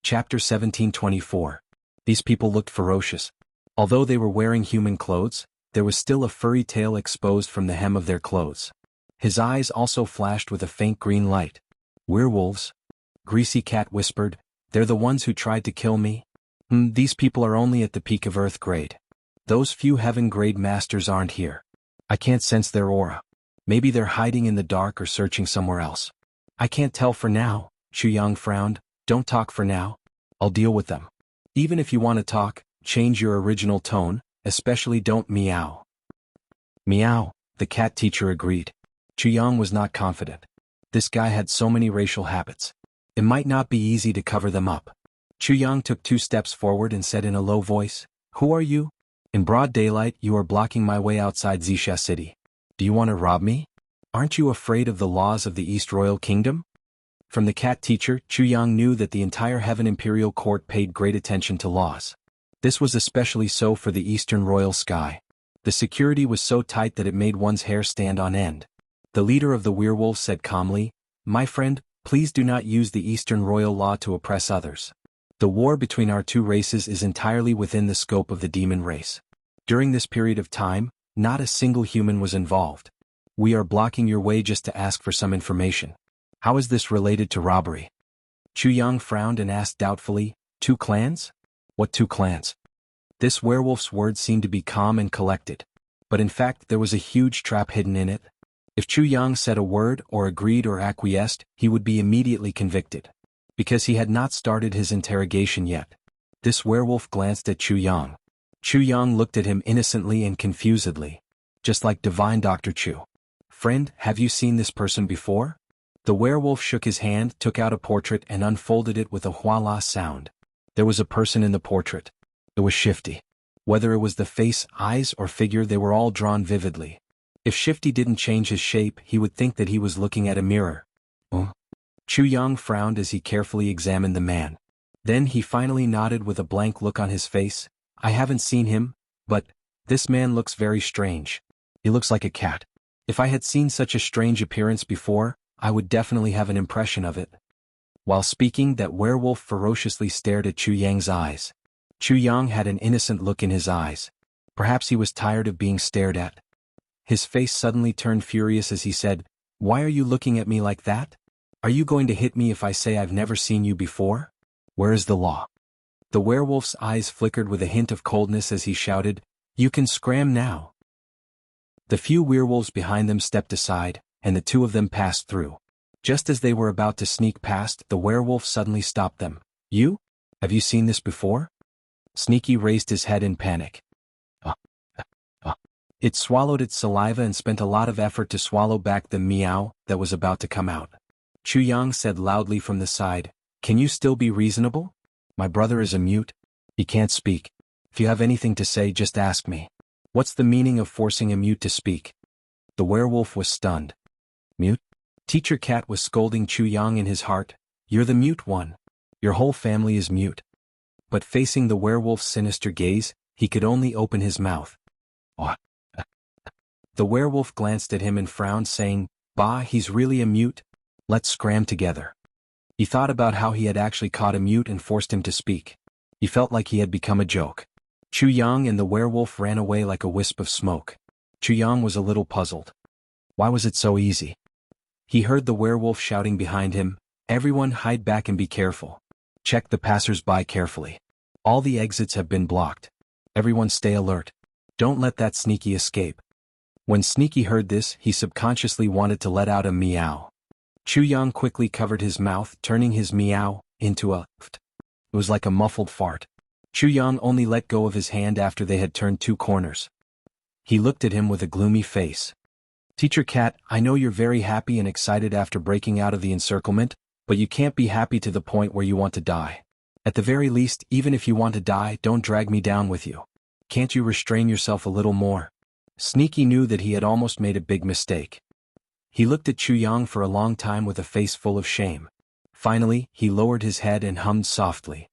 Chapter 1724. These people looked ferocious. Although they were wearing human clothes, there was still a furry tail exposed from the hem of their clothes. His eyes also flashed with a faint green light. Werewolves? Greasy Cat whispered. They're the ones who tried to kill me? These people are only at the peak of Earth grade. Those few heaven grade masters aren't here. I can't sense their aura. Maybe they're hiding in the dark or searching somewhere else. I can't tell for now. Jianghu frowned. Don't talk for now. I'll deal with them. Even if you want to talk, change your original tone, especially don't meow. Meow, the cat teacher agreed. Jianghu was not confident. This guy had so many racial habits. It might not be easy to cover them up. Jianghu took 2 steps forward and said in a low voice, "Who are you? In broad daylight you are blocking my way outside Wuxia City. Do you want to rob me? Aren't you afraid of the laws of the East Royal Kingdom?" From the cat teacher, Jianghu knew that the entire Heaven Imperial Court paid great attention to laws. This was especially so for the Eastern Royal Sky. The security was so tight that it made one's hair stand on end. The leader of the werewolves said calmly, "My friend, please do not use the Eastern Royal Law to oppress others. The war between our 2 races is entirely within the scope of the demon race. During this period of time, not a single human was involved. We are blocking your way just to ask for some information. How is this related to robbery?" Jianghu frowned and asked doubtfully, 2 clans? What 2 clans? This werewolf's words seemed to be calm and collected. But in fact there was a huge trap hidden in it. If Jianghu said a word or agreed or acquiesced, he would be immediately convicted. Because he had not started his interrogation yet. This werewolf glanced at Jianghu. Jianghu looked at him innocently and confusedly. Just like Divine Dr. Chu. "Friend, have you seen this person before?" The werewolf shook his hand, took out a portrait and unfolded it with a voila sound. There was a person in the portrait. It was Shifty. Whether it was the face, eyes, or figure, they were all drawn vividly. If Shifty didn't change his shape, he would think that he was looking at a mirror. Jianghu frowned as he carefully examined the man. Then he finally nodded with a blank look on his face. "I haven't seen him, but this man looks very strange. He looks like a cat. If I had seen such a strange appearance before, I would definitely have an impression of it." While speaking, that werewolf ferociously stared at Jianghu's eyes. Jianghu had an innocent look in his eyes. Perhaps he was tired of being stared at. His face suddenly turned furious as he said, "Why are you looking at me like that? Are you going to hit me if I say I've never seen you before? Where is the law?" The werewolf's eyes flickered with a hint of coldness as he shouted, "You can scram now." The few werewolves behind them stepped aside, and the 2 of them passed through. Just as they were about to sneak past, the werewolf suddenly stopped them. "You? Have you seen this before?" Sneaky raised his head in panic. It swallowed its saliva and spent a lot of effort to swallow back the meow that was about to come out. Jianghu said loudly from the side, "Can you still be reasonable? My brother is a mute. He can't speak. If you have anything to say, just ask me. What's the meaning of forcing a mute to speak?" The werewolf was stunned. "Mute?" Teacher Cat was scolding Jianghu in his heart. "You're the mute one. Your whole family is mute." But facing the werewolf's sinister gaze, he could only open his mouth. The werewolf glanced at him and frowned, saying, "Bah, he's really a mute? Let's scram together." He thought about how he had actually caught a mute and forced him to speak. He felt like he had become a joke. Jianghu and the werewolf ran away like a wisp of smoke. Jianghu was a little puzzled. Why was it so easy? He heard the werewolf shouting behind him, "Everyone hide back and be careful. Check the passers-by carefully. All the exits have been blocked. Everyone stay alert. Don't let that Sneaky escape." When Sneaky heard this, he subconsciously wanted to let out a meow. Jianghu quickly covered his mouth, turning his meow into a ft. It was like a muffled fart. Jianghu only let go of his hand after they had turned 2 corners. He looked at him with a gloomy face. "Teacher Cat, I know you're very happy and excited after breaking out of the encirclement, but you can't be happy to the point where you want to die. At the very least, even if you want to die, don't drag me down with you. Can't you restrain yourself a little more?" Sneaky knew that he had almost made a big mistake. He looked at Jianghu for a long time with a face full of shame. Finally, he lowered his head and hummed softly.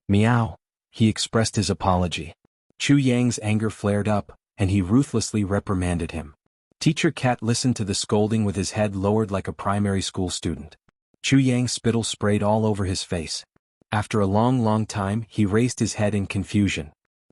"Meow." He expressed his apology. Jianghu's anger flared up, and he ruthlessly reprimanded him. Teacher Cat listened to the scolding with his head lowered like a primary school student. Jianghu's spittle sprayed all over his face. After a long time, he raised his head in confusion.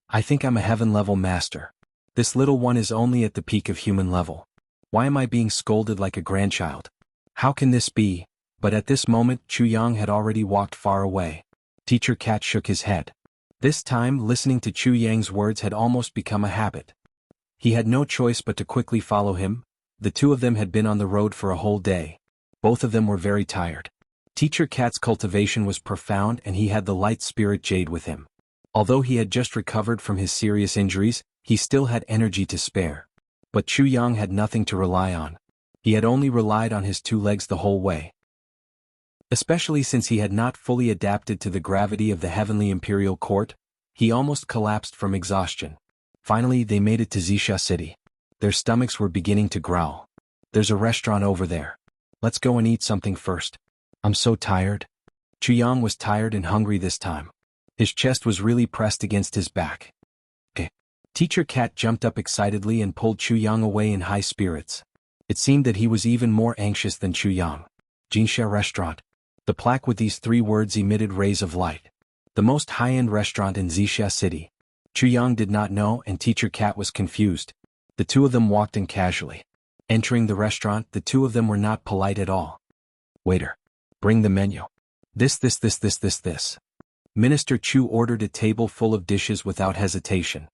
I think I'm a heaven-level master. This little one is only at the peak of human level. Why am I being scolded like a grandchild? How can this be? But at this moment, Chu Yang had already walked far away. Teacher Cat shook his head. This time, listening to Chu Yang's words had almost become a habit. He had no choice but to quickly follow him. The two of them had been on the road for a whole day. Both of them were very tired. Teacher Cat's cultivation was profound and he had the light spirit jade with him. Although he had just recovered from his serious injuries, he still had energy to spare. But Chu Yang had nothing to rely on. He had only relied on his two legs the whole way. Especially since he had not fully adapted to the gravity of the heavenly imperial court, he almost collapsed from exhaustion. Finally, they made it to Wuxia city. Their stomachs were beginning to growl. There's a restaurant over there. Let's go and eat something first. I'm so tired. Chu Yang was tired and hungry this time. His chest was really pressed against his back. Teacher Cat jumped up excitedly and pulled Chu Yang away in high spirits. It seemed that he was even more anxious than Chu Yang. Jianghu restaurant. The plaque with these three words emitted rays of light. The most high-end restaurant in Wuxia city. Chu Yang did not know and Teacher Cat was confused. The two of them walked in casually. Entering the restaurant, the two of them were not polite at all. Waiter. Bring the menu. This. Minister Chu ordered a table full of dishes without hesitation.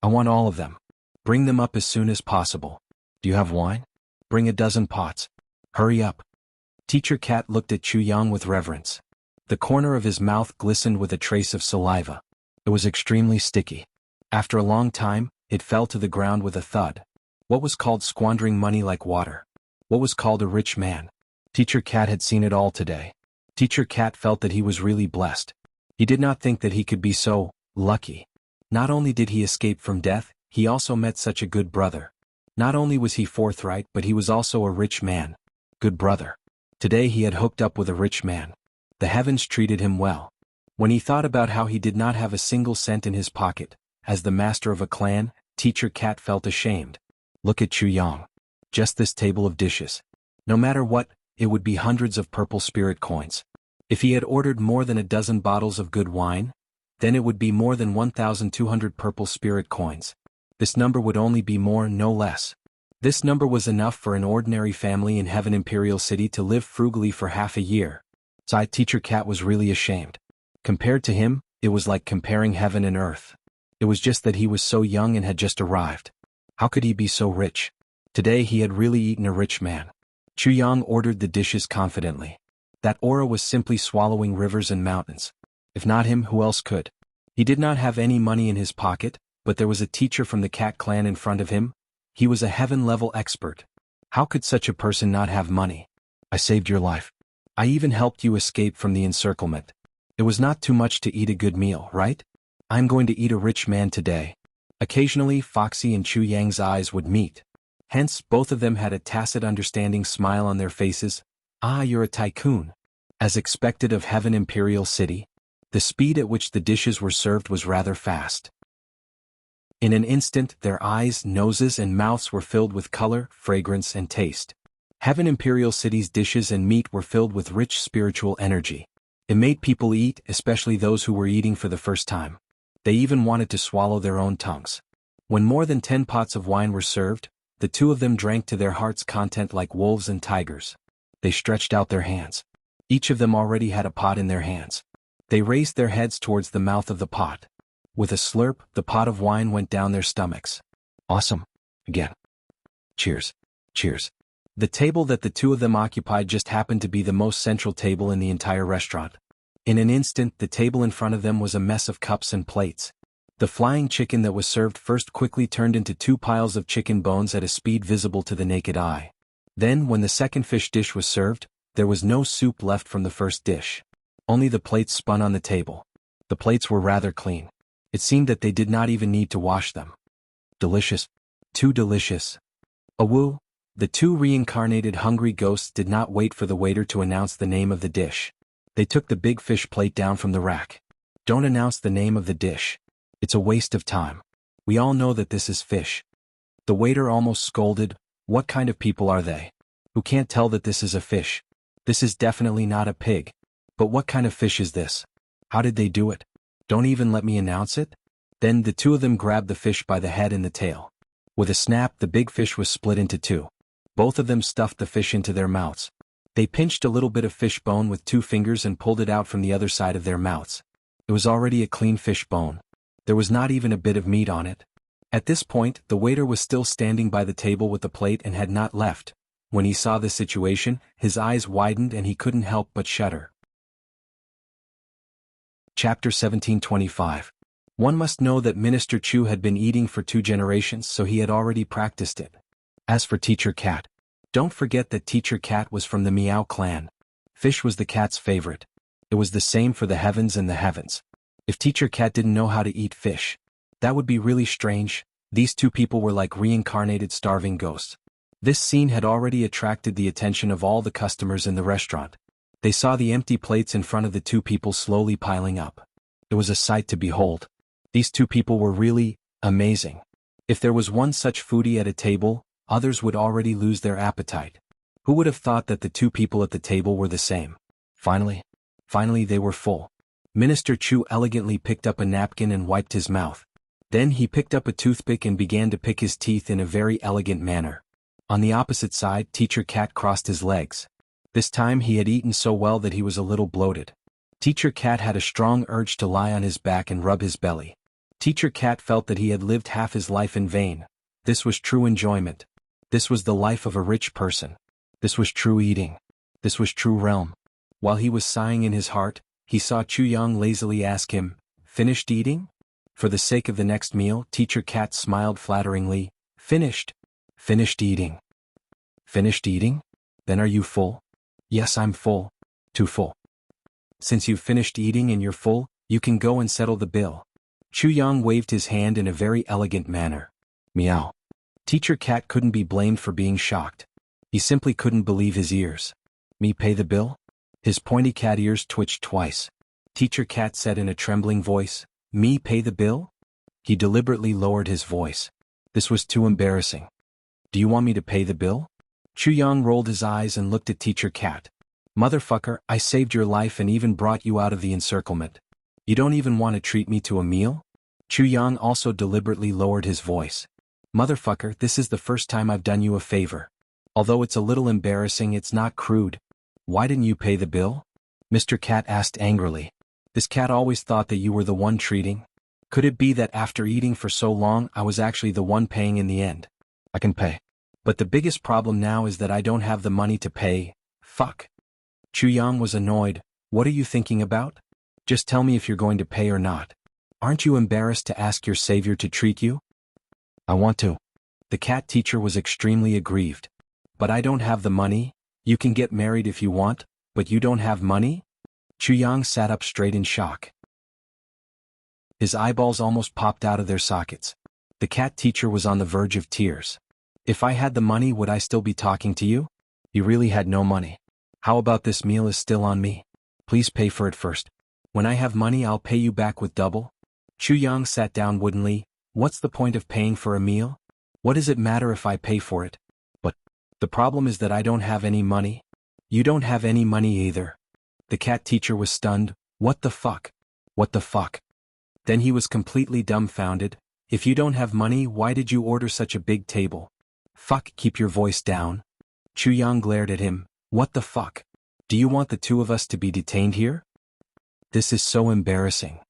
I want all of them. Bring them up as soon as possible. Do you have wine? Bring a dozen pots. Hurry up. Teacher Cat looked at Chu Yang with reverence. The corner of his mouth glistened with a trace of saliva. It was extremely sticky. After a long time, it fell to the ground with a thud. What was called squandering money like water? What was called a rich man? Teacher Cat had seen it all today. Teacher Cat felt that he was really blessed. He did not think that he could be so lucky. Not only did he escape from death, he also met such a good brother. Not only was he forthright, but he was also a rich man. Good brother. Today he had hooked up with a rich man. The heavens treated him well. When he thought about how he did not have a single cent in his pocket, as the master of a clan, Teacher Cat felt ashamed. Look at Chu Yang. Just this table of dishes. No matter what, it would be hundreds of purple spirit coins. If he had ordered more than a dozen bottles of good wine, then it would be more than 1,200 purple spirit coins. This number would only be more, no less. This number was enough for an ordinary family in Heaven Imperial City to live frugally for half a year. Teacher Cat was really ashamed. Compared to him, it was like comparing heaven and earth. It was just that he was so young and had just arrived. How could he be so rich? Today he had really eaten a rich man. Chu Yang ordered the dishes confidently. That aura was simply swallowing rivers and mountains. If not him, who else could? He did not have any money in his pocket, but there was a teacher from the Cat clan in front of him. He was a heaven-level expert. How could such a person not have money? I saved your life. I even helped you escape from the encirclement. It was not too much to eat a good meal, right? I'm going to eat a rich man today. Occasionally, Foxy and Chu Yang's eyes would meet. Hence, both of them had a tacit understanding smile on their faces. Ah, you're a tycoon. As expected of Heaven Imperial City, the speed at which the dishes were served was rather fast. In an instant, their eyes, noses, and mouths were filled with color, fragrance, and taste. Heaven Imperial City's dishes and meat were filled with rich spiritual energy. It made people eat, especially those who were eating for the first time. They even wanted to swallow their own tongues. When more than 10 pots of wine were served, the two of them drank to their heart's content like wolves and tigers. They stretched out their hands. Each of them already had a pot in their hands. They raised their heads towards the mouth of the pot. With a slurp, the pot of wine went down their stomachs. Awesome. Again. Cheers. Cheers. The table that the two of them occupied just happened to be the most central table in the entire restaurant. In an instant, the table in front of them was a mess of cups and plates. The flying chicken that was served first quickly turned into 2 piles of chicken bones at a speed visible to the naked eye. Then, when the second fish dish was served, there was no soup left from the first dish. Only the plates spun on the table. The plates were rather clean. It seemed that they did not even need to wash them. Delicious. Too delicious. Awoo! The two reincarnated hungry ghosts did not wait for the waiter to announce the name of the dish. They took the big fish plate down from the rack. Don't announce the name of the dish. It's a waste of time. We all know that this is fish. The waiter almost scolded. What kind of people are they? Who can't tell that this is a fish? This is definitely not a pig. But what kind of fish is this? How did they do it? Don't even let me announce it? Then the two of them grabbed the fish by the head and the tail. With a snap, the big fish was split into two. Both of them stuffed the fish into their mouths. They pinched a little bit of fish bone with 2 fingers and pulled it out from the other side of their mouths. It was already a clean fish bone. There was not even a bit of meat on it. At this point, the waiter was still standing by the table with the plate and had not left. When he saw the situation, his eyes widened and he couldn't help but shudder. Chapter 1725. One must know that Minister Chu had been eating for 2 generations, so he had already practiced it. As for Teacher Cat, don't forget that Teacher Cat was from the Meow clan. Fish was the cat's favorite. It was the same for the heavens and the heavens. If Teacher Cat didn't know how to eat fish, that would be really strange. These 2 people were like reincarnated starving ghosts. This scene had already attracted the attention of all the customers in the restaurant. They saw the empty plates in front of the 2 people slowly piling up. It was a sight to behold. These 2 people were really amazing. If there was one such foodie at a table, others would already lose their appetite. Who would have thought that the 2 people at the table were the same? Finally they were full. Minister Chu elegantly picked up a napkin and wiped his mouth. Then he picked up a toothpick and began to pick his teeth in a very elegant manner. On the opposite side, Teacher Cat crossed his legs. This time he had eaten so well that he was a little bloated. Teacher Cat had a strong urge to lie on his back and rub his belly. Teacher Cat felt that he had lived half his life in vain. This was true enjoyment. This was the life of a rich person. This was true eating. This was true realm. While he was sighing in his heart, he saw Chu Yang lazily ask him, "Finished eating?" For the sake of the next meal, Teacher Cat smiled flatteringly. "Finished. Finished eating." "Finished eating? Then are you full?" "Yes, I'm full. Too full." "Since you've finished eating and you're full, you can go and settle the bill." Chu Yang waved his hand in a very elegant manner. Meow. Teacher Cat couldn't be blamed for being shocked. He simply couldn't believe his ears. "Me pay the bill?" His pointy cat ears twitched twice. Teacher Cat said in a trembling voice, "Me pay the bill?" He deliberately lowered his voice. This was too embarrassing. "Do you want me to pay the bill?" Chu Yang rolled his eyes and looked at Teacher Cat. "Motherfucker, I saved your life and even brought you out of the encirclement. You don't even want to treat me to a meal?" Chu Yang also deliberately lowered his voice. "Motherfucker, this is the first time I've done you a favor. Although it's a little embarrassing, it's not crude. Why didn't you pay the bill?" Mr. Cat asked angrily. "This cat always thought that you were the one treating. Could it be that after eating for so long I was actually the one paying in the end?" "I can pay. But the biggest problem now is that I don't have the money to pay. Fuck." Chu Yang was annoyed. "What are you thinking about? Just tell me if you're going to pay or not. Aren't you embarrassed to ask your savior to treat you?" "I want to." The cat teacher was extremely aggrieved. "But I don't have the money. You can get married if you want, but you don't have money?" Chu Yang sat up straight in shock. His eyeballs almost popped out of their sockets. The cat teacher was on the verge of tears. "If I had the money, would I still be talking to you?" He really had no money. "How about this meal is still on me? Please pay for it first. When I have money, I'll pay you back with double." Chu Yang sat down woodenly. "What's the point of paying for a meal? What does it matter if I pay for it? But the problem is that I don't have any money." "You don't have any money either." The cat teacher was stunned. "What the fuck? What the fuck?" Then he was completely dumbfounded. "If you don't have money, why did you order such a big table?" "Fuck, keep your voice down." Chu Yang glared at him. "What the fuck? Do you want the 2 of us to be detained here? This is so embarrassing."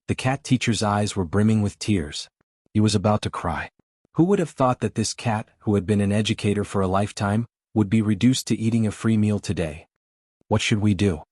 The cat teacher's eyes were brimming with tears. He was about to cry. Who would have thought that this cat, who had been an educator for a lifetime, would be reduced to eating a free meal today? What should we do?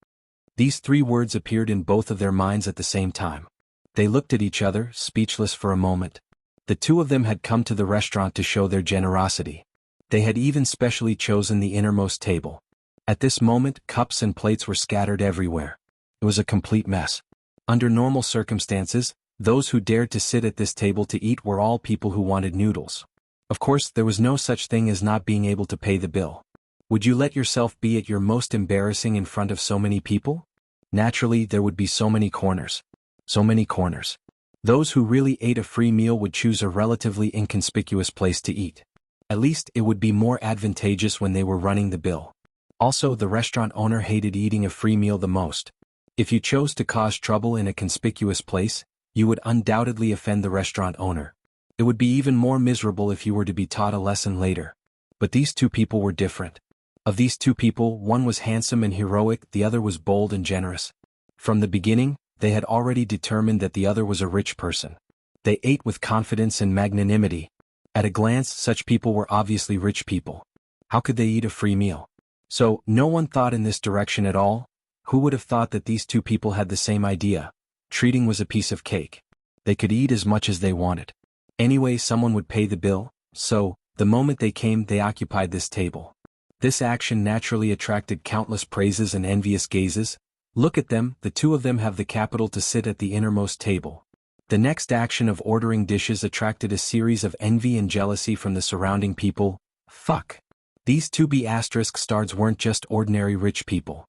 These 3 words appeared in both of their minds at the same time. They looked at each other, speechless for a moment. The 2 of them had come to the restaurant to show their generosity. They had even specially chosen the innermost table. At this moment, cups and plates were scattered everywhere. It was a complete mess. Under normal circumstances, those who dared to sit at this table to eat were all people who wanted noodles. Of course, there was no such thing as not being able to pay the bill. Would you let yourself be at your most embarrassing in front of so many people? Naturally, there would be so many corners. So many corners. Those who really ate a free meal would choose a relatively inconspicuous place to eat. At least it would be more advantageous when they were running the bill. Also, the restaurant owner hated eating a free meal the most. If you chose to cause trouble in a conspicuous place, you would undoubtedly offend the restaurant owner. It would be even more miserable if you were to be taught a lesson later. But these two people were different. Of these two people, one was handsome and heroic, the other was bold and generous. From the beginning, they had already determined that the other was a rich person. They ate with confidence and magnanimity. At a glance, such people were obviously rich people. How could they eat a free meal? So, no one thought in this direction at all. Who would have thought that these two people had the same idea? Treating was a piece of cake. They could eat as much as they wanted. Anyway, someone would pay the bill, so, the moment they came, they occupied this table. This action naturally attracted countless praises and envious gazes. Look at them, the two of them have the capital to sit at the innermost table. The next action of ordering dishes attracted a series of envy and jealousy from the surrounding people. Fuck. These two B***stars weren't just ordinary rich people.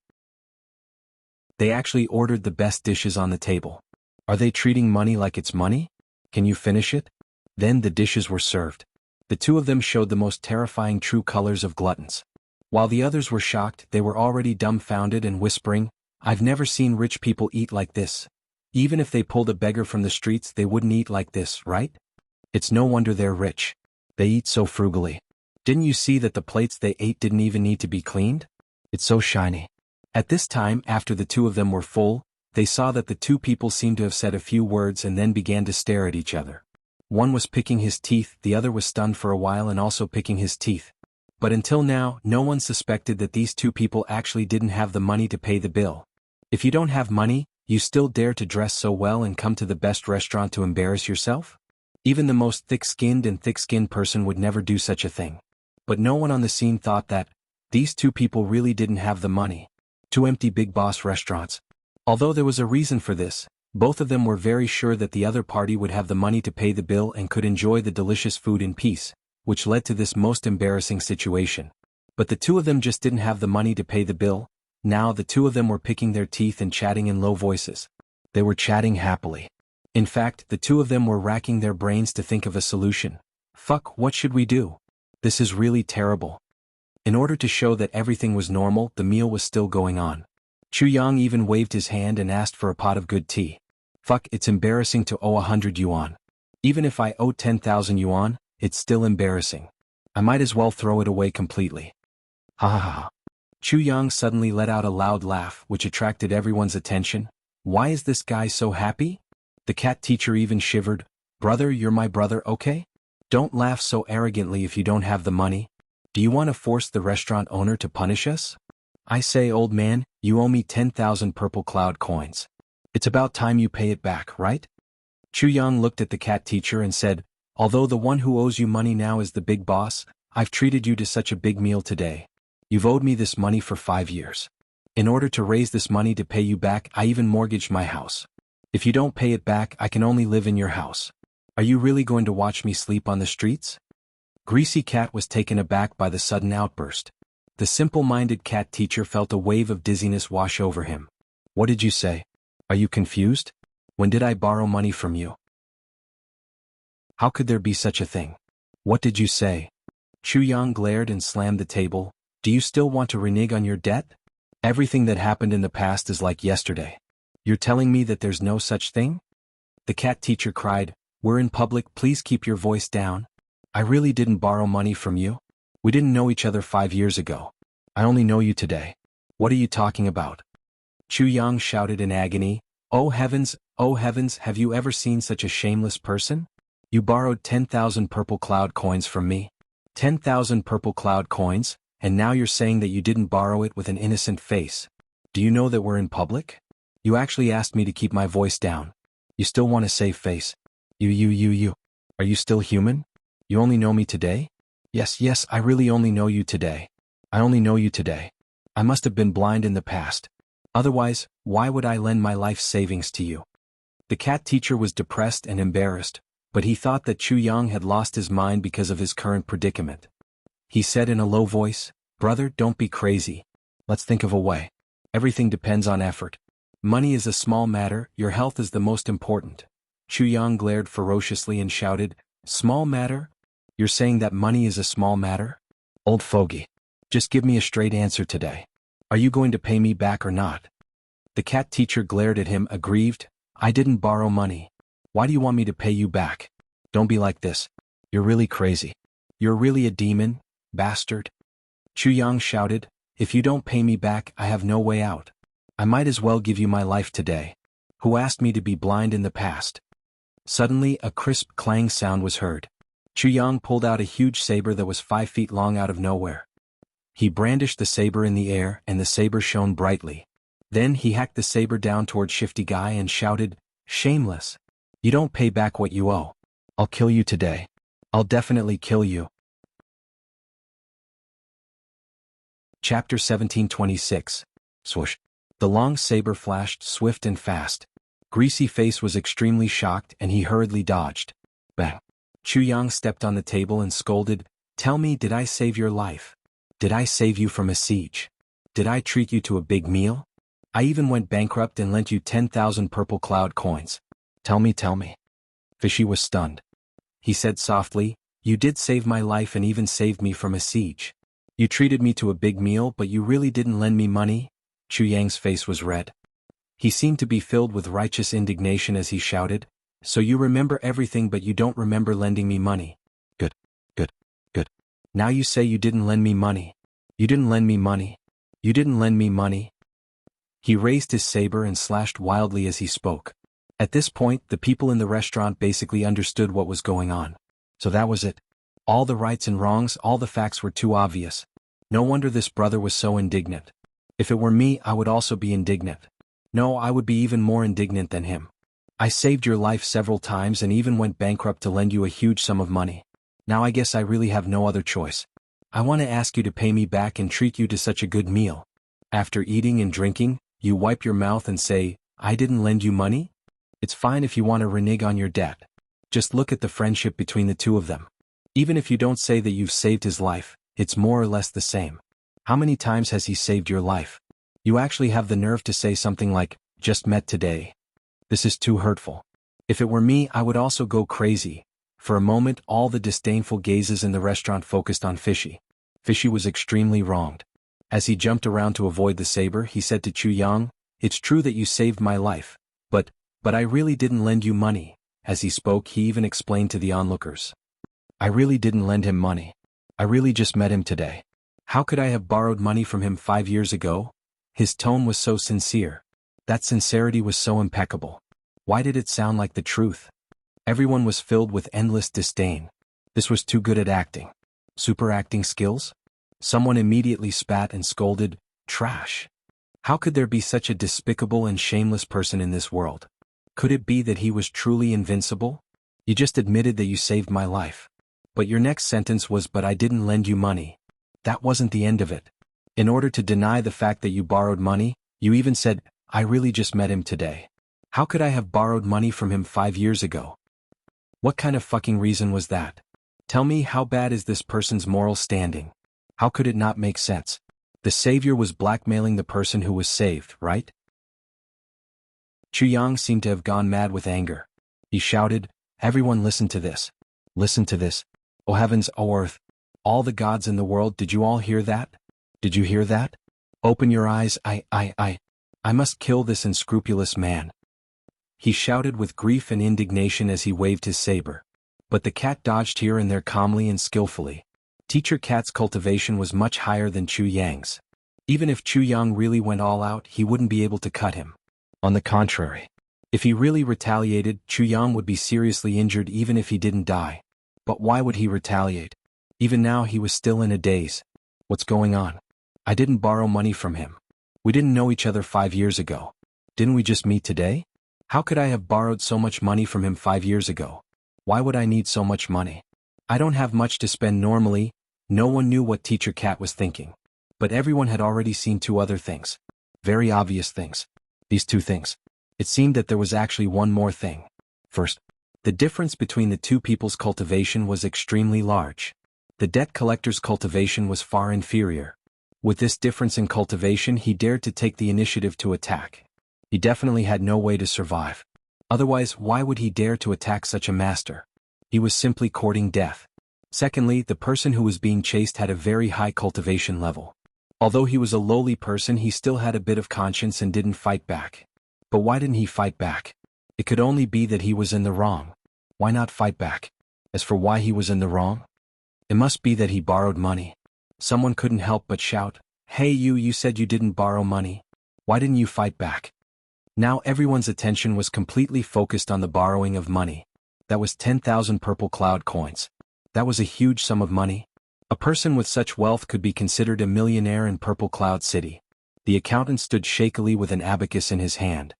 They actually ordered the best dishes on the table. Are they treating money like it's money? Can you finish it? Then the dishes were served. The two of them showed the most terrifying true colors of gluttons. While the others were shocked, they were already dumbfounded and whispering, "I've never seen rich people eat like this. Even if they pulled a beggar from the streets, they wouldn't eat like this, right? It's no wonder they're rich. They eat so frugally. Didn't you see that the plates they ate didn't even need to be cleaned? It's so shiny." At this time, after the two of them were full, they saw that the two people seemed to have said a few words and then began to stare at each other. One was picking his teeth, the other was stunned for a while and also picking his teeth. But until now, no one suspected that these two people actually didn't have the money to pay the bill. If you don't have money, you still dare to dress so well and come to the best restaurant to embarrass yourself? Even the most thick-skinned person would never do such a thing. But no one on the scene thought that these two people really didn't have the money. Two empty big boss restaurants. Although there was a reason for this, both of them were very sure that the other party would have the money to pay the bill and could enjoy the delicious food in peace, which led to this most embarrassing situation. But the two of them just didn't have the money to pay the bill. Now the two of them were picking their teeth and chatting in low voices. They were chatting happily. In fact, the two of them were racking their brains to think of a solution. Fuck, what should we do? This is really terrible. In order to show that everything was normal, the meal was still going on. Chu Yang even waved his hand and asked for a pot of good tea. Fuck, it's embarrassing to owe 100 yuan. Even if I owe 10,000 yuan, it's still embarrassing. I might as well throw it away completely. Ha ha ha. Chu Yang suddenly let out a loud laugh which attracted everyone's attention. Why is this guy so happy? The cat teacher even shivered. Brother, you're my brother, okay? Don't laugh so arrogantly if you don't have the money. Do you want to force the restaurant owner to punish us? I say, old man, you owe me 10,000 purple cloud coins. It's about time you pay it back, right? Chu Yang looked at the cat teacher and said, although the one who owes you money now is the big boss, I've treated you to such a big meal today. You've owed me this money for 5 years. In order to raise this money to pay you back, I even mortgaged my house. If you don't pay it back, I can only live in your house. Are you really going to watch me sleep on the streets? Greasy Cat was taken aback by the sudden outburst. The simple-minded cat teacher felt a wave of dizziness wash over him. What did you say? Are you confused? When did I borrow money from you? How could there be such a thing? What did you say? Chu Yang glared and slammed the table. Do you still want to renege on your debt? Everything that happened in the past is like yesterday. You're telling me that there's no such thing? The cat teacher cried, we're in public, please keep your voice down. I really didn't borrow money from you. We didn't know each other 5 years ago. I only know you today. What are you talking about? Chu Yang shouted in agony. Oh heavens, have you ever seen such a shameless person? You borrowed 10,000 purple cloud coins from me. 10,000 purple cloud coins, and now you're saying that you didn't borrow it with an innocent face. Do you know that we're in public? You actually asked me to keep my voice down. You still want to save face. You. Are you still human? You only know me today? Yes, I really only know you today. I only know you today. I must have been blind in the past. Otherwise, why would I lend my life savings to you? The cat teacher was depressed and embarrassed, but he thought that Chu Yang had lost his mind because of his current predicament. He said in a low voice, brother, don't be crazy. Let's think of a way. Everything depends on effort. Money is a small matter, your health is the most important. Chu Yang glared ferociously and shouted, small matter? You're saying that money is a small matter? Old fogey. Just give me a straight answer today. Are you going to pay me back or not? The cat teacher glared at him aggrieved. I didn't borrow money. Why do you want me to pay you back? Don't be like this. You're really crazy. You're really a demon, bastard. Chu Yang shouted, if you don't pay me back, I have no way out. I might as well give you my life today. Who asked me to be blind in the past? Suddenly, a crisp clang sound was heard. Chu Yang pulled out a huge saber that was 5 feet long out of nowhere. He brandished the saber in the air, and the saber shone brightly. Then he hacked the saber down toward Shifty Guy and shouted, shameless. You don't pay back what you owe. I'll kill you today. I'll definitely kill you. Chapter 1726. Swoosh. The long saber flashed swift and fast. Greasy Face was extremely shocked and he hurriedly dodged. Bang. Chu Yang stepped on the table and scolded, tell me, did I save your life? Did I save you from a siege? Did I treat you to a big meal? I even went bankrupt and lent you 10,000 purple cloud coins. Tell me. Fishy was stunned. He said softly, you did save my life and even saved me from a siege. You treated me to a big meal, but you really didn't lend me money? Chu Yang's face was red. He seemed to be filled with righteous indignation as he shouted, so you remember everything but you don't remember lending me money. Good. Now you say you didn't lend me money. You didn't lend me money. You didn't lend me money. He raised his saber and slashed wildly as he spoke. At this point, the people in the restaurant basically understood what was going on. So that was it. All the rights and wrongs, all the facts were too obvious. No wonder this brother was so indignant. If it were me, I would also be indignant. No, I would be even more indignant than him. I saved your life several times and even went bankrupt to lend you a huge sum of money. Now I guess I really have no other choice. I want to ask you to pay me back and treat you to such a good meal. After eating and drinking, you wipe your mouth and say, I didn't lend you money? It's fine if you want to renege on your debt. Just look at the friendship between the two of them. Even if you don't say that you've saved his life, it's more or less the same. How many times has he saved your life? You actually have the nerve to say something like, just met today. This is too hurtful. If it were me, I would also go crazy. For a moment, all the disdainful gazes in the restaurant focused on Fishy. Fishy was extremely wronged. As he jumped around to avoid the saber, he said to Chu Yang, it's true that you saved my life, but I really didn't lend you money. As he spoke, he even explained to the onlookers. I really didn't lend him money. I really just met him today. How could I have borrowed money from him 5 years ago? His tone was so sincere. That sincerity was so impeccable. Why did it sound like the truth? Everyone was filled with endless disdain. This was too good at acting. Super acting skills? Someone immediately spat and scolded, trash. How could there be such a despicable and shameless person in this world? Could it be that he was truly invincible? You just admitted that you saved my life. But your next sentence was, but I didn't lend you money. That wasn't the end of it. In order to deny the fact that you borrowed money, you even said, I really just met him today. How could I have borrowed money from him 5 years ago? What kind of fucking reason was that? Tell me, how bad is this person's moral standing? How could it not make sense? The savior was blackmailing the person who was saved, right? Chu Yang seemed to have gone mad with anger. He shouted, everyone listen to this. Listen to this. Oh heavens, oh earth. All the gods in the world, did you all hear that? Did you hear that? Open your eyes, I must kill this unscrupulous man. He shouted with grief and indignation as he waved his saber. But the cat dodged here and there calmly and skillfully. Teacher Cat's cultivation was much higher than Chu Yang's. Even if Chu Yang really went all out, he wouldn't be able to cut him. On the contrary. If he really retaliated, Chu Yang would be seriously injured even if he didn't die. But why would he retaliate? Even now he was still in a daze. What's going on? I didn't borrow money from him. We didn't know each other 5 years ago. Didn't we just meet today? How could I have borrowed so much money from him 5 years ago? Why would I need so much money? I don't have much to spend normally. No one knew what Teacher Cat was thinking. But everyone had already seen 2 other things. Very obvious things. These 2 things. It seemed that there was actually one more thing. First, the difference between the 2 people's cultivation was extremely large. The debt collector's cultivation was far inferior. With this difference in cultivation, he dared to take the initiative to attack. He definitely had no way to survive. Otherwise, why would he dare to attack such a master? He was simply courting death. Secondly, the person who was being chased had a very high cultivation level. Although he was a lowly person, he still had a bit of conscience and didn't fight back. But why didn't he fight back? It could only be that he was in the wrong. Why not fight back? As for why he was in the wrong, it must be that he borrowed money. Someone couldn't help but shout, "Hey you said you didn't borrow money. Why didn't you fight back?" Now everyone's attention was completely focused on the borrowing of money. That was 10,000 purple cloud coins. That was a huge sum of money. A person with such wealth could be considered a millionaire in Purple Cloud City. The accountant stood shakily with an abacus in his hand.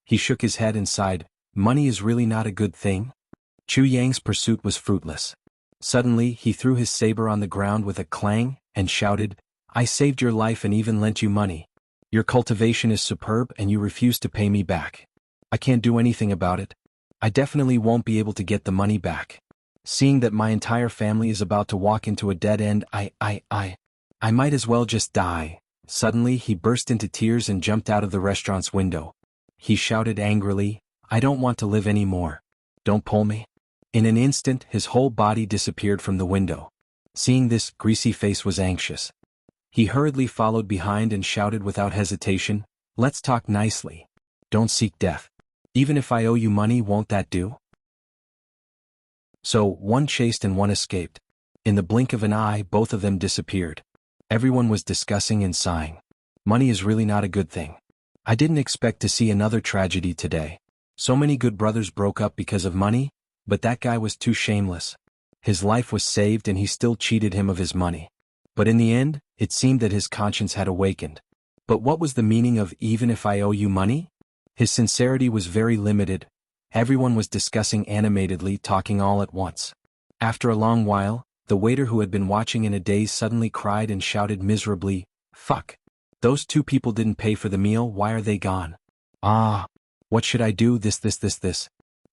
He shook his head and sighed, "Money is really not a good thing." Chu Yang's pursuit was fruitless. Suddenly, he threw his saber on the ground with a clang, and shouted, "I saved your life and even lent you money. Your cultivation is superb and you refuse to pay me back. I can't do anything about it. I definitely won't be able to get the money back. Seeing that my entire family is about to walk into a dead end, I might as well just die." Suddenly, he burst into tears and jumped out of the restaurant's window. He shouted angrily, "I don't want to live anymore. Don't pull me." In an instant, his whole body disappeared from the window. Seeing this, Greasy Face was anxious. He hurriedly followed behind and shouted without hesitation, "Let's talk nicely. Don't seek death. Even if I owe you money, won't that do?" So, one chased and one escaped. In the blink of an eye, both of them disappeared. Everyone was discussing and sighing. Money is really not a good thing. I didn't expect to see another tragedy today. So many good brothers broke up because of money, but that guy was too shameless. His life was saved and he still cheated him of his money. But in the end, it seemed that his conscience had awakened. But what was the meaning of "even if I owe you money"? His sincerity was very limited. Everyone was discussing animatedly, talking all at once. After a long while, the waiter who had been watching in a daze suddenly cried and shouted miserably, "Fuck! Those two people didn't pay for the meal, why are they gone? Ah! What should I do? This.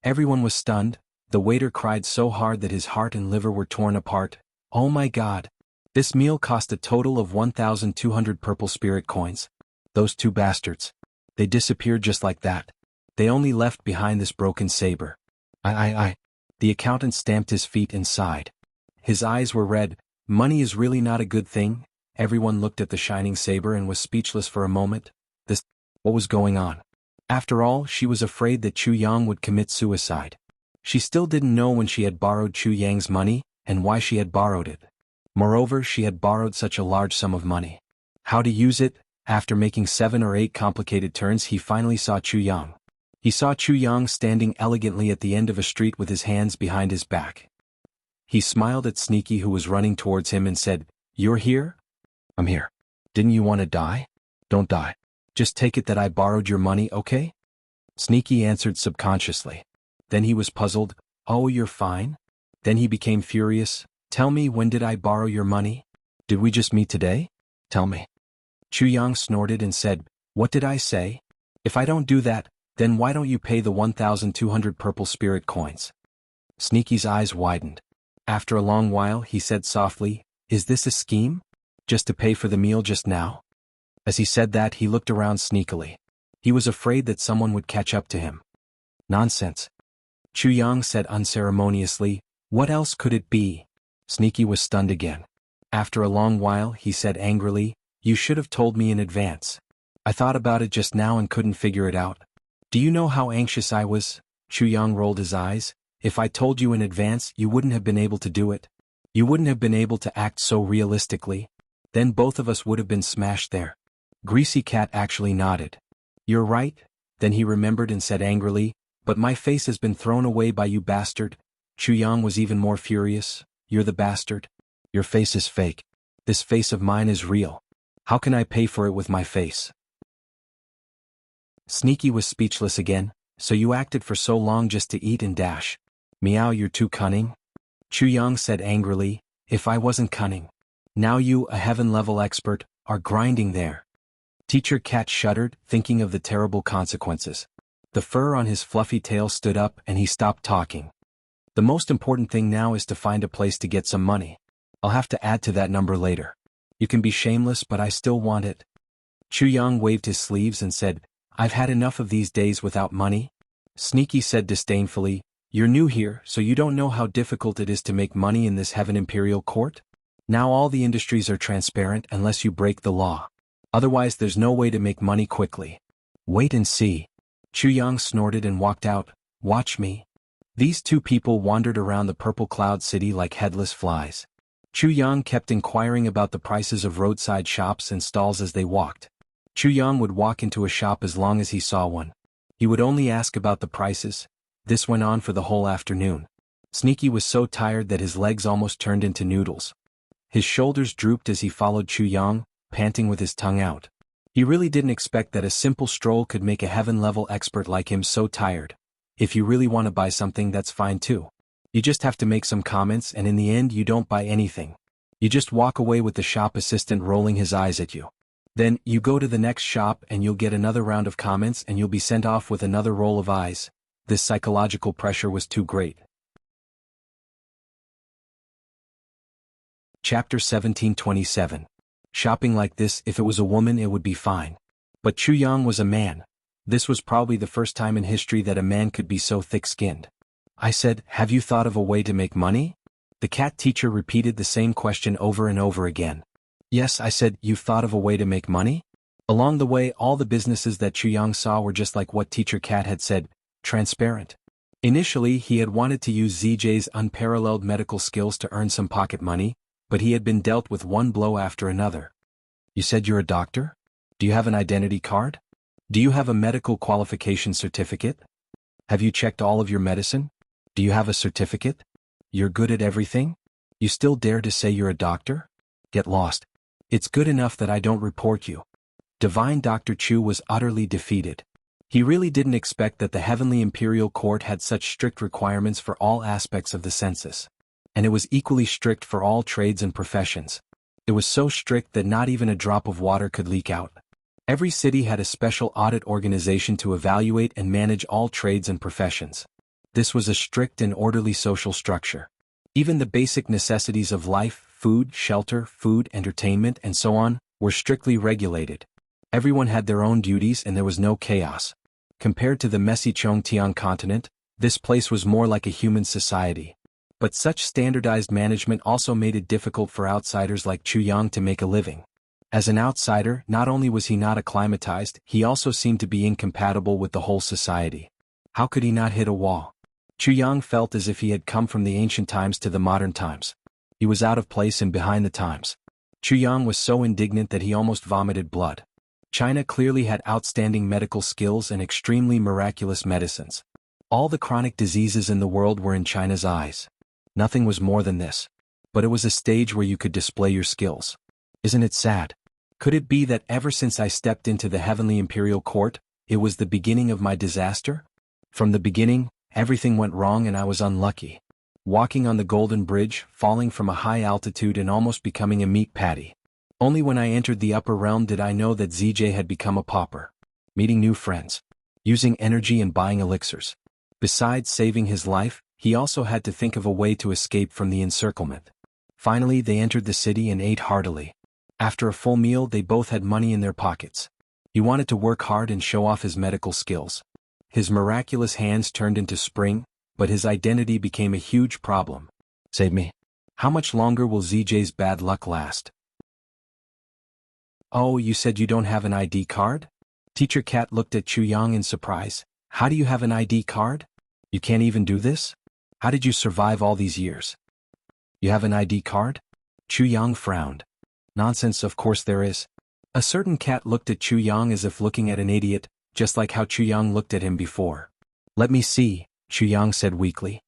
Everyone was stunned. The waiter cried so hard that his heart and liver were torn apart. "Oh my God! This meal cost a total of 1,200 purple spirit coins. Those two bastards. They disappeared just like that. They only left behind this broken saber." I. The accountant stamped his feet and sighed. His eyes were red. Money is really not a good thing. Everyone looked at the shining saber and was speechless for a moment. What was going on? After all, she was afraid that Chu Yang would commit suicide. She still didn't know when she had borrowed Chu Yang's money, and why she had borrowed it. Moreover, she had borrowed such a large sum of money. How to use it? After making 7 or 8 complicated turns, he finally saw Chu Yang. He saw Chu Yang standing elegantly at the end of a street with his hands behind his back. He smiled at Sneaky, who was running towards him, and said, "You're here?" "I'm here. Didn't you want to die?" "Don't die. Just take it that I borrowed your money, okay?" Sneaky answered subconsciously. Then he was puzzled. "Oh, you're fine?" Then he became furious. "Tell me, when did I borrow your money? Did we just meet today? Tell me." Chu Yang snorted and said, "What did I say? If I don't do that, then why don't you pay the 1,200 purple spirit coins?" Sneaky's eyes widened. After a long while, he said softly, "Is this a scheme? Just to pay for the meal just now?" As he said that, he looked around sneakily. He was afraid that someone would catch up to him. "Nonsense," Chu Yang said unceremoniously. "What else could it be?" Sneaky was stunned again. After a long while, he said angrily, "You should have told me in advance. I thought about it just now and couldn't figure it out. Do you know how anxious I was?" Chu Yang rolled his eyes. "If I told you in advance, you wouldn't have been able to do it. You wouldn't have been able to act so realistically. Then both of us would have been smashed there." Greasy Cat actually nodded. "You're right." Then he remembered and said angrily, "But my face has been thrown away by you bastard." Chu Yang was even more furious. "You're the bastard. Your face is fake. This face of mine is real. How can I pay for it with my face?" Sneaky was speechless again. "So you acted for so long just to eat and dash. Meow, you're too cunning." Chu Yang said angrily, "If I wasn't cunning. Now you, a heaven-level expert, are grinding there." Teacher Cat shuddered, thinking of the terrible consequences. The fur on his fluffy tail stood up and he stopped talking. "The most important thing now is to find a place to get some money. I'll have to add to that number later. You can be shameless, but I still want it." Chu Yang waved his sleeves and said, "I've had enough of these days without money." Sneaky said disdainfully, "You're new here, so you don't know how difficult it is to make money in this Heaven Imperial Court? Now all the industries are transparent unless you break the law. Otherwise there's no way to make money quickly. Wait and see. Chu Yang snorted and walked out. Watch me. These two people wandered around the purple cloud city like headless flies. Chu Yang kept inquiring about the prices of roadside shops and stalls as they walked. Chu Yang would walk into a shop as long as he saw one. He would only ask about the prices. This went on for the whole afternoon. Sneaky was so tired that his legs almost turned into noodles. His shoulders drooped as he followed Chu Yang, panting with his tongue out. He really didn't expect that a simple stroll could make a heaven-level expert like him so tired. If you really want to buy something, that's fine too. You just have to make some comments, and in the end you don't buy anything. You just walk away with the shop assistant rolling his eyes at you. Then, you go to the next shop and you'll get another round of comments and you'll be sent off with another roll of eyes. This psychological pressure was too great. Chapter 1727. Shopping like this, if it was a woman it would be fine. But Chu Yang was a man. This was probably the first time in history that a man could be so thick-skinned. I said, have you thought of a way to make money? The cat teacher repeated the same question over and over again. Yes, I said, you've thought of a way to make money? Along the way, all the businesses that Chu Yang saw were just like what Teacher Cat had said, transparent. Initially, he had wanted to use ZJ's unparalleled medical skills to earn some pocket money, but he had been dealt with one blow after another. You said you're a doctor? Do you have an identity card? Do you have a medical qualification certificate? Have you checked all of your medicine? Do you have a certificate? You're good at everything? You still dare to say you're a doctor? Get lost. It's good enough that I don't report you. Divine Dr. Chu was utterly defeated. He really didn't expect that the Heavenly Imperial Court had such strict requirements for all aspects of the census. And it was equally strict for all trades and professions. It was so strict that not even a drop of water could leak out. Every city had a special audit organization to evaluate and manage all trades and professions. This was a strict and orderly social structure. Even the basic necessities of life, food, shelter, food, entertainment, and so on, were strictly regulated. Everyone had their own duties and there was no chaos. Compared to the messy Chongtian continent, this place was more like a human society. But such standardized management also made it difficult for outsiders like Chu Yang to make a living. As an outsider, not only was he not acclimatized, he also seemed to be incompatible with the whole society. How could he not hit a wall? Chu Yang felt as if he had come from the ancient times to the modern times. He was out of place and behind the times. Chu Yang was so indignant that he almost vomited blood. China clearly had outstanding medical skills and extremely miraculous medicines. All the chronic diseases in the world were in China's eyes. Nothing was more than this. But it was a stage where you could display your skills. Isn't it sad? Could it be that ever since I stepped into the Heavenly Imperial Court, it was the beginning of my disaster? From the beginning, everything went wrong and I was unlucky. Walking on the Golden Bridge, falling from a high altitude and almost becoming a meat patty. Only when I entered the upper realm did I know that ZJ had become a pauper. Meeting new friends. Using energy and buying elixirs. Besides saving his life, he also had to think of a way to escape from the encirclement. Finally, they entered the city and ate heartily. After a full meal, they both had money in their pockets. He wanted to work hard and show off his medical skills. His miraculous hands turned into spring, but his identity became a huge problem. Save me. How much longer will ZJ's bad luck last? Oh, you said you don't have an ID card? Teacher Cat looked at Chu Yang in surprise. How do you have an ID card? You can't even do this? How did you survive all these years? You have an ID card? Chu Yang frowned. Nonsense, of course there is. A certain cat looked at Chu Yang as if looking at an idiot, just like how Chu Yang looked at him before. Let me see, Chu Yang said weakly.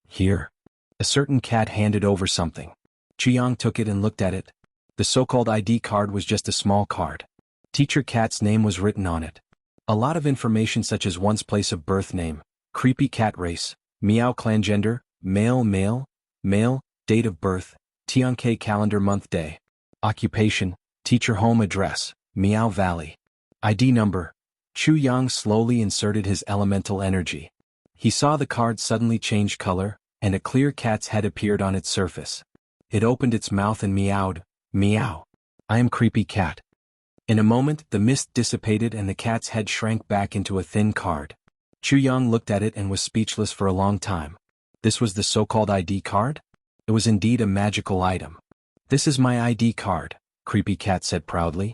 Here. A certain cat handed over something. Chu Yang took it and looked at it. The so-called ID card was just a small card. Teacher Cat's name was written on it. A lot of information such as one's place of birth name, creepy cat race, meow clan gender, male, date of birth, Tianke calendar month day, occupation, teacher home address, Meow Valley. ID number. Chu Yang slowly inserted his elemental energy. He saw the card suddenly change color, and a clear cat's head appeared on its surface. It opened its mouth and meowed, meow. I am creepy cat. In a moment, the mist dissipated and the cat's head shrank back into a thin card. Chu Yang looked at it and was speechless for a long time. This was the so-called ID card? It was indeed a magical item. This is my ID card, Creepy Cat said proudly.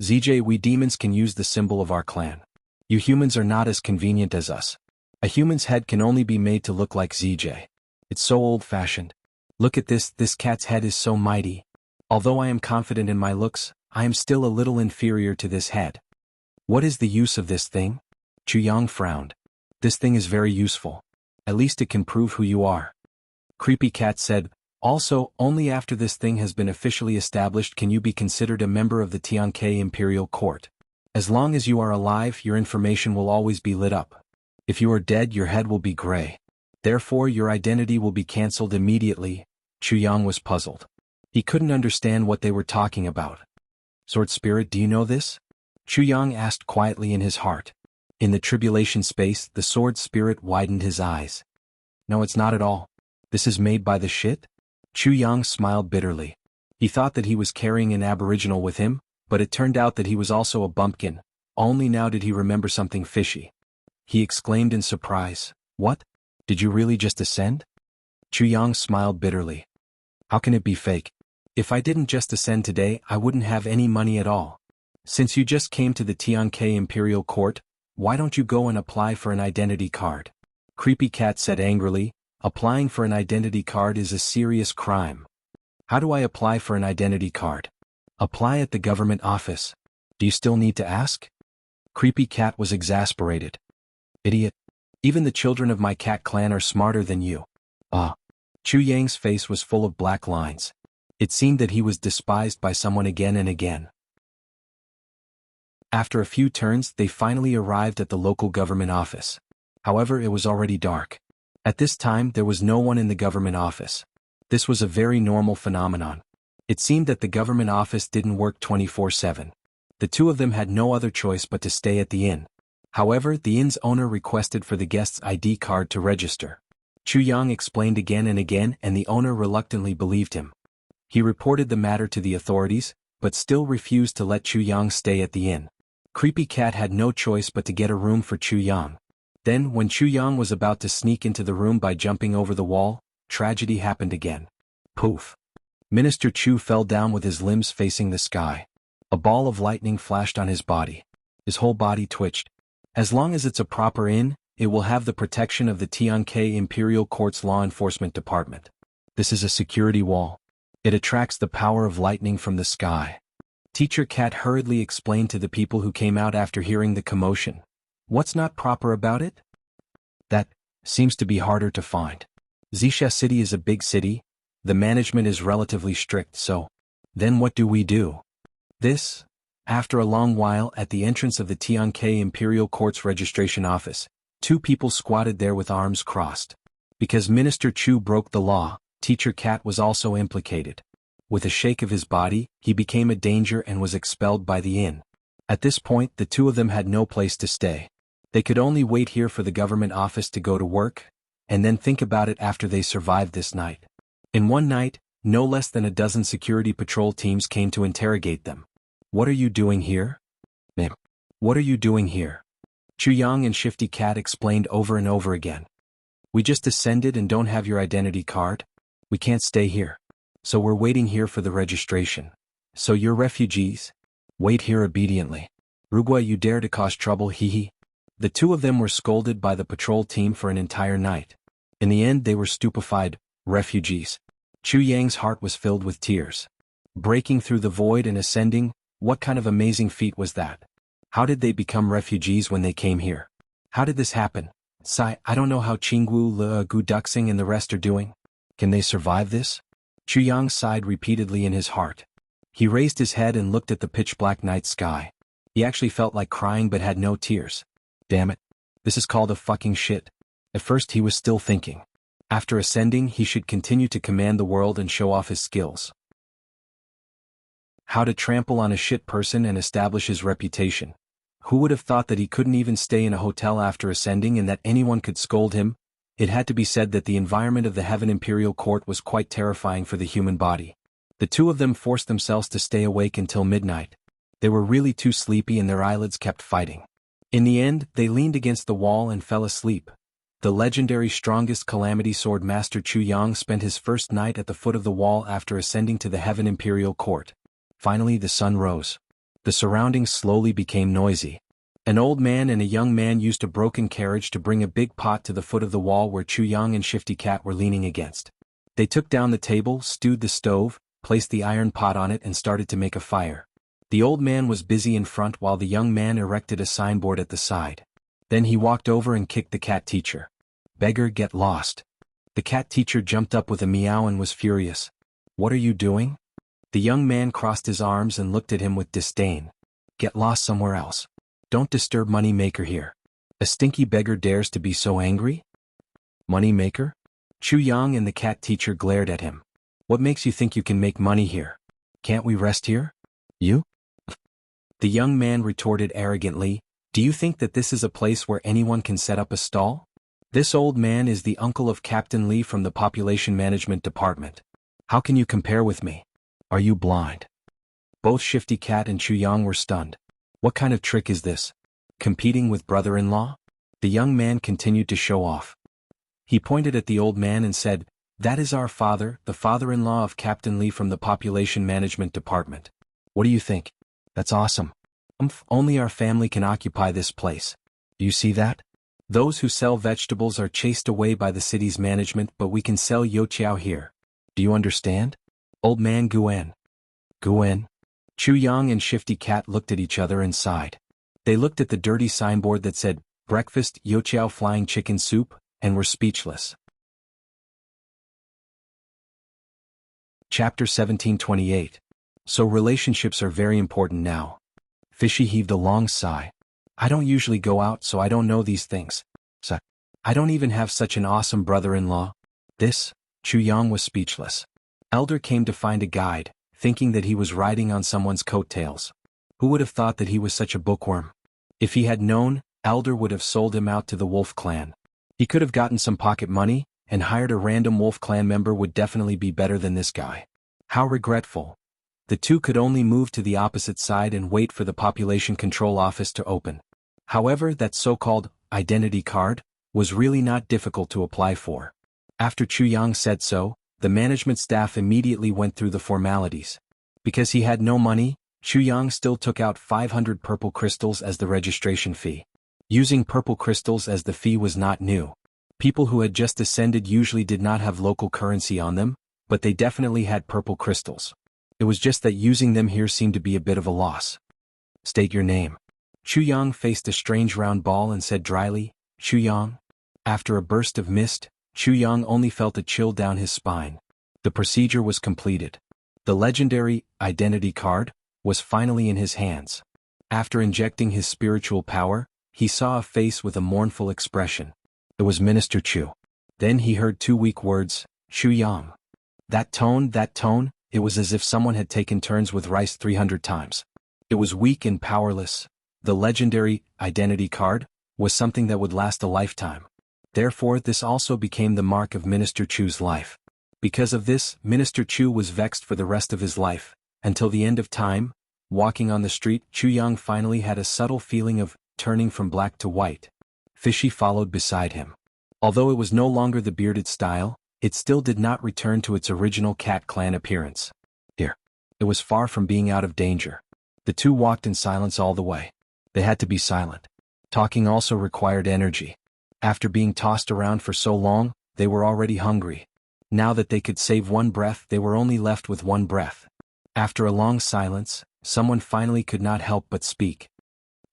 ZJ, we demons can use the symbol of our clan. You humans are not as convenient as us. A human's head can only be made to look like ZJ. It's so old-fashioned. Look at this cat's head is so mighty. Although I am confident in my looks, I am still a little inferior to this head. What is the use of this thing? Chuyang frowned. This thing is very useful. At least it can prove who you are. Creepy Cat said, also, only after this thing has been officially established can you be considered a member of the Tianke Imperial Court. As long as you are alive, your information will always be lit up. If you are dead, your head will be gray. Therefore, your identity will be cancelled immediately. Chuyang was puzzled. He couldn't understand what they were talking about. Sword Spirit, do you know this? Chuyang asked quietly in his heart. In the tribulation space, the Sword Spirit widened his eyes. No, it's not at all. This is made by the shit? Chuyang smiled bitterly. He thought that he was carrying an aboriginal with him, but it turned out that he was also a bumpkin. Only now did he remember something fishy. He exclaimed in surprise, "What? Did you really just ascend?" Chuyang smiled bitterly. How can it be fake? If I didn't just ascend today, I wouldn't have any money at all. Since you just came to the Tianke Imperial Court, why don't you go and apply for an identity card? Creepy Cat said angrily, applying for an identity card is a serious crime. How do I apply for an identity card? Apply at the government office. Do you still need to ask? Creepy Cat was exasperated. Idiot. Even the children of my cat clan are smarter than you. Chuyang's face was full of black lines. It seemed that he was despised by someone again and again. After a few turns, they finally arrived at the local government office. However, it was already dark. At this time, there was no one in the government office. This was a very normal phenomenon. It seemed that the government office didn't work 24/7. The two of them had no other choice but to stay at the inn. However, the inn's owner requested for the guest's ID card to register. Chuyang explained again and again, and the owner reluctantly believed him. He reported the matter to the authorities, but still refused to let Chuyang stay at the inn. Creepy Cat had no choice but to get a room for Chuyang. Then, when Chuyang was about to sneak into the room by jumping over the wall, tragedy happened again. Poof! Minister Chu fell down with his limbs facing the sky. A ball of lightning flashed on his body. His whole body twitched. As long as it's a proper inn, it will have the protection of the Tianke Imperial Court's law enforcement department. This is a security wall. It attracts the power of lightning from the sky. Teacher Cat hurriedly explained to the people who came out after hearing the commotion. What's not proper about it? That seems to be harder to find. Zisha City is a big city. The management is relatively strict, so then what do we do? This? After a long while, at the entrance of the Tianke Imperial Court's registration office, two people squatted there with arms crossed. Because Minister Chu broke the law, Teacher Cat was also implicated. With a shake of his body, he became a danger and was expelled by the inn. At this point, the two of them had no place to stay. They could only wait here for the government office to go to work, and then think about it after they survived this night. In one night, no less than a dozen security patrol teams came to interrogate them. What are you doing here? Ma'am. What are you doing here? Chuyang and Shifty Cat explained over and over again. We just ascended and don't have your identity card. We can't stay here. So we're waiting here for the registration. So you're refugees? Wait here obediently. Rugua, you dare to cause trouble, hee. The two of them were scolded by the patrol team for an entire night. In the end, they were stupefied, refugees. Chuyang's heart was filled with tears. Breaking through the void and ascending, what kind of amazing feat was that? How did they become refugees when they came here? How did this happen? Sai, I don't know how Qingwu, Le Gu Duxing and the rest are doing. Can they survive this? Chuyang sighed repeatedly in his heart. He raised his head and looked at the pitch-black night sky. He actually felt like crying but had no tears. Damn it. This is called a fucking shit. At first he was still thinking. After ascending, he should continue to command the world and show off his skills. How to trample on a shit person and establish his reputation. Who would have thought that he couldn't even stay in a hotel after ascending and that anyone could scold him? It had to be said that the environment of the Heaven Imperial Court was quite terrifying for the human body. The two of them forced themselves to stay awake until midnight. They were really too sleepy and their eyelids kept fighting. In the end, they leaned against the wall and fell asleep. The legendary strongest calamity sword master Chu Yang spent his first night at the foot of the wall after ascending to the Heaven Imperial Court. Finally the sun rose. The surroundings slowly became noisy. An old man and a young man used a broken carriage to bring a big pot to the foot of the wall where Chu Yang and Shifty Cat were leaning against. They took down the table, stewed the stove, placed the iron pot on it and started to make a fire. The old man was busy in front while the young man erected a signboard at the side. Then he walked over and kicked the cat teacher. "Beggar, get lost." The cat teacher jumped up with a meow and was furious. "What are you doing?" The young man crossed his arms and looked at him with disdain. "Get lost somewhere else. Don't disturb Money Maker here. A stinky beggar dares to be so angry?" "Money Maker?" Chu Yang and the cat teacher glared at him. "What makes you think you can make money here? Can't we rest here?" "You?" The young man retorted arrogantly, "Do you think that this is a place where anyone can set up a stall? This old man is the uncle of Captain Lee from the Population Management Department. How can you compare with me? Are you blind?" Both Shifty Cat and Chu Yang were stunned. What kind of trick is this? Competing with brother-in-law? The young man continued to show off. He pointed at the old man and said, "That is our father, the father-in-law of Captain Lee from the Population Management Department. What do you think? That's awesome. Only our family can occupy this place. Do you see that? Those who sell vegetables are chased away by the city's management, but we can sell Yoqiao here. Do you understand? Old man Guen." "Guen?" Chu Yang and Shifty Cat looked at each other and sighed. They looked at the dirty signboard that said, "Breakfast, Yoqiao Flying Chicken Soup," and were speechless. Chapter 1728. So relationships are very important now. Fishy heaved a long sigh. "I don't usually go out, so I don't know these things. So, I don't even have such an awesome brother-in-law." This? Chu Yang was speechless. Elder came to find a guide, thinking that he was riding on someone's coattails. Who would have thought that he was such a bookworm? If he had known, Elder would have sold him out to the Wolf Clan. He could have gotten some pocket money, and hired a random Wolf Clan member would definitely be better than this guy. How regretful. The two could only move to the opposite side and wait for the population control office to open. However, that so-called identity card was really not difficult to apply for. After Chu Yang said so, the management staff immediately went through the formalities. Because he had no money, Chu Yang still took out 500 purple crystals as the registration fee. Using purple crystals as the fee was not new. People who had just ascended usually did not have local currency on them, but they definitely had purple crystals. It was just that using them here seemed to be a bit of a loss. "State your name." Chu Yang faced a strange round ball and said dryly, "Chu Yang." After a burst of mist, Chu Yang only felt a chill down his spine. The procedure was completed. The legendary identity card was finally in his hands. After injecting his spiritual power, he saw a face with a mournful expression. It was Minister Chu. Then he heard two weak words, "Chu Yang." That tone, it was as if someone had taken turns with rice 300 times. It was weak and powerless. The legendary identity card was something that would last a lifetime. Therefore, this also became the mark of Minister Chu's life. Because of this, Minister Chu was vexed for the rest of his life. Until the end of time, walking on the street, Chu Yang finally had a subtle feeling of turning from black to white. Fishy followed beside him. Although it was no longer the bearded style, it still did not return to its original Cat Clan appearance. Here. It was far from being out of danger. The two walked in silence all the way. They had to be silent. Talking also required energy. After being tossed around for so long, they were already hungry. Now that they could save one breath, they were only left with one breath. After a long silence, someone finally could not help but speak.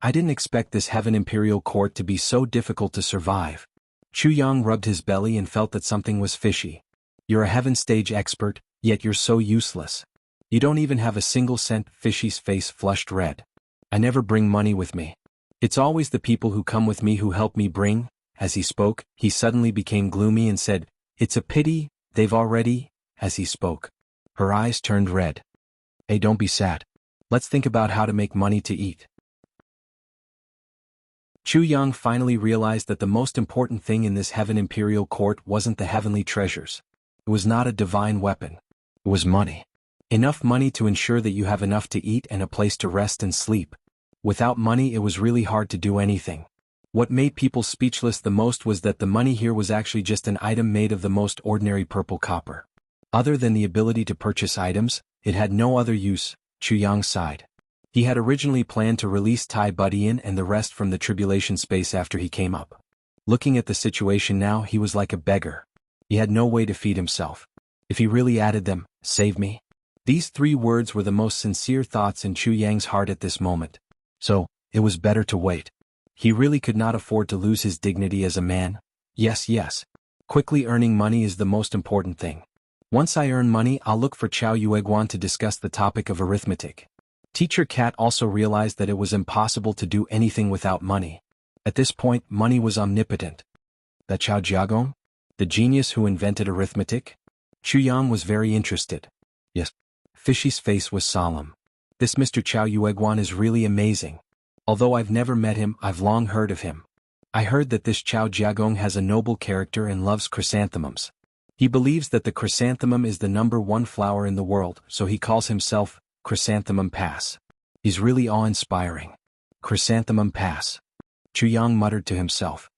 "I didn't expect this Heaven Imperial Court to be so difficult to survive." Chu Yang rubbed his belly and felt that something was fishy. "You're a Heaven stage expert, yet you're so useless. You don't even have a single cent." Fishy's face flushed red. "I never bring money with me. It's always the people who come with me who help me bring." As he spoke, he suddenly became gloomy and said, "It's a pity, they've already." As he spoke, her eyes turned red. "Hey, don't be sad. Let's think about how to make money to eat." Chu Yang finally realized that the most important thing in this Heaven Imperial Court wasn't the heavenly treasures. It was not a divine weapon. It was money. Enough money to ensure that you have enough to eat and a place to rest and sleep. Without money, it was really hard to do anything. What made people speechless the most was that the money here was actually just an item made of the most ordinary purple copper. Other than the ability to purchase items, it had no other use. Chu Yang sighed. He had originally planned to release Tai Budian and the rest from the tribulation space after he came up. Looking at the situation now, he was like a beggar. He had no way to feed himself. If he really added them, "Save me." These 3 words were the most sincere thoughts in Chu Yang's heart at this moment. So, it was better to wait. He really could not afford to lose his dignity as a man. Yes. Quickly earning money is the most important thing. Once I earn money, I'll look for Chao Yueguan to discuss the topic of arithmetic. Teacher Cat also realized that it was impossible to do anything without money. At this point, money was omnipotent. That Chao Jiagong? The genius who invented arithmetic? Chu Yang was very interested. Yes. Fishy's face was solemn. This Mr. Chao Yueguan is really amazing. Although I've never met him, I've long heard of him. I heard that this Chao Jiagong has a noble character and loves chrysanthemums. He believes that the chrysanthemum is the #1 flower in the world, so he calls himself Chrysanthemum Pass. He's really awe-inspiring. Chrysanthemum Pass. Chu Yang muttered to himself.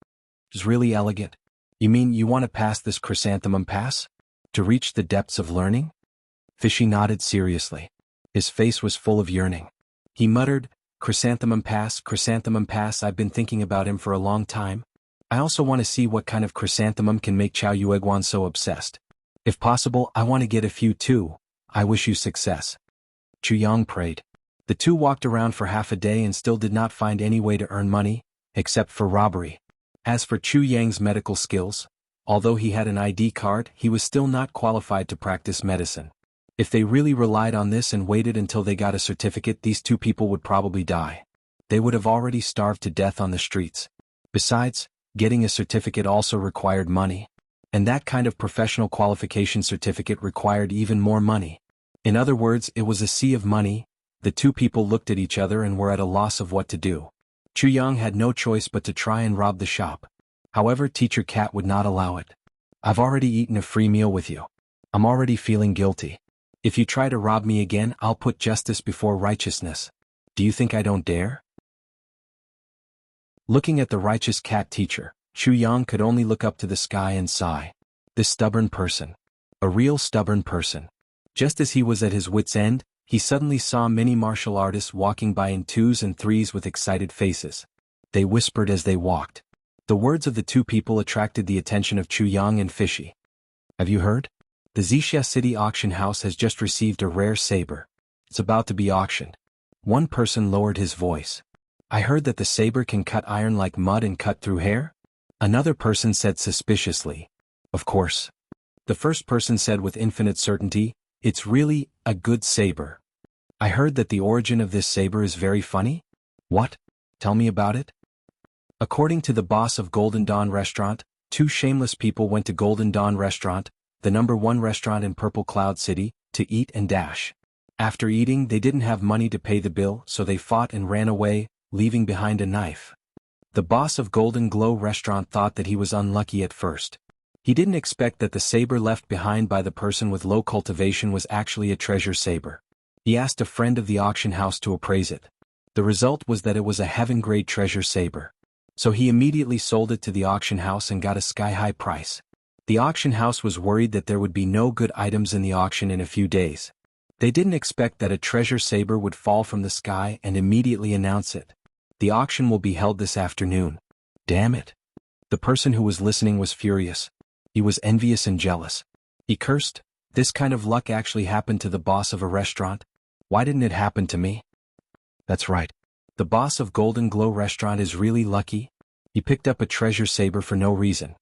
It's really elegant. You mean you want to pass this Chrysanthemum Pass? To reach the depths of learning? Fishy nodded seriously. His face was full of yearning. He muttered, Chrysanthemum Pass, I've been thinking about him for a long time. I also want to see what kind of chrysanthemum can make Chao Yueguan so obsessed. If possible, I want to get a few too. I wish you success. Chu Yang prayed. The two walked around for half a day and still did not find any way to earn money, except for robbery. As for Chu Yang's medical skills, although he had an ID card, he was still not qualified to practice medicine. If they really relied on this and waited until they got a certificate, these 2 people would probably die. They would have already starved to death on the streets. Besides, getting a certificate also required money. And that kind of professional qualification certificate required even more money. In other words, it was a sea of money. The 2 people looked at each other and were at a loss of what to do. Chu Yang had no choice but to try and rob the shop. However, Teacher Cat would not allow it. I've already eaten a free meal with you. I'm already feeling guilty. If you try to rob me again, I'll put justice before righteousness. Do you think I don't dare? Looking at the righteous cat teacher, Chu Yang could only look up to the sky and sigh. This stubborn person. A real stubborn person. Just as he was at his wit's end, he suddenly saw many martial artists walking by in 2s and 3s with excited faces. They whispered as they walked. The words of the 2 people attracted the attention of Chu Yang and Fishy. Have you heard? The Wuxia City auction house has just received a rare saber. It's about to be auctioned. One person lowered his voice. I heard that the saber can cut iron like mud and cut through hair? Another person said suspiciously. Of course. The first person said with infinite certainty, it's really a good saber. I heard that the origin of this saber is very funny? What? Tell me about it. According to the boss of Golden Dawn Restaurant, 2 shameless people went to Golden Dawn Restaurant, the #1 restaurant in Purple Cloud City, to eat and dash. After eating, they didn't have money to pay the bill, so they fought and ran away, leaving behind a knife. The boss of Golden Glow Restaurant thought that he was unlucky at first. He didn't expect that the saber left behind by the person with low cultivation was actually a treasure saber. He asked a friend of the auction house to appraise it. The result was that it was a heaven-grade treasure saber. So he immediately sold it to the auction house and got a sky-high price. The auction house was worried that there would be no good items in the auction in a few days. They didn't expect that a treasure saber would fall from the sky and immediately announce it. The auction will be held this afternoon. Damn it. The person who was listening was furious. He was envious and jealous. He cursed. This kind of luck actually happened to the boss of a restaurant. Why didn't it happen to me? That's right. The boss of Golden Glow Restaurant is really lucky. He picked up a treasure saber for no reason.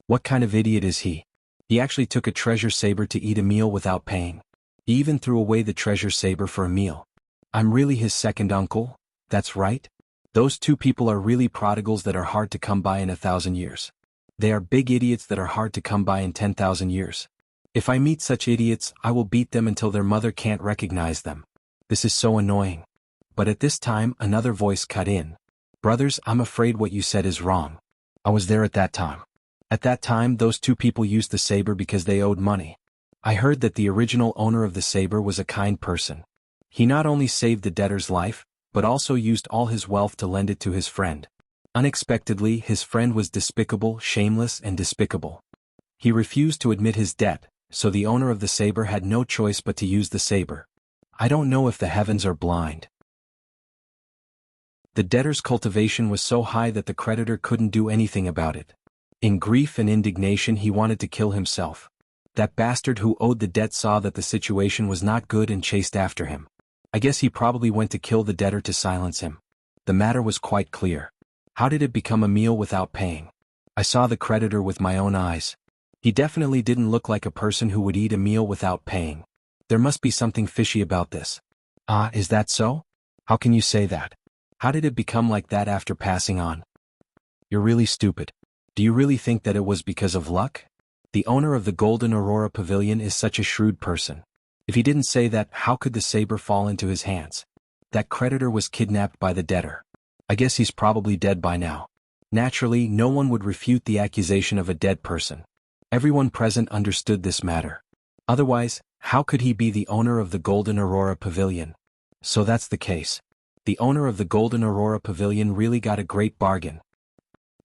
What kind of idiot is he? He actually took a treasure saber to eat a meal without paying. He even threw away the treasure saber for a meal. I'm really his second uncle? That's right. Those 2 people are really prodigals that are hard to come by in 1,000 years. They are big idiots that are hard to come by in 10,000 years. If I meet such idiots, I will beat them until their mother can't recognize them. This is so annoying. But at this time, another voice cut in. Brothers, I'm afraid what you said is wrong. I was there at that time. At that time, those 2 people used the saber because they owed money. I heard that the original owner of the saber was a kind person. He not only saved the debtor's life, but also used all his wealth to lend it to his friend. Unexpectedly, his friend was despicable, shameless, and despicable. He refused to admit his debt, so the owner of the saber had no choice but to use the saber. I don't know if the heavens are blind. The debtor's cultivation was so high that the creditor couldn't do anything about it. In grief and indignation, he wanted to kill himself. That bastard who owed the debt saw that the situation was not good and chased after him. I guess he probably went to kill the debtor to silence him. The matter was quite clear. How did it become a meal without paying? I saw the creditor with my own eyes. He definitely didn't look like a person who would eat a meal without paying. There must be something fishy about this. Ah, is that so? How can you say that? How did it become like that after passing on? You're really stupid. Do you really think that it was because of luck? The owner of the Golden Aurora Pavilion is such a shrewd person. If he didn't say that, how could the saber fall into his hands? That creditor was kidnapped by the debtor. I guess he's probably dead by now. Naturally, no one would refute the accusation of a dead person. Everyone present understood this matter. Otherwise, how could he be the owner of the Golden Aurora Pavilion? So that's the case. The owner of the Golden Aurora Pavilion really got a great bargain.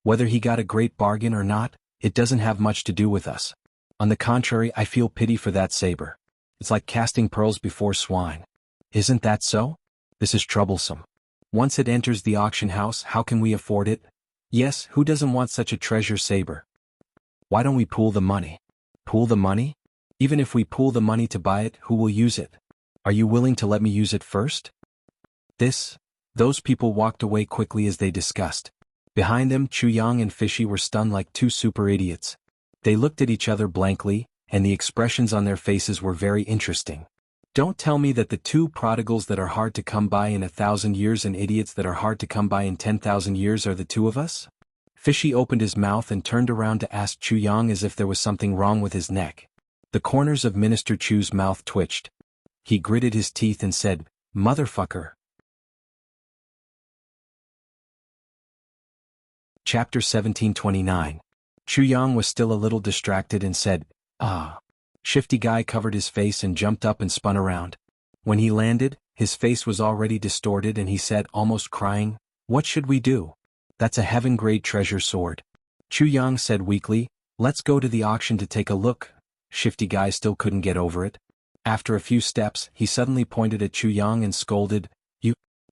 Whether he got a great bargain or not, it doesn't have much to do with us. On the contrary, I feel pity for that saber. It's like casting pearls before swine. Isn't that so? This is troublesome. Once it enters the auction house, how can we afford it? Yes, who doesn't want such a treasure saber? Why don't we pool the money? Pool the money? Even if we pool the money to buy it, who will use it? Are you willing to let me use it first? Those people walked away quickly as they discussed. Behind them, Chuyang and Fishy were stunned like two super idiots. They looked at each other blankly, and the expressions on their faces were very interesting. Don't tell me that the two prodigals that are hard to come by in 1,000 years and idiots that are hard to come by in 10,000 years are the two of us? Fishy opened his mouth and turned around to ask Chuyang as if there was something wrong with his neck. The corners of Minister Chu's mouth twitched. He gritted his teeth and said, "Motherfucker." Chapter 1729. Chuyang was still a little distracted and said, "Ah." Shifty Guy covered his face and jumped up and spun around. When he landed, his face was already distorted and he said, almost crying, "What should we do? That's a heaven-grade treasure sword." Chuyang said weakly, "Let's go to the auction to take a look." Shifty Guy still couldn't get over it. After a few steps, he suddenly pointed at Chuyang and scolded,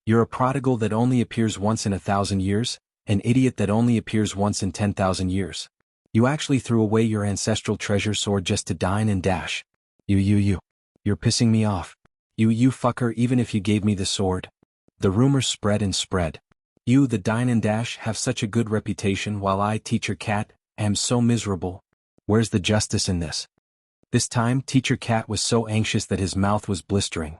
You're a prodigal that only appears once in 1,000 years, an idiot that only appears once in 10,000 years. You actually threw away your ancestral treasure sword just to dine and dash. You're pissing me off. You fucker, even if you gave me the sword." The rumors spread and spread. "You, the dine and dash, have such a good reputation while I, Teacher Cat, am so miserable. Where's the justice in this?" This time, Teacher Cat was so anxious that his mouth was blistering.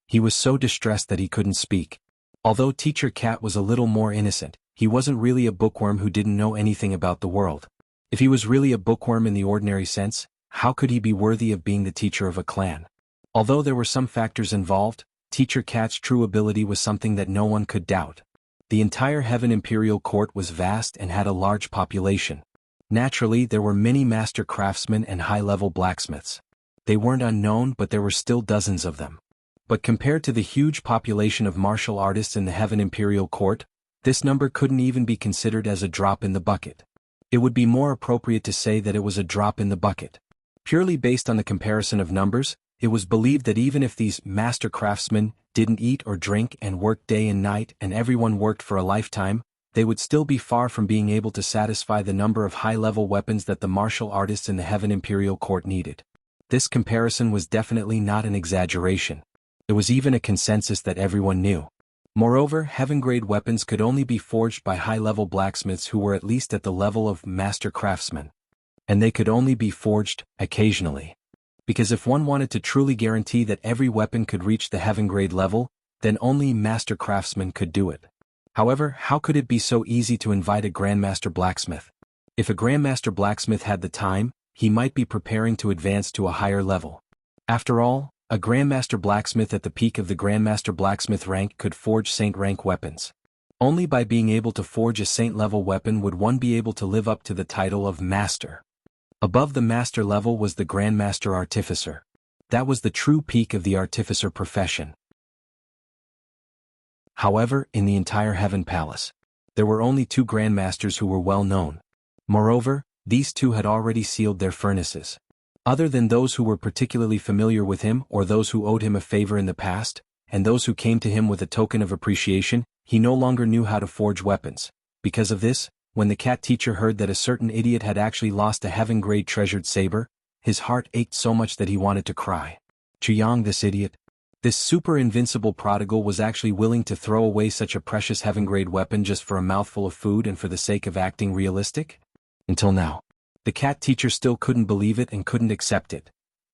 He was so distressed that he couldn't speak. Although Teacher Cat was a little more innocent, he wasn't really a bookworm who didn't know anything about the world. If he was really a bookworm in the ordinary sense, how could he be worthy of being the teacher of a clan? Although there were some factors involved, Teacher Cat's true ability was something that no one could doubt. The entire Heaven Imperial Court was vast and had a large population. Naturally, there were many master craftsmen and high-level blacksmiths. They weren't unknown, but there were still dozens of them. But compared to the huge population of martial artists in the Heaven Imperial Court, this number couldn't even be considered as a drop in the bucket. It would be more appropriate to say that it was a drop in the bucket. Purely based on the comparison of numbers, it was believed that even if these master craftsmen didn't eat or drink and worked day and night and everyone worked for a lifetime, they would still be far from being able to satisfy the number of high-level weapons that the martial artists in the Heaven Imperial Court needed. This comparison was definitely not an exaggeration. It was even a consensus that everyone knew. Moreover, heaven-grade weapons could only be forged by high-level blacksmiths who were at least at the level of master craftsmen. And they could only be forged occasionally. Because if one wanted to truly guarantee that every weapon could reach the heaven-grade level, then only master craftsmen could do it. However, how could it be so easy to invite a grandmaster blacksmith? If a grandmaster blacksmith had the time, he might be preparing to advance to a higher level. After all, a grandmaster blacksmith at the peak of the grandmaster blacksmith rank could forge saint rank weapons. Only by being able to forge a saint level weapon would one be able to live up to the title of master. Above the master level was the grandmaster artificer. That was the true peak of the artificer profession. However, in the entire Heaven Palace, There were only 2 grandmasters who were well known. Moreover, these 2 had already sealed their furnaces. Other than those who were particularly familiar with him or those who owed him a favor in the past, and those who came to him with a token of appreciation, he no longer knew how to forge weapons. Because of this, when the cat teacher heard that a certain idiot had actually lost a heaven-grade treasured saber, his heart ached so much that he wanted to cry. Jianghu, this idiot. This super invincible prodigal was actually willing to throw away such a precious heaven-grade weapon just for a mouthful of food and for the sake of acting realistic? Until now. The cat teacher still couldn't believe it and couldn't accept it.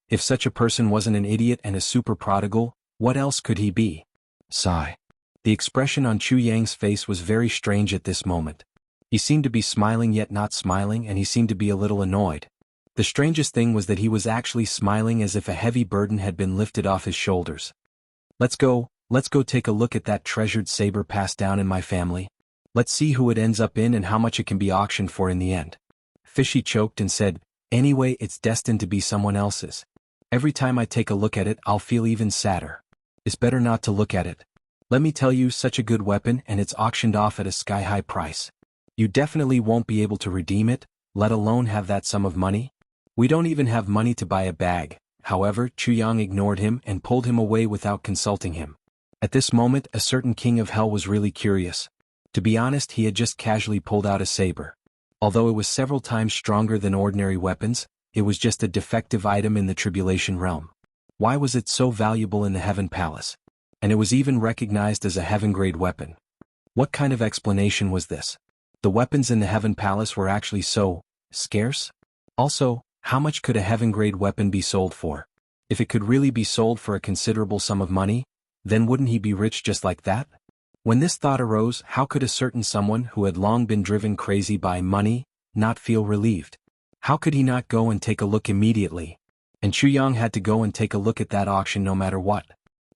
If such a person wasn't an idiot and a super prodigal, what else could he be? Sigh. The expression on Chu Yang's face was very strange at this moment. He seemed to be smiling yet not smiling, and he seemed to be a little annoyed. The strangest thing was that he was actually smiling as if a heavy burden had been lifted off his shoulders. Let's go take a look at that treasured saber passed down in my family. Let's see who it ends up in and how much it can be auctioned for in the end. Fishy choked and said, anyway, it's destined to be someone else's. Every time I take a look at it, I'll feel even sadder. It's better not to look at it. Let me tell you, such a good weapon, and it's auctioned off at a sky-high price. You definitely won't be able to redeem it, let alone have that sum of money. We don't even have money to buy a bag. However, Chu Yang ignored him and pulled him away without consulting him. At this moment, a certain king of hell was really curious. To be honest, he had just casually pulled out a saber. Although it was several times stronger than ordinary weapons, it was just a defective item in the tribulation realm. Why was it so valuable in the Heaven Palace? And it was even recognized as a heaven-grade weapon. What kind of explanation was this? The weapons in the Heaven Palace were actually so scarce? Also, how much could a heaven-grade weapon be sold for? If it could really be sold for a considerable sum of money, then wouldn't he be rich just like that? When this thought arose, how could a certain someone who had long been driven crazy by money not feel relieved? How could he not go and take a look immediately? And Chu Yang had to go and take a look at that auction no matter what.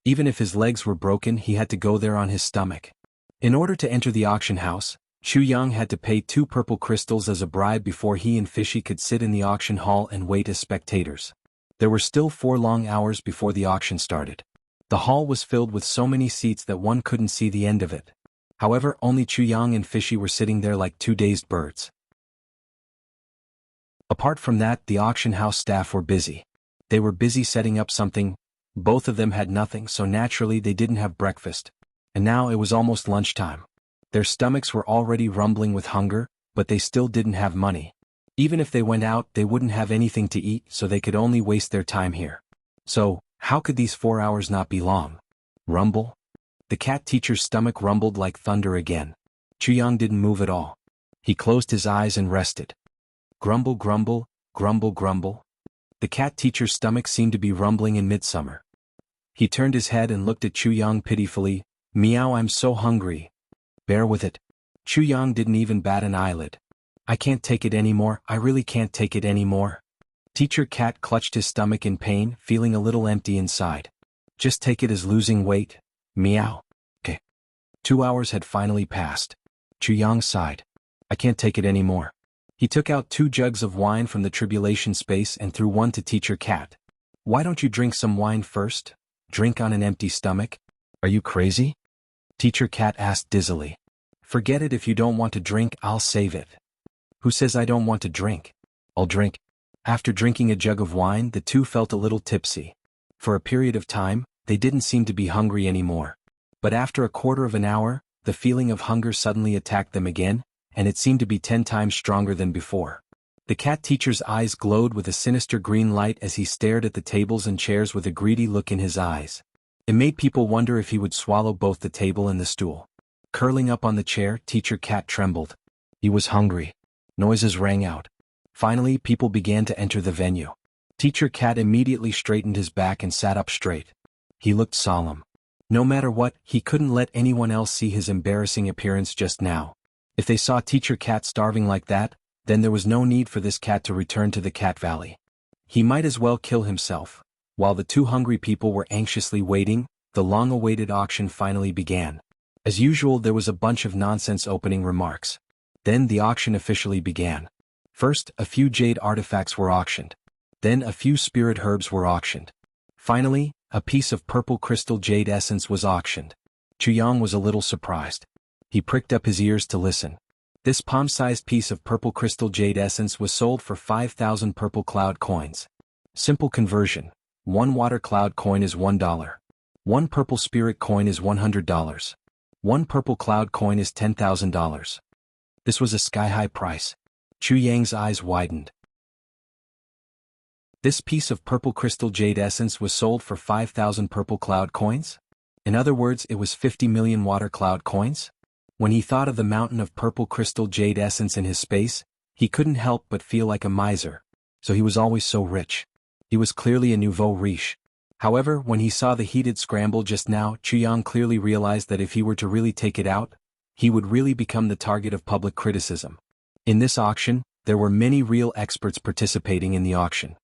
Even if his legs were broken, he had to go there on his stomach. In order to enter the auction house, Chu Yang had to pay 2 purple crystals as a bribe before he and Fishy could sit in the auction hall and wait as spectators. There were still 4 long hours before the auction started. The hall was filled with so many seats that one couldn't see the end of it. However, only Chu Yang and Fishy were sitting there like 2 dazed birds. Apart from that, the auction house staff were busy. They were busy setting up something. Both of them had nothing, so naturally they didn't have breakfast. And now it was almost lunchtime. Their stomachs were already rumbling with hunger, but they still didn't have money. Even if they went out, they wouldn't have anything to eat, so they could only waste their time here. So, how could these 4 hours not be long? Rumble? The cat teacher's stomach rumbled like thunder again. Chu Yang didn't move at all. He closed his eyes and rested. Grumble, grumble, grumble, grumble. The cat teacher's stomach seemed to be rumbling in midsummer. He turned his head and looked at Chu Yang pitifully. Meow, I'm so hungry. Bear with it. Chu Yang didn't even bat an eyelid. I can't take it anymore, I really can't take it anymore. Teacher Cat clutched his stomach in pain, feeling a little empty inside. Just take it as losing weight. Meow. Okay. 2 hours had finally passed. Chu Yang sighed. I can't take it anymore. He took out 2 jugs of wine from the tribulation space and threw one to Teacher Cat. Why don't you drink some wine first? Drink on an empty stomach? Are you crazy? Teacher Cat asked dizzily. Forget it, if you don't want to drink, I'll save it. Who says I don't want to drink? I'll drink. After drinking a jug of wine, the 2 felt a little tipsy. For a period of time, they didn't seem to be hungry anymore. But after a quarter of an hour, the feeling of hunger suddenly attacked them again, and it seemed to be 10 times stronger than before. The cat teacher's eyes glowed with a sinister green light as he stared at the tables and chairs with a greedy look in his eyes. It made people wonder if he would swallow both the table and the stool. Curling up on the chair, Teacher Cat trembled. He was hungry. Noises rang out. Finally, people began to enter the venue. Teacher Cat immediately straightened his back and sat up straight. He looked solemn. No matter what, he couldn't let anyone else see his embarrassing appearance just now. If they saw Teacher Cat starving like that, then there was no need for this cat to return to the Cat Valley. He might as well kill himself. While the 2 hungry people were anxiously waiting, the long-awaited auction finally began. As usual, there was a bunch of nonsense opening remarks. Then the auction officially began. First, a few jade artifacts were auctioned. Then a few spirit herbs were auctioned. Finally, a piece of purple crystal jade essence was auctioned. Chu Yang was a little surprised. He pricked up his ears to listen. This palm-sized piece of purple crystal jade essence was sold for 5,000 purple cloud coins. Simple conversion. 1 water cloud coin is $1. 1 purple spirit coin is $100. 1 purple cloud coin is $10,000. This was a sky-high price. Chu Yang's eyes widened. This piece of purple crystal jade essence was sold for 5,000 purple cloud coins? In other words, it was 50 million water cloud coins? When he thought of the mountain of purple crystal jade essence in his space, he couldn't help but feel like a miser. So he was always so rich. He was clearly a nouveau riche. However, when he saw the heated scramble just now, Chu Yang clearly realized that if he were to really take it out, he would really become the target of public criticism. In this auction, there were many real experts participating in the auction.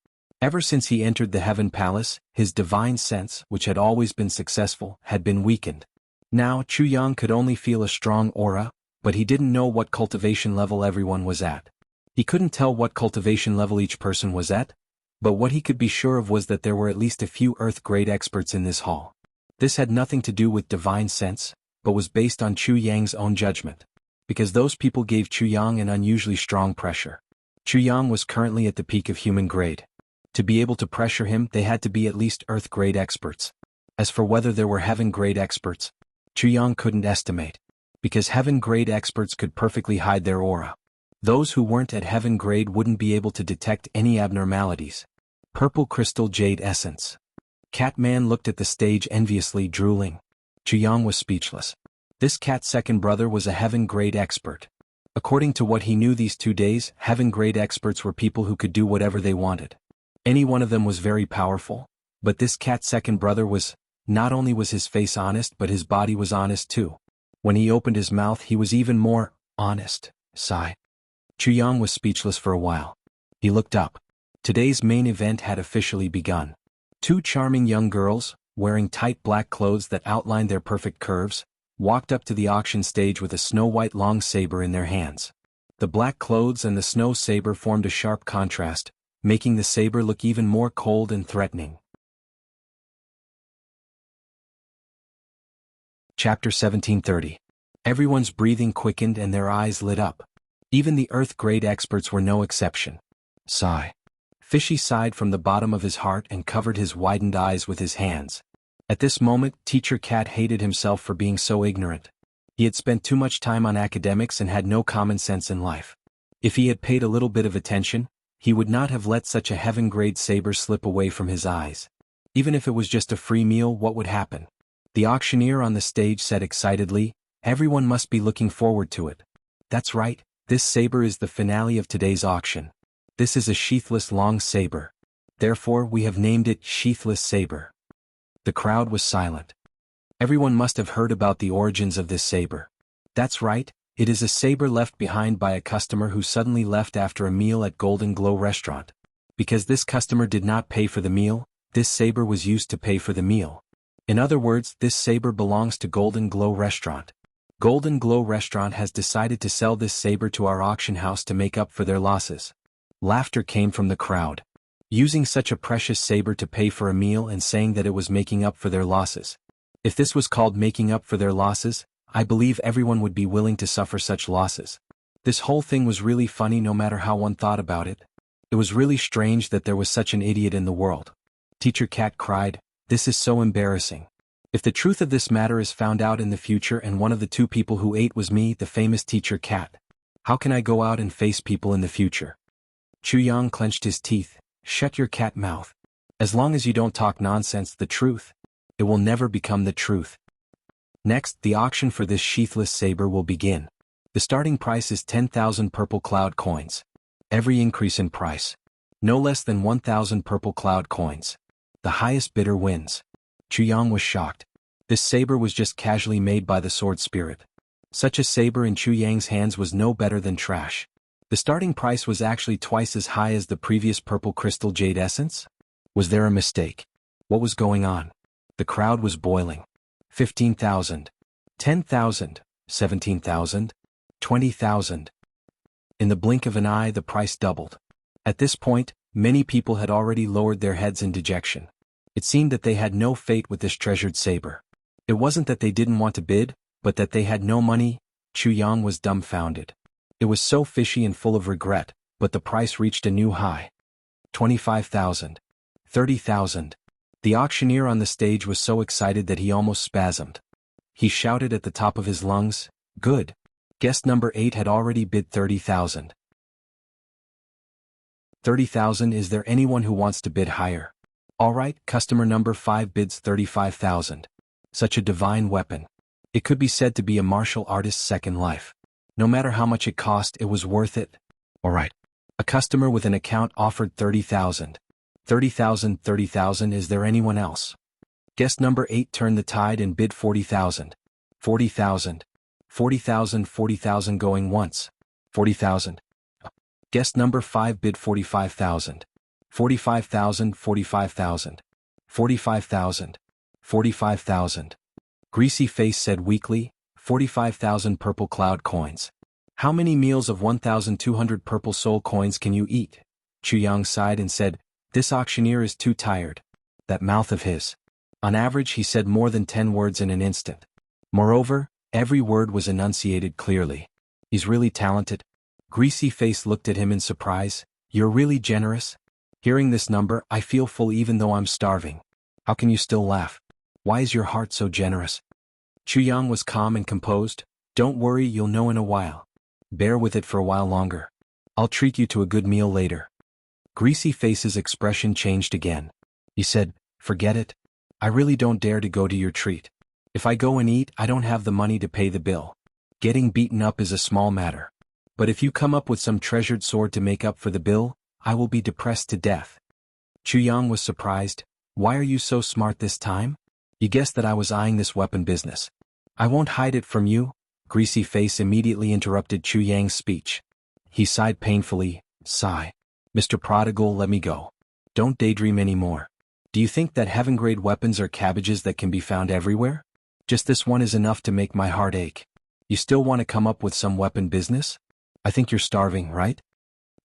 Ever since he entered the Heaven Palace, his divine sense, which had always been successful, had been weakened. Now, Chu Yang could only feel a strong aura, but he didn't know what cultivation level everyone was at. He couldn't tell what cultivation level each person was at, but what he could be sure of was that there were at least a few Earth-grade experts in this hall. This had nothing to do with divine sense, but was based on Chu Yang's own judgment. Because those people gave Chu Yang an unusually strong pressure. Chu Yang was currently at the peak of human grade. To be able to pressure him, they had to be at least Earth-grade experts. As for whether there were Heaven-grade experts, Chu Yang couldn't estimate. Because Heaven-grade experts could perfectly hide their aura. Those who weren't at Heaven grade wouldn't be able to detect any abnormalities. Purple crystal jade essence. Catman looked at the stage enviously, drooling. Chu Yang was speechless. This cat's second brother was a Heaven grade expert. According to what he knew these 2 days, Heaven grade experts were people who could do whatever they wanted. Any one of them was very powerful, but this cat's second brother was, not only was his face honest but his body was honest too. When he opened his mouth he was even more honest. Sigh. Chu Yang was speechless for a while. He looked up. Today's main event had officially begun. 2 charming young girls, wearing tight black clothes that outlined their perfect curves, walked up to the auction stage with a snow-white long saber in their hands. The black clothes and the snow saber formed a sharp contrast, making the saber look even more cold and threatening. Chapter 1730. Everyone's breathing quickened and their eyes lit up. Even the Earth-grade experts were no exception. Sigh. Fishy sighed from the bottom of his heart and covered his widened eyes with his hands. At this moment, Teacher Cat hated himself for being so ignorant. He had spent too much time on academics and had no common sense in life. If he had paid a little bit of attention, he would not have let such a Heaven-grade saber slip away from his eyes. Even if it was just a free meal, what would happen? The auctioneer on the stage said excitedly, "Everyone must be looking forward to it." That's right, this saber is the finale of today's auction. This is a sheathless long saber. Therefore, we have named it Sheathless Saber. The crowd was silent. Everyone must have heard about the origins of this saber. That's right, it is a saber left behind by a customer who suddenly left after a meal at Golden Glow Restaurant. Because this customer did not pay for the meal, this saber was used to pay for the meal. In other words, this saber belongs to Golden Glow Restaurant. Golden Glow Restaurant has decided to sell this saber to our auction house to make up for their losses. Laughter came from the crowd. Using such a precious saber to pay for a meal and saying that it was making up for their losses. If this was called making up for their losses, I believe everyone would be willing to suffer such losses. This whole thing was really funny no matter how one thought about it. It was really strange that there was such an idiot in the world. Teacher Cat cried, "This is so embarrassing. If the truth of this matter is found out in the future and one of the 2 people who ate was me, the famous Teacher Cat, how can I go out and face people in the future?" Chu Yang clenched his teeth. "Shut your cat mouth. As long as you don't talk nonsense, the truth, it will never become the truth." Next, the auction for this sheathless saber will begin. The starting price is 10,000 purple cloud coins. Every increase in price, no less than 1,000 purple cloud coins. The highest bidder wins. Chu Yang was shocked. This saber was just casually made by the sword spirit. Such a saber in Chu Yang's hands was no better than trash. The starting price was actually twice as high as the previous purple crystal jade essence? Was there a mistake? What was going on? The crowd was boiling. 15,000. 10,000. 17,000. 20,000. In the blink of an eye the price doubled. At this point, many people had already lowered their heads in dejection. It seemed that they had no fate with this treasured saber. It wasn't that they didn't want to bid, but that they had no money, Chu Yang was dumbfounded. It was so fishy and full of regret, but the price reached a new high. 25,000. 30,000. The auctioneer on the stage was so excited that he almost spasmed. He shouted at the top of his lungs, "Good. Guest number 8 had already bid 30,000. 30,000. Is there anyone who wants to bid higher? All right, customer number 5 bids 35,000. Such a divine weapon. It could be said to be a martial artist's second life. No matter how much it cost, it was worth it. All right. A customer with an account offered 30,000. 30,000. 30,000. Is there anyone else? Guest number 8 turned the tide and bid 40,000. 40,000. 40,000. 40,000. Going once. 40,000. Guest number 5 bid 45,000. 45,000. 45,000. 45,000. 45,000. Greasy Face said weakly, 45,000 purple cloud coins. How many meals of 1,200 purple soul coins can you eat? Chu Yang sighed and said, this auctioneer is too tired. That mouth of his. On average he said more than 10 words in an instant. Moreover, every word was enunciated clearly. He's really talented. Greasy Face looked at him in surprise. You're really generous? Hearing this number, I feel full even though I'm starving. How can you still laugh? Why is your heart so generous? Chu Yang was calm and composed. Don't worry, you'll know in a while. Bear with it for a while longer. I'll treat you to a good meal later. Greasy Face's expression changed again. He said, forget it. I really don't dare to go to your treat. If I go and eat, I don't have the money to pay the bill. Getting beaten up is a small matter. But if you come up with some treasured sword to make up for the bill, I will be depressed to death. Chu Yang was surprised. Why are you so smart this time? You guessed that I was eyeing this weapon business. I won't hide it from you. Greasy Face immediately interrupted Chu Yang's speech. He sighed painfully. Sigh. Mr. Prodigal, let me go. Don't daydream anymore. Do you think that heaven-grade weapons are cabbages that can be found everywhere? Just this one is enough to make my heart ache. You still want to come up with some weapon business? I think you're starving, right?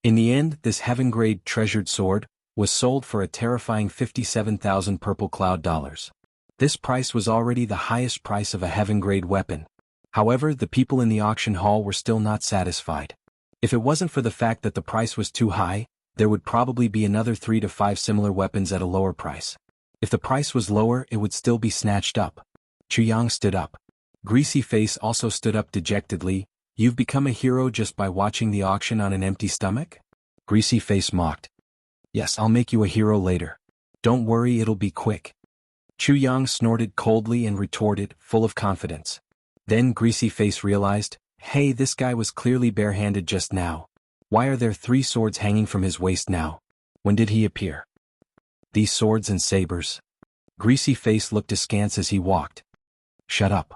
In the end, this heaven-grade treasured sword was sold for a terrifying 57,000 purple cloud dollars. This price was already the highest price of a heaven-grade weapon. However, the people in the auction hall were still not satisfied. If it wasn't for the fact that the price was too high, there would probably be another 3 to 5 similar weapons at a lower price. If the price was lower, it would still be snatched up. Chu Yang stood up. Greasy Face also stood up dejectedly. You've become a hero just by watching the auction on an empty stomach? Greasy Face mocked. Yes, I'll make you a hero later. Don't worry, it'll be quick. Chu Yang snorted coldly and retorted, full of confidence. Then Greasy Face realized, hey, this guy was clearly barehanded just now. Why are there 3 swords hanging from his waist now? When did he appear? These swords and sabers. Greasy Face looked askance as he walked. Shut up.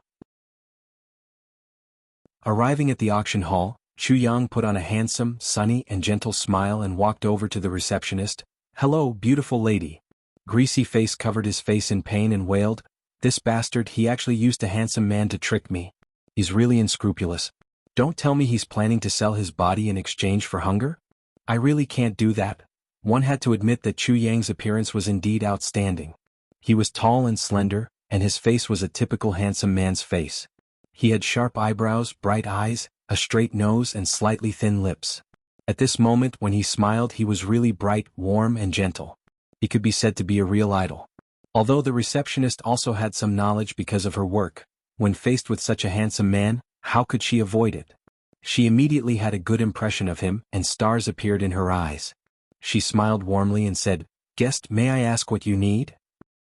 Arriving at the auction hall, Chu Yang put on a handsome, sunny, and gentle smile and walked over to the receptionist. Hello, beautiful lady. Greasy Face covered his face in pain and wailed, this bastard, he actually used a handsome man to trick me. He's really unscrupulous. Don't tell me he's planning to sell his body in exchange for hunger? I really can't do that. One had to admit that Chu Yang's appearance was indeed outstanding. He was tall and slender, and his face was a typical handsome man's face. He had sharp eyebrows, bright eyes, a straight nose and slightly thin lips. At this moment when he smiled he was really bright, warm and gentle. He could be said to be a real idol. Although the receptionist also had some knowledge because of her work, when faced with such a handsome man, how could she avoid it? She immediately had a good impression of him and stars appeared in her eyes. She smiled warmly and said, Guest, may I ask what you need?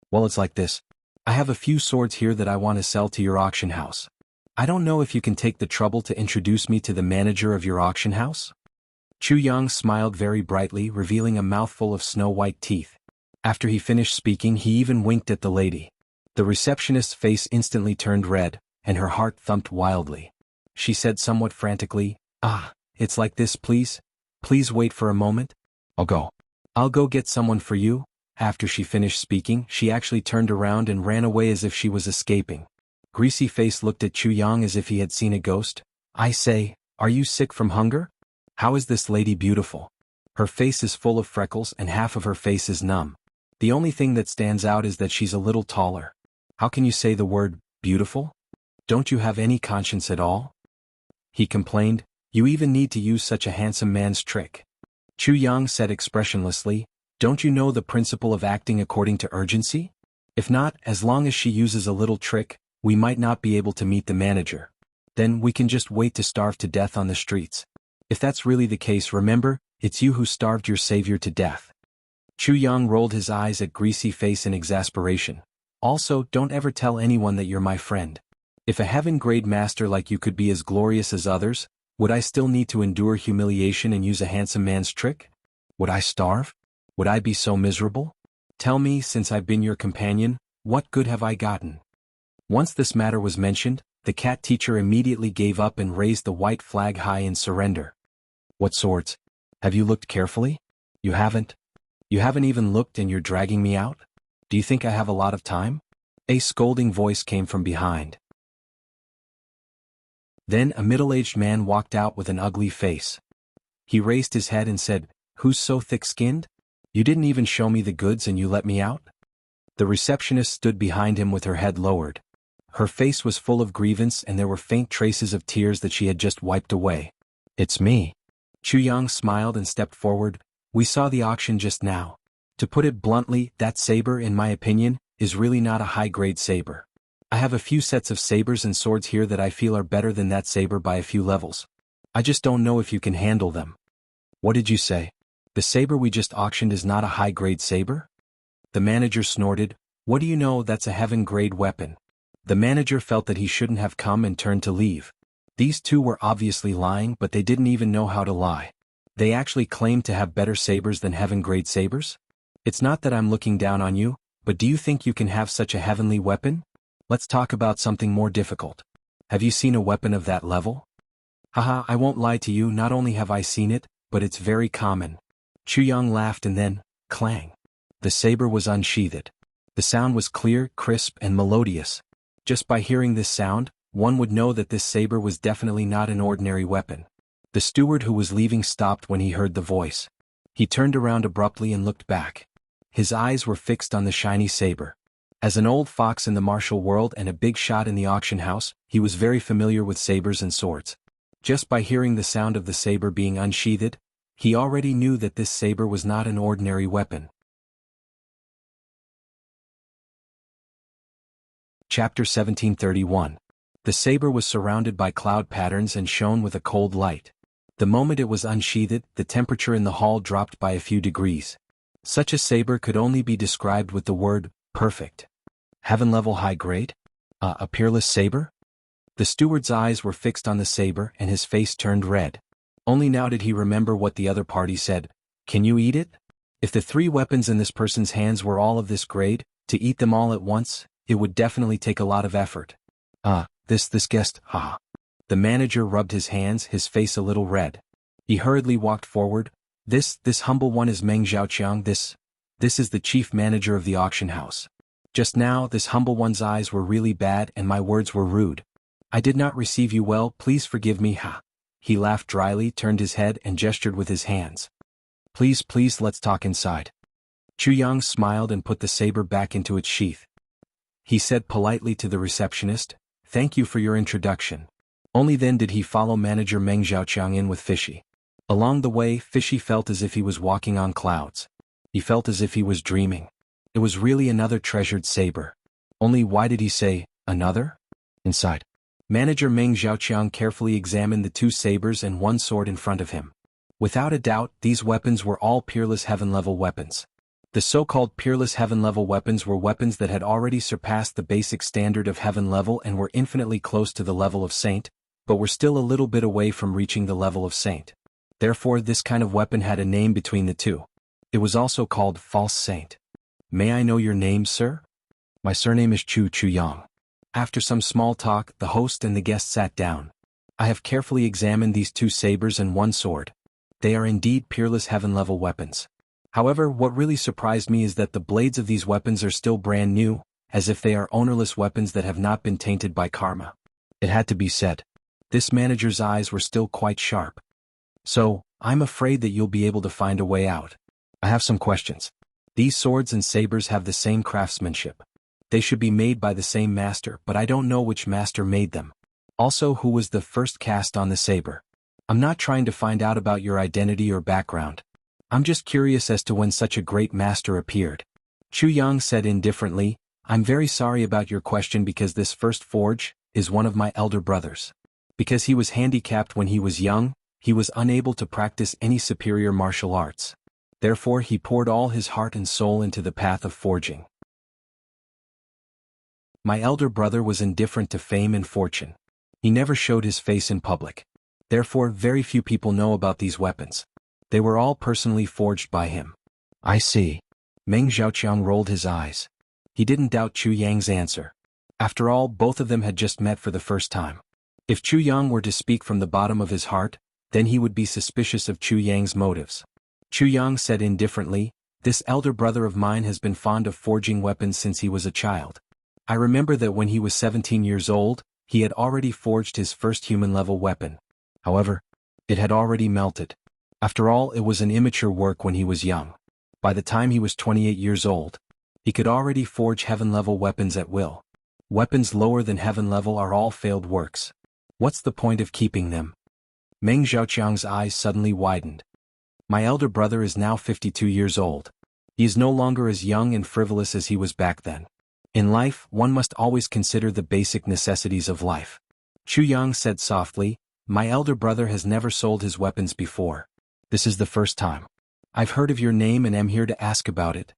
Well, it's like this. I have a few swords here that I want to sell to your auction house. I don't know if you can take the trouble to introduce me to the manager of your auction house? Chu Yang smiled very brightly, revealing a mouthful of snow-white teeth. After he finished speaking, he even winked at the lady. The receptionist's face instantly turned red, and her heart thumped wildly. She said somewhat frantically, it's like this, please. Please wait for a moment. I'll go get someone for you. After she finished speaking, she actually turned around and ran away as if she was escaping. Greasy Face looked at Chu Yang as if he had seen a ghost. I say, are you sick from hunger? How is this lady beautiful? Her face is full of freckles and half of her face is numb. The only thing that stands out is that she's a little taller. How can you say the word, beautiful? Don't you have any conscience at all? he complained. You even need to use such a handsome man's trick. Chu Yang said expressionlessly, don't you know the principle of acting according to urgency? If not, as long as she uses a little trick, we might not be able to meet the manager. Then we can just wait to starve to death on the streets. If that's really the case, remember, it's you who starved your savior to death. Chu Yang rolled his eyes at Greasy Face in exasperation. Also, don't ever tell anyone that you're my friend. If a heaven-grade master like you could be as glorious as others, would I still need to endure humiliation and use a handsome man's trick? Would I starve? Would I be so miserable? Tell me, since I've been your companion, what good have I gotten? Once this matter was mentioned, the cat teacher immediately gave up and raised the white flag high in surrender. What swords? Have you looked carefully? You haven't? You haven't even looked and you're dragging me out? Do you think I have a lot of time? A scolding voice came from behind. Then a middle-aged man walked out with an ugly face. He raised his head and said, Who's so thick-skinned? You didn't even show me the goods and you let me out? The receptionist stood behind him with her head lowered. Her face was full of grievance and there were faint traces of tears that she had just wiped away. It's me. Chu Yang smiled and stepped forward. We saw the auction just now. To put it bluntly, that saber, in my opinion, is really not a high-grade saber. I have a few sets of sabers and swords here that I feel are better than that saber by a few levels. I just don't know if you can handle them. What did you say? The saber we just auctioned is not a high-grade saber? The manager snorted. What do you know, that's a heaven-grade weapon. The manager felt that he shouldn't have come and turned to leave. These two were obviously lying, but they didn't even know how to lie. They actually claimed to have better sabers than heaven-grade sabers? It's not that I'm looking down on you, but do you think you can have such a heavenly weapon? Let's talk about something more difficult. Have you seen a weapon of that level? Haha, I won't lie to you, not only have I seen it, but it's very common. Chu Yang laughed and then, clang. The saber was unsheathed. The sound was clear, crisp, and melodious. Just by hearing this sound, one would know that this saber was definitely not an ordinary weapon. The steward who was leaving stopped when he heard the voice. He turned around abruptly and looked back. His eyes were fixed on the shiny saber. As an old fox in the martial world and a big shot in the auction house, he was very familiar with sabers and swords. Just by hearing the sound of the saber being unsheathed, he already knew that this saber was not an ordinary weapon. Chapter 1731. The saber was surrounded by cloud patterns and shone with a cold light. The moment it was unsheathed, the temperature in the hall dropped by a few degrees. Such a saber could only be described with the word, perfect. Heaven-level high grade? A peerless saber? The steward's eyes were fixed on the saber and his face turned red. Only now did he remember what the other party said. Can you eat it? If the three weapons in this person's hands were all of this grade, to eat them all at once, it would definitely take a lot of effort. This guest, haha. The manager rubbed his hands, his face a little red. He hurriedly walked forward. This humble one is Meng Zhaoqiang. This is the chief manager of the auction house. Just now, this humble one's eyes were really bad and my words were rude. I did not receive you well, please forgive me, ha. He laughed dryly, turned his head and gestured with his hands. Please, let's talk inside. Chu Yang smiled and put the saber back into its sheath. He said politely to the receptionist, Thank you for your introduction. Only then did he follow manager Meng Zhaoqiang in with Fishy. Along the way, Fishy felt as if he was walking on clouds. He felt as if he was dreaming. It was really another treasured saber. Only why did he say, another? Inside. Manager Meng Zhaoqiang carefully examined the two sabers and one sword in front of him. Without a doubt, these weapons were all peerless heaven-level weapons. The so-called peerless heaven-level weapons were weapons that had already surpassed the basic standard of heaven level and were infinitely close to the level of saint, but were still a little bit away from reaching the level of saint. Therefore, this kind of weapon had a name between the two. It was also called false saint. May I know your name, sir? My surname is Chu Yang. After some small talk, the host and the guest sat down. I have carefully examined these two sabers and one sword. They are indeed peerless heaven-level weapons. However, what really surprised me is that the blades of these weapons are still brand new, as if they are ownerless weapons that have not been tainted by karma. It had to be said. This manager's eyes were still quite sharp. So, I'm afraid that you'll be able to find a way out. I have some questions. These swords and sabers have the same craftsmanship. They should be made by the same master, but I don't know which master made them. Also, who was the first cast on the saber? I'm not trying to find out about your identity or background. I'm just curious as to when such a great master appeared. Chu Yang said indifferently, I'm very sorry about your question because this first forge is one of my elder brothers. Because he was handicapped when he was young, he was unable to practice any superior martial arts. Therefore he poured all his heart and soul into the path of forging. My elder brother was indifferent to fame and fortune. He never showed his face in public. Therefore very few people know about these weapons. They were all personally forged by him. I see. Meng Zhaoqiang rolled his eyes. He didn't doubt Chu Yang's answer. After all, both of them had just met for the first time. If Chu Yang were to speak from the bottom of his heart, then he would be suspicious of Chu Yang's motives. Chu Yang said indifferently, this elder brother of mine has been fond of forging weapons since he was a child. I remember that when he was 17 years old, he had already forged his first human-level weapon. However, it had already melted. After all, it was an immature work when he was young. By the time he was 28 years old, he could already forge heaven-level weapons at will. Weapons lower than heaven level are all failed works. What's the point of keeping them? Meng Zhaoqiang's eyes suddenly widened. My elder brother is now 52 years old. He is no longer as young and frivolous as he was back then. In life, one must always consider the basic necessities of life. Chu Yang said softly, my elder brother has never sold his weapons before. This is the first time. I've heard of your name and am here to ask about it.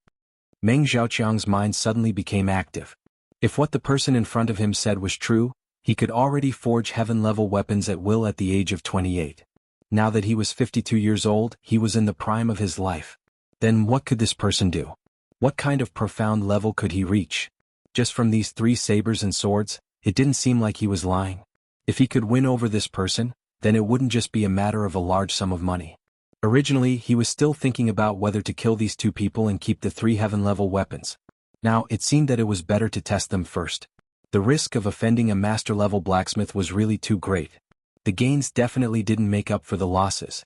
Meng Zhaoqiang's mind suddenly became active. If what the person in front of him said was true, he could already forge heaven-level weapons at will at the age of 28. Now that he was 52 years old, he was in the prime of his life. Then what could this person do? What kind of profound level could he reach? Just from these 3 sabers and swords, it didn't seem like he was lying. If he could win over this person, then it wouldn't just be a matter of a large sum of money. Originally, he was still thinking about whether to kill these 2 people and keep the 3 heaven-level weapons. Now, it seemed that it was better to test them first. The risk of offending a master-level blacksmith was really too great. The gains definitely didn't make up for the losses.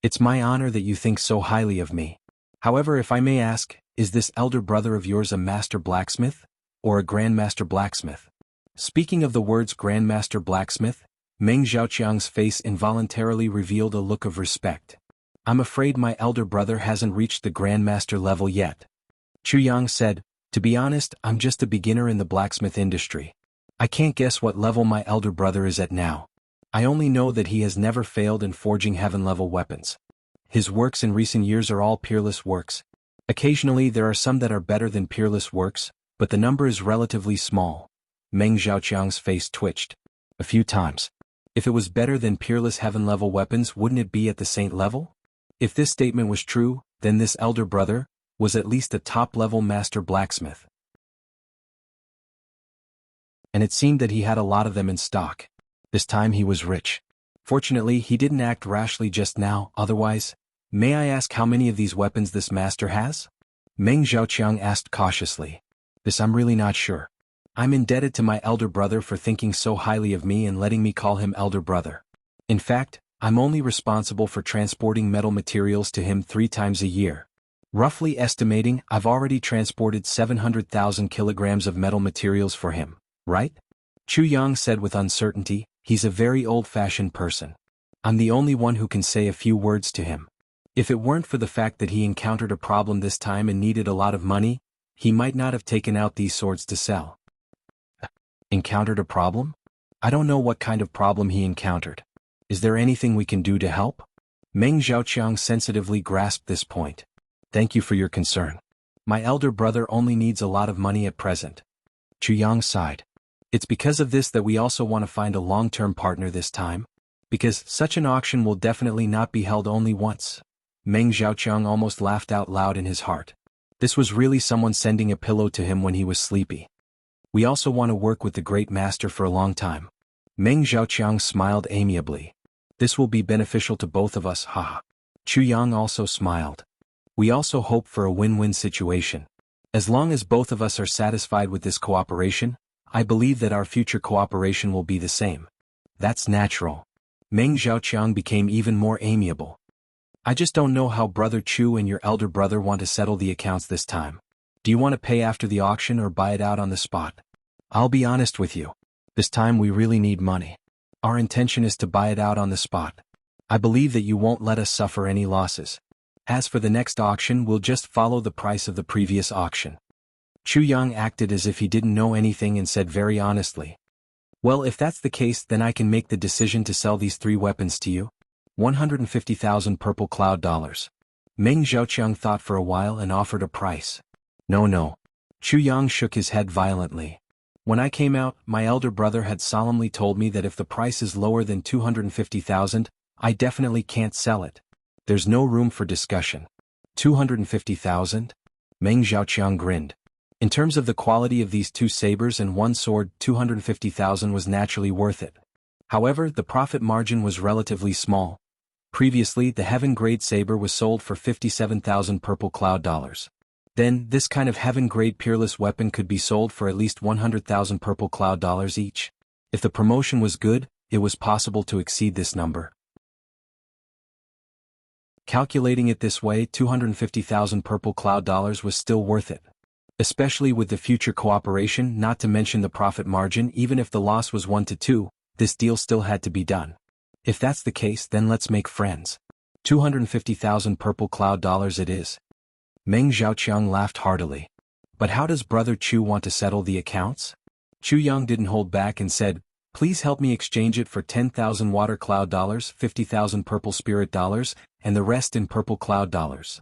It's my honor that you think so highly of me. However, if I may ask, is this elder brother of yours a master blacksmith? Or a grandmaster blacksmith? Speaking of the words grandmaster blacksmith, Meng Zhaoqiang's face involuntarily revealed a look of respect. I'm afraid my elder brother hasn't reached the grandmaster level yet. Chu Yang said, to be honest, I'm just a beginner in the blacksmith industry. I can't guess what level my elder brother is at now. I only know that he has never failed in forging heaven-level weapons. His works in recent years are all peerless works. Occasionally there are some that are better than peerless works, but the number is relatively small. Meng Zhaoqiang's face twitched. A few times. If it was better than peerless heaven-level weapons, wouldn't it be at the saint level? If this statement was true, then this elder brother was at least a top-level master blacksmith. And it seemed that he had a lot of them in stock. This time he was rich. Fortunately, he didn't act rashly just now, otherwise, may I ask how many of these weapons this master has? Meng Zhaoqiang asked cautiously. This I'm really not sure. I'm indebted to my elder brother for thinking so highly of me and letting me call him elder brother. In fact, I'm only responsible for transporting metal materials to him 3 times a year. Roughly estimating, I've already transported 700,000 kilograms of metal materials for him, right? Chu Yang said with uncertainty, he's a very old-fashioned person. I'm the only one who can say a few words to him. If it weren't for the fact that he encountered a problem this time and needed a lot of money, he might not have taken out these swords to sell. Encountered a problem? I don't know what kind of problem he encountered. Is there anything we can do to help? Meng Zhaoqiang sensitively grasped this point. Thank you for your concern. My elder brother only needs a lot of money at present. Chu Yang sighed. It's because of this that we also want to find a long-term partner this time. Because such an auction will definitely not be held only once. Meng Zhaoqiang almost laughed out loud in his heart. This was really someone sending a pillow to him when he was sleepy. We also want to work with the great master for a long time. Meng Zhaoqiang smiled amiably. This will be beneficial to both of us, haha. Chu Yang also smiled. We also hope for a win-win situation. As long as both of us are satisfied with this cooperation, I believe that our future cooperation will be the same. That's natural. Meng Zhaoqiang became even more amiable. I just don't know how Brother Chu and your elder brother want to settle the accounts this time. Do you want to pay after the auction or buy it out on the spot? I'll be honest with you. This time we really need money. Our intention is to buy it out on the spot. I believe that you won't let us suffer any losses. As for the next auction, we'll just follow the price of the previous auction. Chu Yang acted as if he didn't know anything and said very honestly, "Well, if that's the case, then I can make the decision to sell these 3 weapons to you. 150,000 purple cloud dollars. Meng Zhaoqiang thought for a while and offered a price. No. Chu Yang shook his head violently. When I came out, my elder brother had solemnly told me that if the price is lower than 250,000, I definitely can't sell it. There's no room for discussion. 250,000? Meng Zhaoqiang grinned. In terms of the quality of these 2 sabers and 1 sword, 250,000 was naturally worth it. However, the profit margin was relatively small. Previously, the Heaven Grade saber was sold for 57,000 purple cloud dollars. Then, this kind of Heaven Grade peerless weapon could be sold for at least 100,000 purple cloud dollars each. If the promotion was good, it was possible to exceed this number. Calculating it this way, 250,000 purple cloud dollars was still worth it. Especially with the future cooperation, not to mention the profit margin. Even if the loss was 1 to 2, this deal still had to be done. If that's the case, then let's make friends. 250,000 purple cloud dollars it is. Meng Zhaoqiang laughed heartily. But how does Brother Chu want to settle the accounts? Chu Yang didn't hold back and said, "Please help me exchange it for 10,000 water cloud dollars, 50,000 purple spirit dollars, and the rest in purple cloud dollars."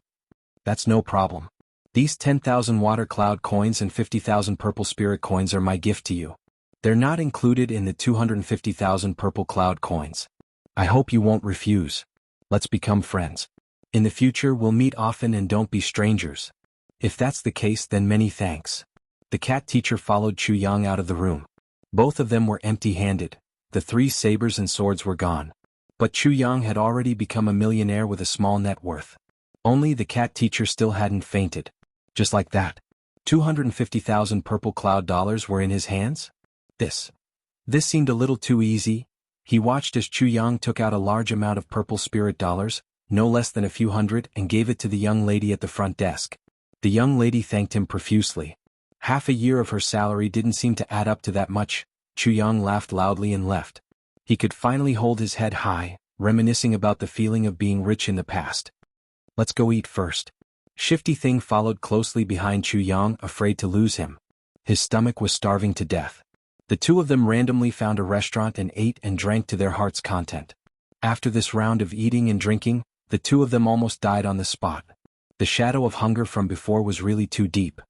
"That's no problem. These 10,000 water cloud coins and 50,000 purple spirit coins are my gift to you. They're not included in the 250,000 purple cloud coins. I hope you won't refuse. Let's become friends. In the future we'll meet often and don't be strangers." "If that's the case, then many thanks." The cat teacher followed Chu Yang out of the room. Both of them were empty-handed. The 3 sabers and swords were gone. But Chu Yang had already become a millionaire with a small net worth. Only the cat teacher still hadn't fainted. Just like that, 250,000 purple cloud dollars were in his hands? This seemed a little too easy. He watched as Chu Yang took out a large amount of purple spirit dollars, no less than a few hundred, and gave it to the young lady at the front desk. The young lady thanked him profusely. Half a year of her salary didn't seem to add up to that much. Chu Yang laughed loudly and left. He could finally hold his head high, reminiscing about the feeling of being rich in the past. "Let's go eat first." Shifty Thing followed closely behind Chu Yang, afraid to lose him. His stomach was starving to death. The 2 of them randomly found a restaurant and ate and drank to their heart's content. After this round of eating and drinking, the 2 of them almost died on the spot. The shadow of hunger from before was really too deep.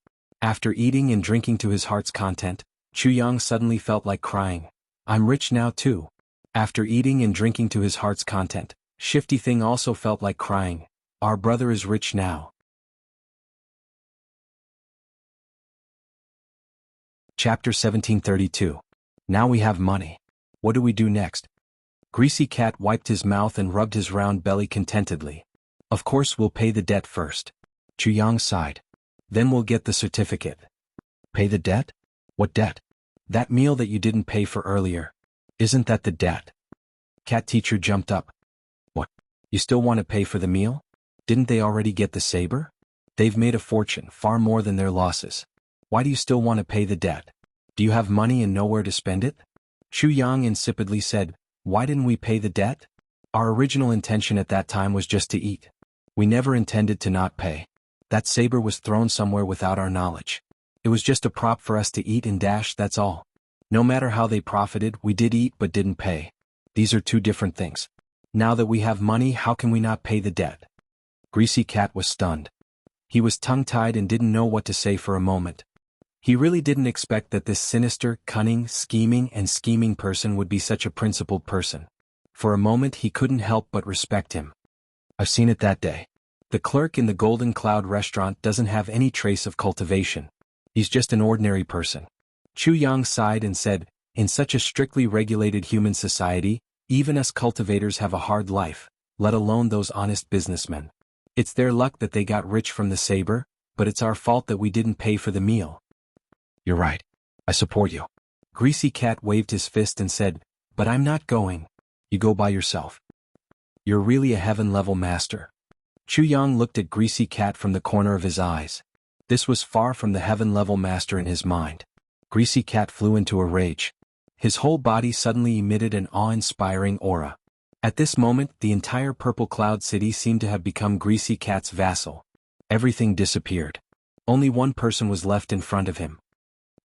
After eating and drinking to his heart's content, Chu Yang suddenly felt like crying. "I'm rich now too." After eating and drinking to his heart's content, Shifty Thing also felt like crying. "Our brother is rich now." Chapter 1732. Now we have money. What do we do next? Greasy Cat wiped his mouth and rubbed his round belly contentedly. "Of course we'll pay the debt first." Chu Yang sighed. "Then we'll get the certificate." "Pay the debt? What debt?" "That meal that you didn't pay for earlier. Isn't that the debt?" Cat teacher jumped up. "What? You still want to pay for the meal? Didn't they already get the saber? They've made a fortune, far more than their losses. Why do you still want to pay the debt? Do you have money and nowhere to spend it?" Chu Yang insipidly said, "Why didn't we pay the debt? Our original intention at that time was just to eat. We never intended to not pay. That saber was thrown somewhere without our knowledge. It was just a prop for us to eat and dash, that's all. No matter how they profited, we did eat but didn't pay. These are 2 different things. Now that we have money, how can we not pay the debt?" Greasy Cat was stunned. He was tongue-tied and didn't know what to say for a moment. He really didn't expect that this sinister, cunning, scheming person would be such a principled person. For a moment he couldn't help but respect him. "I've seen it that day. The clerk in the Golden Cloud restaurant doesn't have any trace of cultivation. He's just an ordinary person." Chu Yang sighed and said, "In such a strictly regulated human society, even us cultivators have a hard life, let alone those honest businessmen. It's their luck that they got rich from the saber, but it's our fault that we didn't pay for the meal." "You're right. I support you." Greasy Cat waved his fist and said, "But I'm not going. You go by yourself. You're really a heaven-level master." Chu Yang looked at Greasy Cat from the corner of his eyes. This was far from the heaven-level master in his mind. Greasy Cat flew into a rage. His whole body suddenly emitted an awe-inspiring aura. At this moment, the entire purple cloud city seemed to have become Greasy Cat's vassal. Everything disappeared. Only one person was left in front of him.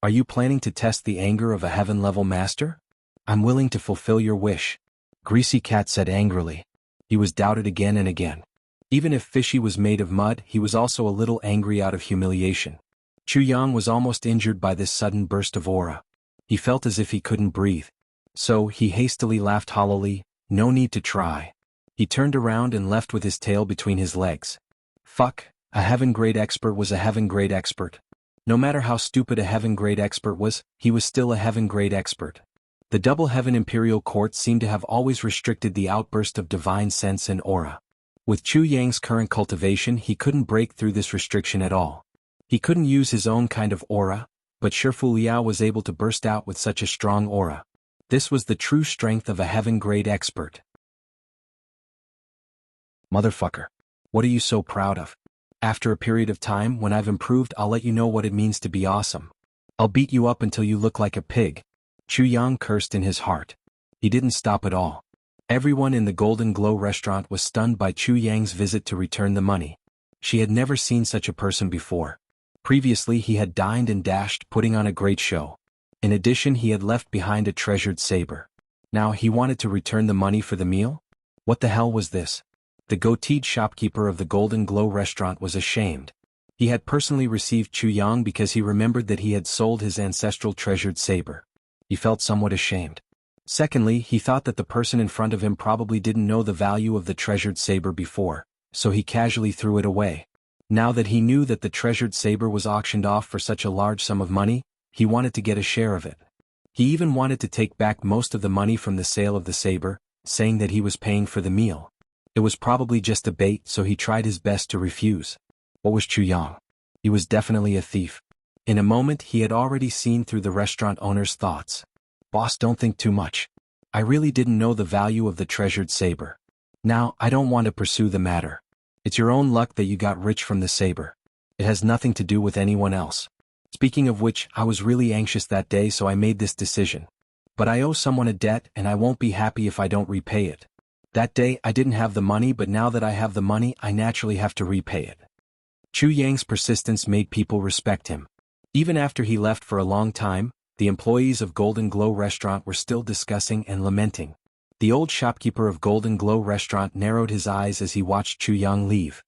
Are you planning to test the anger of a heaven-level master? I'm willing to fulfill your wish, Greasy Cat said angrily. He was doubted again and again. Even if Fishy was made of mud, he was also a little angry out of humiliation. Chu Yang was almost injured by this sudden burst of aura. He felt as if he couldn't breathe. So, he hastily laughed hollowly. No need to try. He turned around and left with his tail between his legs. Fuck, a heaven-grade expert was a heaven-grade expert. No matter how stupid a heaven-grade expert was, he was still a heaven-grade expert. The Double Heaven Imperial Court seemed to have always restricted the outburst of divine sense and aura. With Chu Yang's current cultivation, he couldn't break through this restriction at all. He couldn't use his own kind of aura, but Shifu Liao was able to burst out with such a strong aura. This was the true strength of a heaven-grade expert. Motherfucker. What are you so proud of? After a period of time, when I've improved, I'll let you know what it means to be awesome. I'll beat you up until you look like a pig. Chu Yang cursed in his heart. He didn't stop at all. Everyone in the Golden Glow restaurant was stunned by Chu Yang's visit to return the money. She had never seen such a person before. Previously he had dined and dashed, putting on a great show. In addition, he had left behind a treasured saber. Now he wanted to return the money for the meal? What the hell was this? The goateed shopkeeper of the Golden Glow restaurant was ashamed. He had personally received Chu Yang because he remembered that he had sold his ancestral treasured saber. He felt somewhat ashamed. Secondly, he thought that the person in front of him probably didn't know the value of the treasured saber before, so he casually threw it away. Now that he knew that the treasured saber was auctioned off for such a large sum of money, he wanted to get a share of it. He even wanted to take back most of the money from the sale of the saber, saying that he was paying for the meal. It was probably just a bait, so he tried his best to refuse. What was Chu Yang? He was definitely a thief. In a moment he had already seen through the restaurant owner's thoughts. Boss, don't think too much. I really didn't know the value of the treasured saber. Now, I don't want to pursue the matter. It's your own luck that you got rich from the saber. It has nothing to do with anyone else. Speaking of which, I was really anxious that day, so I made this decision. But I owe someone a debt and I won't be happy if I don't repay it. That day I didn't have the money, but now that I have the money, I naturally have to repay it. Chu Yang's persistence made people respect him. Even after he left for a long time, the employees of Golden Glow Restaurant were still discussing and lamenting. The old shopkeeper of Golden Glow Restaurant narrowed his eyes as he watched Chu Yang leave.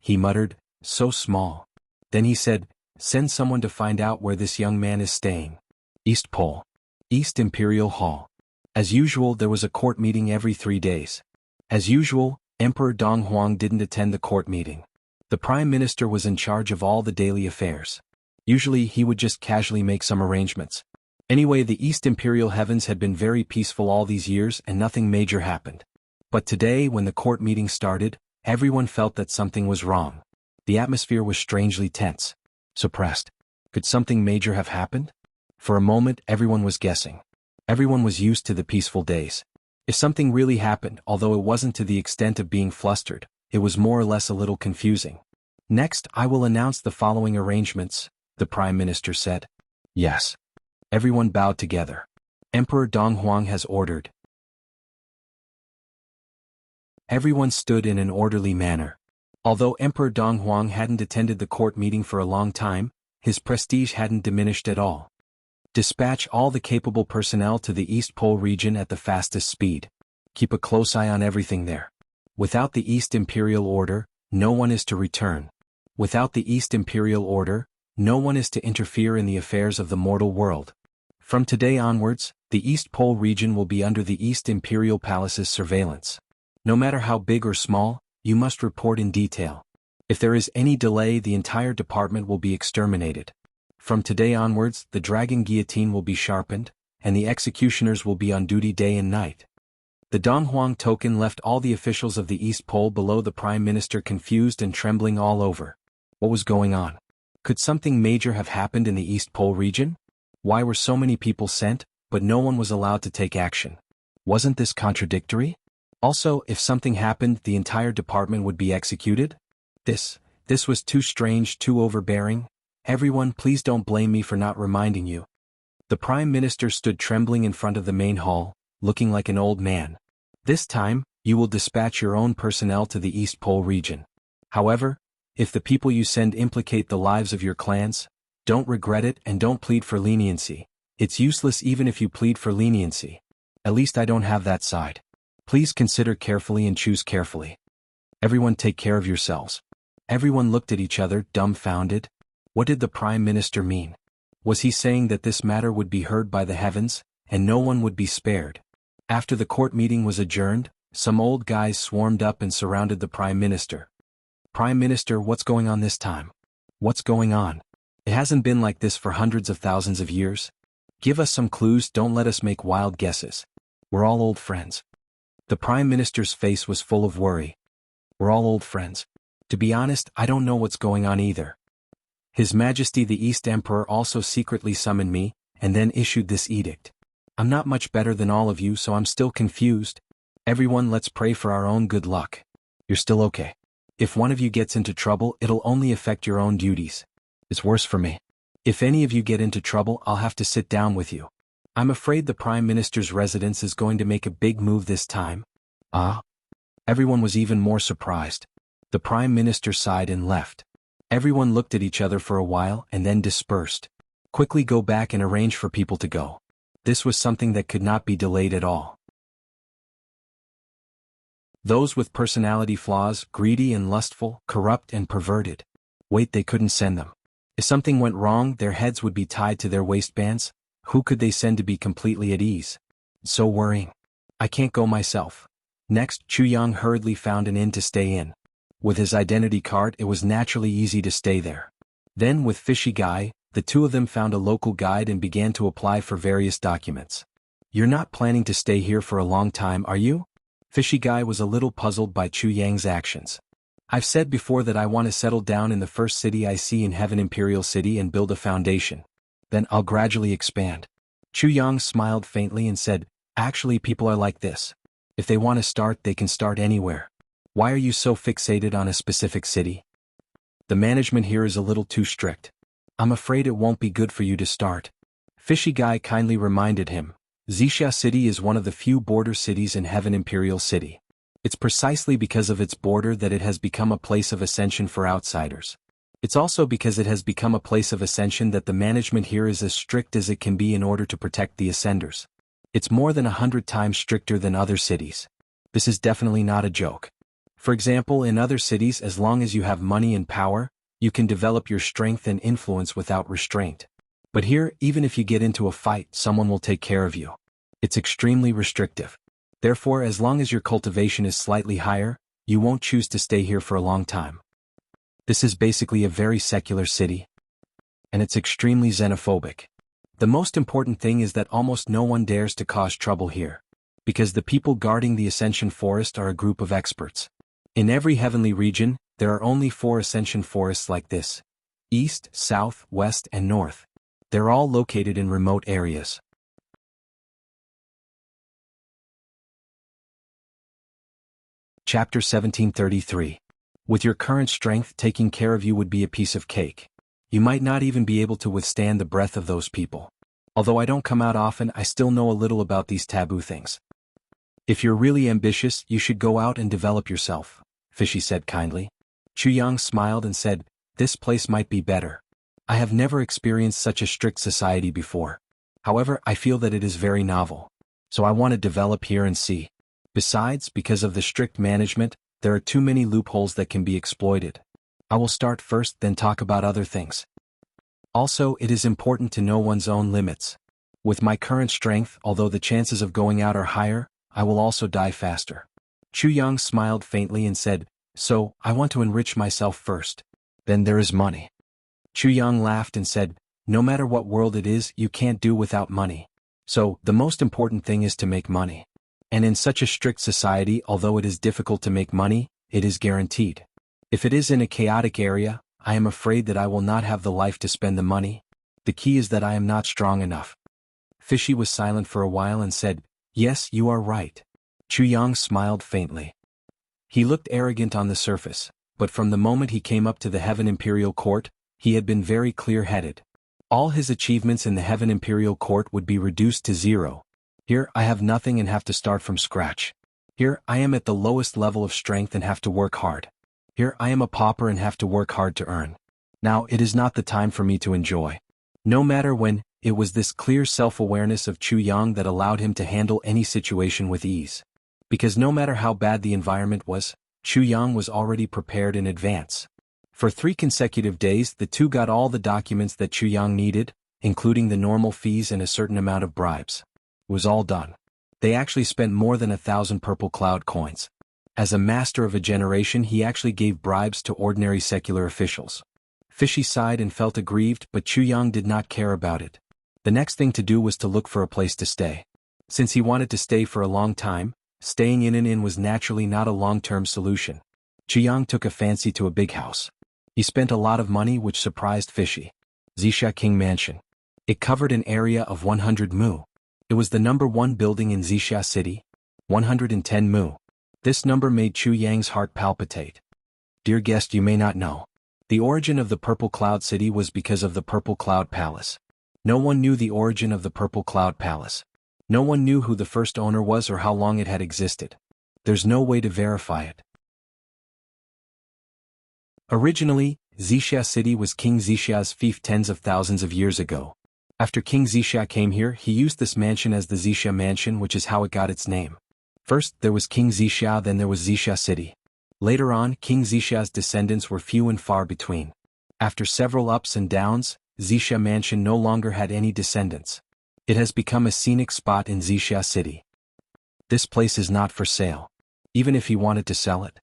He muttered, "So small." Then he said, "Send someone to find out where this young man is staying." East Pole. East Imperial Hall. As usual, there was a court meeting every 3 days. As usual, Emperor Dong Huang didn't attend the court meeting. The Prime Minister was in charge of all the daily affairs. Usually he would just casually make some arrangements. Anyway, the East Imperial Heavens had been very peaceful all these years and nothing major happened. But today, when the court meeting started, everyone felt that something was wrong. The atmosphere was strangely tense. Suppressed. Could something major have happened? For a moment, everyone was guessing. Everyone was used to the peaceful days. If something really happened, although it wasn't to the extent of being flustered, it was more or less a little confusing. Next, I will announce the following arrangements, the Prime Minister said. Yes. Everyone bowed together. Emperor Dong Huang has ordered. Everyone stood in an orderly manner. Although Emperor Dong Huang hadn't attended the court meeting for a long time, his prestige hadn't diminished at all. Dispatch all the capable personnel to the East Pole region at the fastest speed. Keep a close eye on everything there. Without the East Imperial Order, no one is to return. Without the East Imperial Order, no one is to interfere in the affairs of the mortal world. From today onwards, the East Pole region will be under the East Imperial Palace's surveillance. No matter how big or small, you must report in detail. If there is any delay, the entire department will be exterminated. From today onwards, the dragon guillotine will be sharpened, and the executioners will be on duty day and night. The Dong Huang token left all the officials of the East Pole below the Prime Minister confused and trembling all over. What was going on? Could something major have happened in the East Pole region? Why were so many people sent, but no one was allowed to take action? Wasn't this contradictory? Also, if something happened, the entire department would be executed? This was too strange, too overbearing. Everyone, please don't blame me for not reminding you. The Prime Minister stood trembling in front of the main hall, looking like an old man. This time, you will dispatch your own personnel to the East Pole region. However, if the people you send implicate the lives of your clans, don't regret it and don't plead for leniency. It's useless even if you plead for leniency. At least I don't have that side. Please consider carefully and choose carefully. Everyone take care of yourselves. Everyone looked at each other, dumbfounded. What did the Prime Minister mean? Was he saying that this matter would be heard by the heavens, and no one would be spared? After the court meeting was adjourned, some old guys swarmed up and surrounded the Prime Minister. Prime Minister, what's going on this time? What's going on? It hasn't been like this for hundreds of thousands of years. Give us some clues, don't let us make wild guesses. We're all old friends. The Prime Minister's face was full of worry. We're all old friends. To be honest, I don't know what's going on either. His Majesty the East Emperor also secretly summoned me, and then issued this edict. I'm not much better than all of you, so I'm still confused. Everyone, let's pray for our own good luck. You're still okay. If one of you gets into trouble, it'll only affect your own duties. It's worse for me. If any of you get into trouble, I'll have to sit down with you. I'm afraid the Prime Minister's residence is going to make a big move this time. Ah? Everyone was even more surprised. The Prime Minister sighed and left. Everyone looked at each other for a while and then dispersed. Quickly go back and arrange for people to go. This was something that could not be delayed at all. Those with personality flaws, greedy and lustful, corrupt and perverted. Wait, they couldn't send them. If something went wrong, their heads would be tied to their waistbands. Who could they send to be completely at ease? So worrying. I can't go myself. Next, Yang hurriedly found an inn to stay in. With his identity card, it was naturally easy to stay there. Then, with Fishy Guy, the two of them found a local guide and began to apply for various documents. You're not planning to stay here for a long time, are you? Fishy Guy was a little puzzled by Yang's actions. I've said before that I want to settle down in the first city I see in Heaven, Imperial City, and build a foundation. Then I'll gradually expand. Yang smiled faintly and said, actually, people are like this. If they want to start, they can start anywhere. Why are you so fixated on a specific city? The management here is a little too strict. I'm afraid it won't be good for you to start. Fishy Guy kindly reminded him. Wuxia City is one of the few border cities in Heaven, Imperial City. It's precisely because of its border that it has become a place of ascension for outsiders. It's also because it has become a place of ascension that the management here is as strict as it can be in order to protect the ascenders. It's more than 100 times stricter than other cities. This is definitely not a joke. For example, in other cities, as long as you have money and power, you can develop your strength and influence without restraint. But here, even if you get into a fight, someone will take care of you. It's extremely restrictive. Therefore, as long as your cultivation is slightly higher, you won't choose to stay here for a long time. This is basically a very secular city. And it's extremely xenophobic. The most important thing is that almost no one dares to cause trouble here. Because the people guarding the Ascension Forest are a group of experts. In every heavenly region, there are only 4 Ascension Forests like this. East, South, West, and North. They're all located in remote areas. Chapter 1733. With your current strength, taking care of you would be a piece of cake. You might not even be able to withstand the breath of those people. Although I don't come out often, I still know a little about these taboo things. If you're really ambitious, you should go out and develop yourself, Fishy said kindly. Yang smiled and said, this place might be better. I have never experienced such a strict society before. However, I feel that it is very novel. So I want to develop here and see. Besides, because of the strict management, there are too many loopholes that can be exploited. I will start first, then talk about other things. Also, it is important to know one's own limits. With my current strength, although the chances of going out are higher, I will also die faster. Yang smiled faintly and said, so, I want to enrich myself first. Then there is money. Yang laughed and said, no matter what world it is, you can't do without money. So, the most important thing is to make money. And in such a strict society, although it is difficult to make money, it is guaranteed. If it is in a chaotic area, I am afraid that I will not have the life to spend the money. The key is that I am not strong enough. Fishy was silent for a while and said, yes, you are right. Yang smiled faintly. He looked arrogant on the surface, but from the moment he came up to the Heaven Imperial Court, he had been very clear-headed. All his achievements in the Heaven Imperial Court would be reduced to zero. Here, I have nothing and have to start from scratch. Here, I am at the lowest level of strength and have to work hard. Here, I am a pauper and have to work hard to earn. Now, it is not the time for me to enjoy. No matter when, it was this clear self-awareness of Chu Yang that allowed him to handle any situation with ease. Because no matter how bad the environment was, Chu Yang was already prepared in advance. For 3 consecutive days, the two got all the documents that Chu Yang needed, including the normal fees and a certain amount of bribes. It was all done. They actually spent more than 1,000 purple cloud coins. As a master of a generation, he actually gave bribes to ordinary secular officials. Fishy sighed and felt aggrieved, but Chu Yang did not care about it. The next thing to do was to look for a place to stay. Since he wanted to stay for a long time, staying in an inn was naturally not a long-term solution. Chu Yang took a fancy to a big house. He spent a lot of money, which surprised Fishy. Xixia King Mansion. It covered an area of 100 mu. It was the number 1 building in Xixia City. 110 mu. This number made Chu Yang's heart palpitate. Dear guest, you may not know. The origin of the Purple Cloud City was because of the Purple Cloud Palace. No one knew the origin of the Purple Cloud Palace. No one knew who the first owner was or how long it had existed. There's no way to verify it. Originally, Xixia City was King Xixia's fief tens of thousands of years ago. After King Xixia came here, he used this mansion as the Xixia Mansion, which is how it got its name. First, there was King Xixia, then there was Xixia City. Later on, King Xixia's descendants were few and far between. After several ups and downs, Xixia Mansion no longer had any descendants. It has become a scenic spot in Xixia City. This place is not for sale. Even if he wanted to sell it,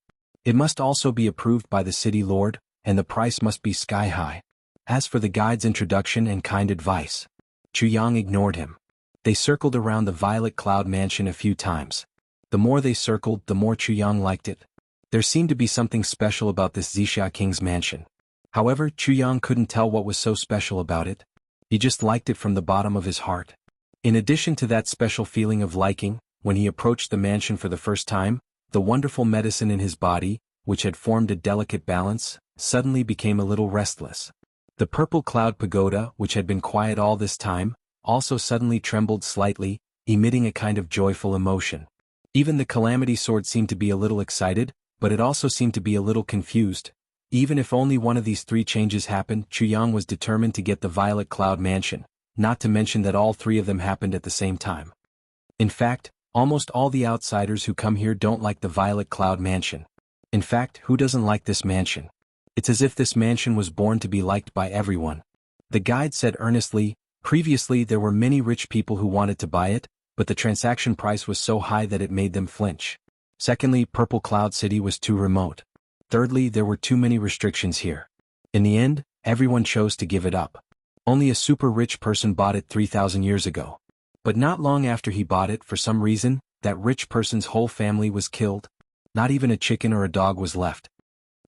it must also be approved by the city lord, and the price must be sky high. As for the guide's introduction and kind advice, Chu Yang ignored him. They circled around the Violet Cloud Mansion a few times. The more they circled, the more Chu Yang liked it. There seemed to be something special about this Xixia King's mansion. However, Chu Yang couldn't tell what was so special about it. He just liked it from the bottom of his heart. In addition to that special feeling of liking, when he approached the mansion for the first time, the wonderful medicine in his body, which had formed a delicate balance, suddenly became a little restless. The Purple Cloud Pagoda, which had been quiet all this time, also suddenly trembled slightly, emitting a kind of joyful emotion. Even the Calamity Sword seemed to be a little excited, but it also seemed to be a little confused. Even if only one of these 3 changes happened, Chu Yang was determined to get the Violet Cloud Mansion, not to mention that all 3 of them happened at the same time. In fact, almost all the outsiders who come here don't like the Violet Cloud Mansion. In fact, who doesn't like this mansion? It's as if this mansion was born to be liked by everyone. The guide said earnestly, previously there were many rich people who wanted to buy it, but the transaction price was so high that it made them flinch. Secondly, Purple Cloud City was too remote. Thirdly, there were too many restrictions here. In the end, everyone chose to give it up. Only a super rich person bought it 3,000 years ago. But not long after he bought it, for some reason, that rich person's whole family was killed. Not even a chicken or a dog was left.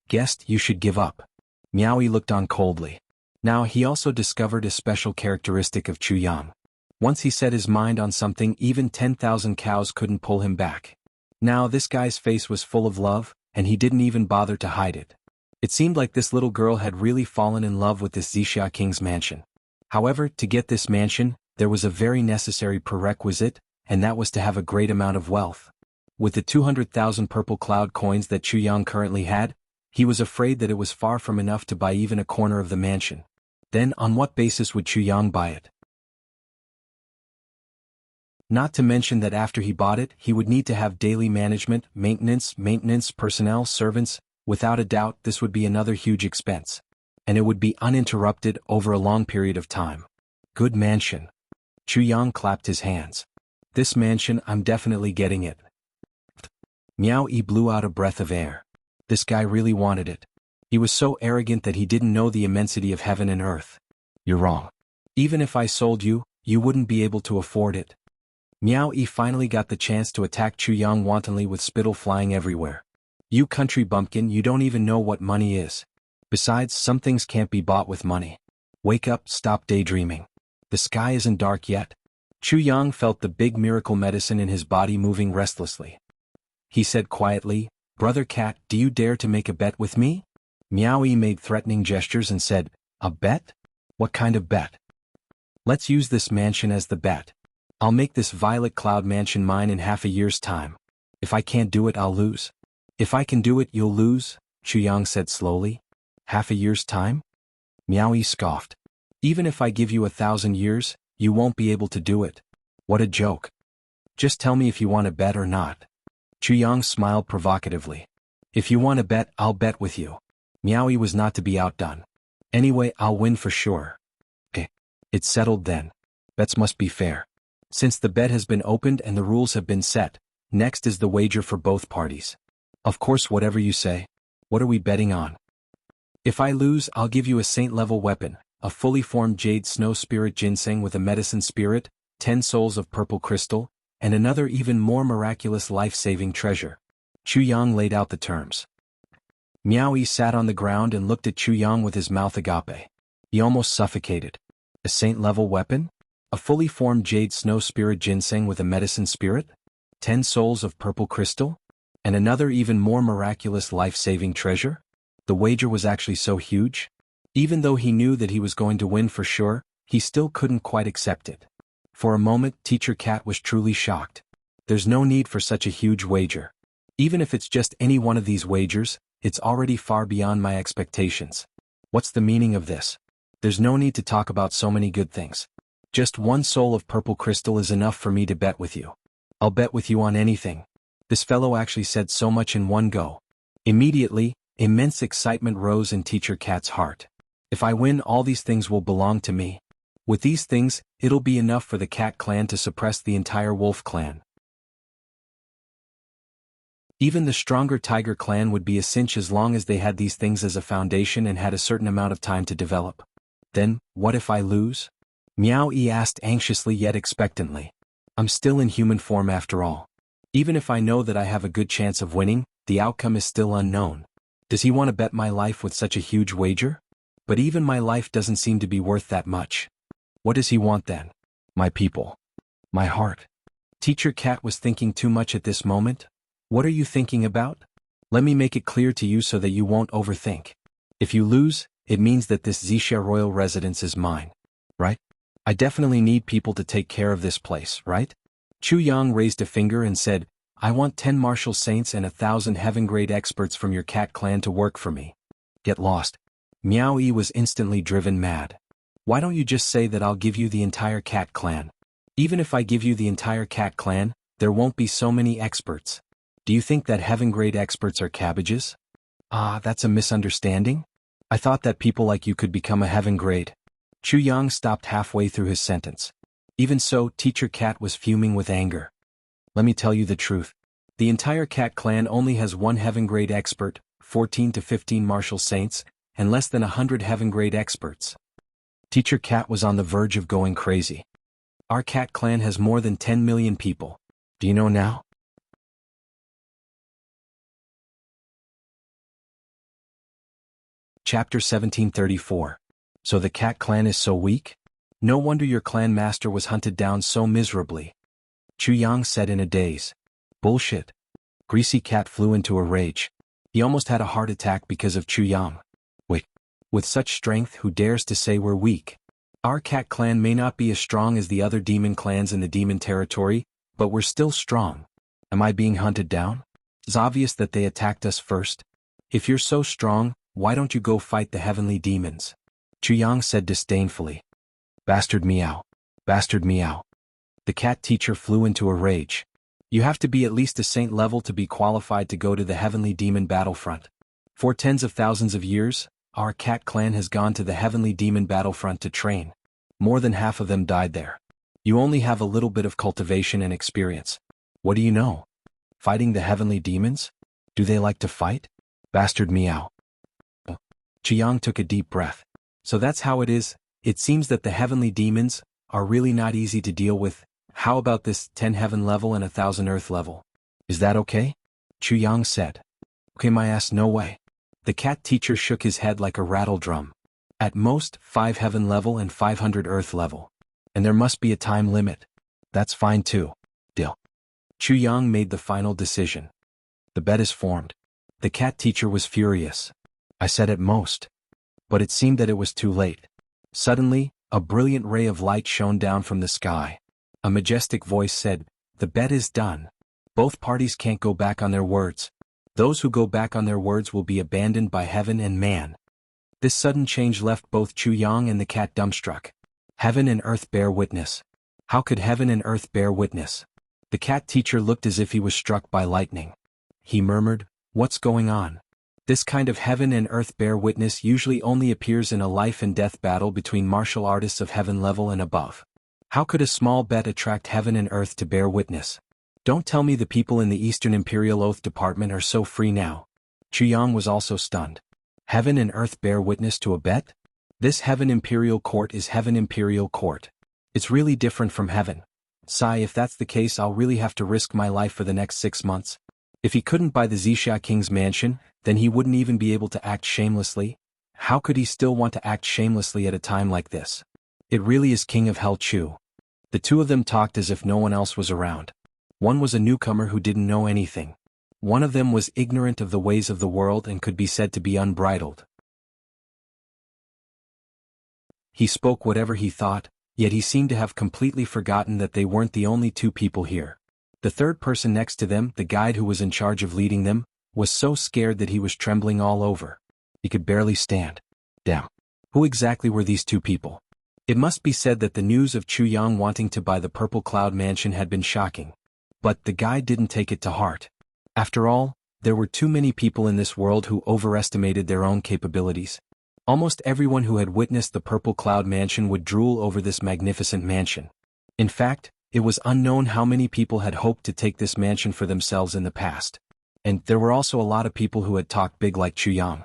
Guest, you should give up. Miaoyi looked on coldly. Now he also discovered a special characteristic of Chu Yang. Once he set his mind on something, even 10,000 cows couldn't pull him back. Now this guy's face was full of love, and he didn't even bother to hide it. It seemed like this little girl had really fallen in love with this Xixia King's mansion. However, to get this mansion, there was a very necessary prerequisite, and that was to have a great amount of wealth. With the 200,000 purple cloud coins that Chu Yang currently had, he was afraid that it was far from enough to buy even a corner of the mansion. Then, on what basis would Chu Yang buy it? Not to mention that after he bought it, he would need to have daily management, maintenance, personnel, servants. Without a doubt, this would be another huge expense. And it would be uninterrupted over a long period of time. Good mansion. Chu Yang clapped his hands. This mansion, I'm definitely getting it. Miao Yi blew out a breath of air. This guy really wanted it. He was so arrogant that he didn't know the immensity of heaven and earth. You're wrong. Even if I sold you, you wouldn't be able to afford it. Miao Yi finally got the chance to attack Chu Yang wantonly with spittle flying everywhere. You country bumpkin, you don't even know what money is. Besides, some things can't be bought with money. Wake up, stop daydreaming. The sky isn't dark yet. Chu Yang felt the big miracle medicine in his body moving restlessly. He said quietly, Brother Cat, do you dare to make a bet with me? Miao Yi made threatening gestures and said, A bet? What kind of bet? Let's use this mansion as the bet. I'll make this violet cloud mansion mine in half a year's time. If I can't do it, I'll lose. If I can do it, you'll lose, Chuyang said slowly. Half a year's time? Miao Yi scoffed. Even if I give you 1,000 years, you won't be able to do it. What a joke. Just tell me if you want to bet or not. Chuyang smiled provocatively. If you want to bet, I'll bet with you. Miao Yi was not to be outdone. Anyway, I'll win for sure. It's settled then. Bets must be fair. Since the bet has been opened and the rules have been set, next is the wager for both parties. Of course, whatever you say. What are we betting on? If I lose, I'll give you a saint-level weapon, a fully formed jade snow spirit ginseng with a medicine spirit, 10 souls of purple crystal, and another even more miraculous life-saving treasure. Chuyang laid out the terms. Miao Yi sat on the ground and looked at Chuyang with his mouth agape. He almost suffocated. A saint-level weapon? A fully formed jade snow spirit ginseng with a medicine spirit? 10 souls of purple crystal? And another even more miraculous life-saving treasure? The wager was actually so huge. Even though he knew that he was going to win for sure, he still couldn't quite accept it. For a moment, Teacher Cat was truly shocked. There's no need for such a huge wager. Even if it's just any one of these wagers, it's already far beyond my expectations. What's the meaning of this? There's no need to talk about so many good things. Just 1 soul of purple crystal is enough for me to bet with you. I'll bet with you on anything. This fellow actually said so much in one go. Immediately, immense excitement rose in Teacher Cat's heart. If I win, all these things will belong to me. With these things, it'll be enough for the Cat clan to suppress the entire Wolf clan. Even the stronger Tiger clan would be a cinch as long as they had these things as a foundation and had a certain amount of time to develop. Then, what if I lose? Miao Yi asked anxiously yet expectantly. I'm still in human form after all. Even if I know that I have a good chance of winning, the outcome is still unknown. Does he want to bet my life with such a huge wager? But even my life doesn't seem to be worth that much. What does he want then? My people. My heart. Teacher Cat was thinking too much at this moment. What are you thinking about? Let me make it clear to you so that you won't overthink. If you lose, it means that this Zixia royal residence is mine. Right? I definitely need people to take care of this place, right? Chuyang raised a finger and said, I want 10 martial saints and 1,000 heaven-grade experts from your Cat clan to work for me. Get lost. Miao Yi was instantly driven mad. Why don't you just say that I'll give you the entire Cat clan? Even if I give you the entire Cat clan, there won't be so many experts. Do you think that heaven-grade experts are cabbages? That's a misunderstanding? I thought that people like you could become a heaven-grade. Chuyang stopped halfway through his sentence. Even so, Teacher Cat was fuming with anger. Let me tell you the truth. The entire Cat clan only has 1 heaven-grade expert, 14 to 15 martial saints, and less than 100 heaven-grade experts. Teacher Cat was on the verge of going crazy. Our Cat clan has more than 10 million people. Do you know now? Chapter 1734. So the Cat clan is so weak? No wonder your clan master was hunted down so miserably. Chuyang said in a daze. Bullshit. Greasy Cat flew into a rage. He almost had a heart attack because of Chuyang. Wait. With such strength, who dares to say we're weak? Our Cat clan may not be as strong as the other demon clans in the demon territory, but we're still strong. Am I being hunted down? It's obvious that they attacked us first. If you're so strong, why don't you go fight the heavenly demons? Chuyang said disdainfully. Bastard meow. Bastard meow. The Cat teacher flew into a rage. You have to be at least a saint level to be qualified to go to the heavenly demon battlefront. For tens of thousands of years, our Cat clan has gone to the heavenly demon battlefront to train. More than half of them died there. You only have a little bit of cultivation and experience. What do you know? Fighting the heavenly demons? Do they like to fight? Bastard meow. Chiang took a deep breath. So that's how it is. It seems that the heavenly demons are really not easy to deal with. How about this 10 heaven level and 1,000 earth level? Is that okay? Chuyang said. Okay my ass, no way. The Cat teacher shook his head like a rattle drum. At most, 5 heaven level and 500 earth level. And there must be a time limit. That's fine too. Deal. Chuyang made the final decision. The bet is formed. The Cat teacher was furious. I said at most. But it seemed that it was too late. Suddenly, A brilliant ray of light shone down from the sky. A majestic voice said, "The bet is done. Both parties can't go back on their words. Those who go back on their words will be abandoned by heaven and man." This sudden change left both Chu Yang and the cat dumbstruck. Heaven and earth bear witness. How could heaven and earth bear witness? The cat teacher looked as if he was struck by lightning. He murmured, "What's going on?" This kind of heaven and earth bear witness usually only appears in a life and death battle between martial artists of heaven level and above. How could a small bet attract heaven and earth to bear witness? Don't tell me the people in the Eastern Imperial Oath Department are so free now. Chu Yang was also stunned. Heaven and earth bear witness to a bet? This Heaven Imperial Court is Heaven Imperial Court. It's really different from heaven. Sigh, if that's the case, I'll really have to risk my life for the next 6 months. If he couldn't buy the Zixia King's mansion, then he wouldn't even be able to act shamelessly. How could he still want to act shamelessly at a time like this? It really is King of Hell Chu. The two of them talked as if no one else was around. One was a newcomer who didn't know anything. One of them was ignorant of the ways of the world and could be said to be unbridled. He spoke whatever he thought, yet he seemed to have completely forgotten that they weren't the only two people here. The third person next to them, the guide who was in charge of leading them, was so scared that he was trembling all over. He could barely stand. Damn. Who exactly were these two people? It must be said that the news of Chu Yang wanting to buy the Purple Cloud Mansion had been shocking. But the guide didn't take it to heart. After all, there were too many people in this world who overestimated their own capabilities. Almost everyone who had witnessed the Purple Cloud Mansion would drool over this magnificent mansion. In fact, it was unknown how many people had hoped to take this mansion for themselves in the past. And there were also a lot of people who had talked big like Chu Yang.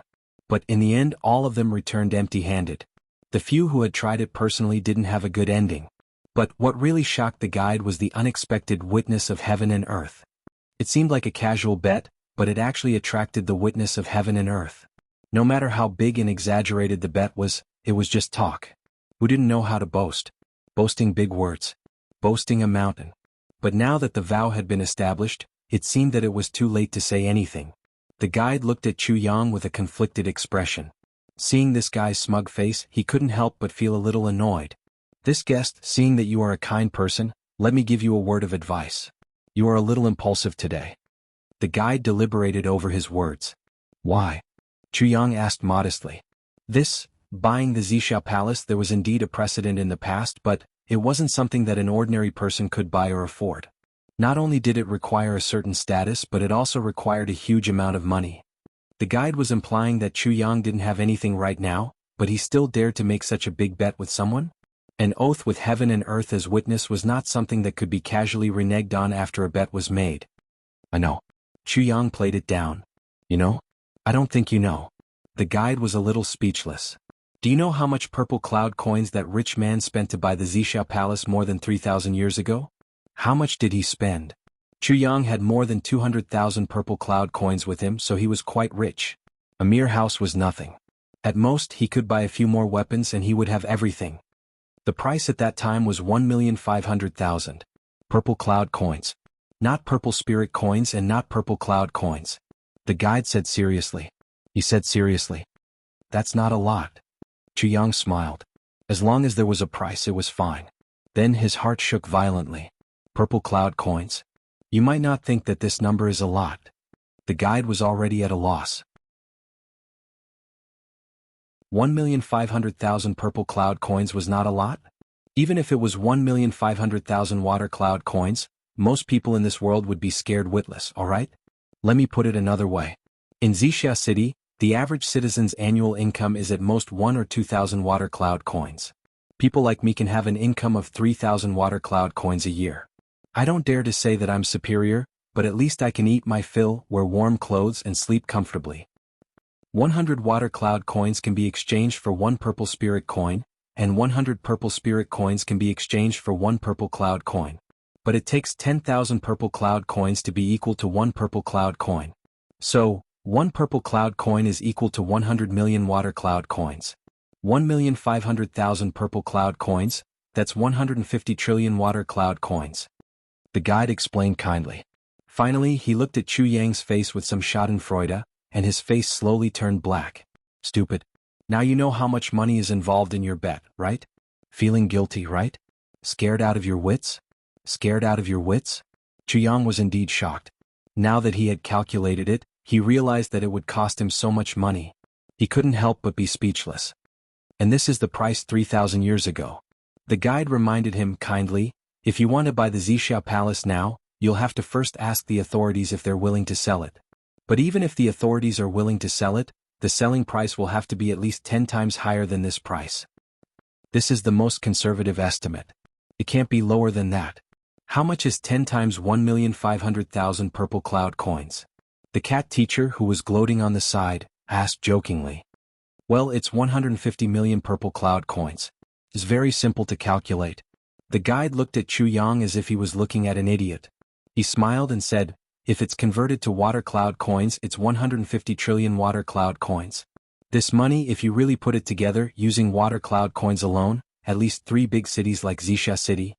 But in the end, all of them returned empty-handed. The few who had tried it personally didn't have a good ending. But what really shocked the guide was the unexpected witness of heaven and earth. It seemed like a casual bet, but it actually attracted the witness of heaven and earth. No matter how big and exaggerated the bet was, it was just talk. Who didn't know how to boast? Boasting big words. Boasting a mountain. But now that the vow had been established, it seemed that it was too late to say anything. The guide looked at Chu Yang with a conflicted expression. Seeing this guy's smug face, he couldn't help but feel a little annoyed. "This guest, seeing that you are a kind person, let me give you a word of advice. You are a little impulsive today." The guide deliberated over his words. "Why?" Chu Yang asked modestly. Buying the Zixia Palace, there was indeed a precedent in the past, but it wasn't something that an ordinary person could buy or afford. Not only did it require a certain status, but it also required a huge amount of money. The guide was implying that Chu Yang didn't have anything right now, but he still dared to make such a big bet with someone? An oath with heaven and earth as witness was not something that could be casually reneged on after a bet was made. "I know." Chu Yang played it down. "You know? I don't think you know." The guide was a little speechless. "Do you know how much purple cloud coins that rich man spent to buy the Zixia Palace more than 3,000 years ago? How much did he spend?" Chu Yang had more than 200,000 purple cloud coins with him, so he was quite rich. A mere house was nothing. At most, he could buy a few more weapons and he would have everything. The price at that time was 1,500,000 purple cloud coins. Not purple spirit coins and not purple cloud coins. The guide said seriously. He said seriously. "That's not a lot." Chu Yang smiled. As long as there was a price, it was fine. Then his heart shook violently. "Purple cloud coins? You might not think that this number is a lot." The guide was already at a loss. 1,500,000 purple cloud coins was not a lot? Even if it was 1,500,000 water cloud coins, most people in this world would be scared witless, alright? Let me put it another way. In Zixia City, the average citizen's annual income is at most 1 or 2,000 water cloud coins. People like me can have an income of 3,000 water cloud coins a year. I don't dare to say that I'm superior, but at least I can eat my fill, wear warm clothes and sleep comfortably. 100 water cloud coins can be exchanged for 1 purple spirit coin, and 100 purple spirit coins can be exchanged for 1 purple cloud coin. But it takes 10,000 purple cloud coins to be equal to 1 purple cloud coin. So, 1 purple cloud coin is equal to 100 million water cloud coins. 1,500,000 purple cloud coins, that's 150 trillion water cloud coins. The guide explained kindly. Finally, he looked at Chu Yang's face with some schadenfreude, and his face slowly turned black. "Stupid. Now you know how much money is involved in your bet, right? Feeling guilty, right? Scared out of your wits? Scared out of your wits? Chuyang was indeed shocked. Now that he had calculated it, he realized that it would cost him so much money. He couldn't help but be speechless. And this is the price 3,000 years ago. The guide reminded him kindly, if you want to buy the Zixia Palace now, you'll have to first ask the authorities if they're willing to sell it. But even if the authorities are willing to sell it, the selling price will have to be at least 10 times higher than this price. This is the most conservative estimate. It can't be lower than that. How much is 10 times 1,500,000 purple cloud coins? The cat teacher, who was gloating on the side, asked jokingly. Well, it's 150 million purple cloud coins. It's very simple to calculate. The guide looked at Chuyang as if he was looking at an idiot. He smiled and said, if it's converted to water cloud coins, it's 150 trillion water cloud coins. This money, if you really put it together, using water cloud coins alone, at least 3 big cities like Zixia City.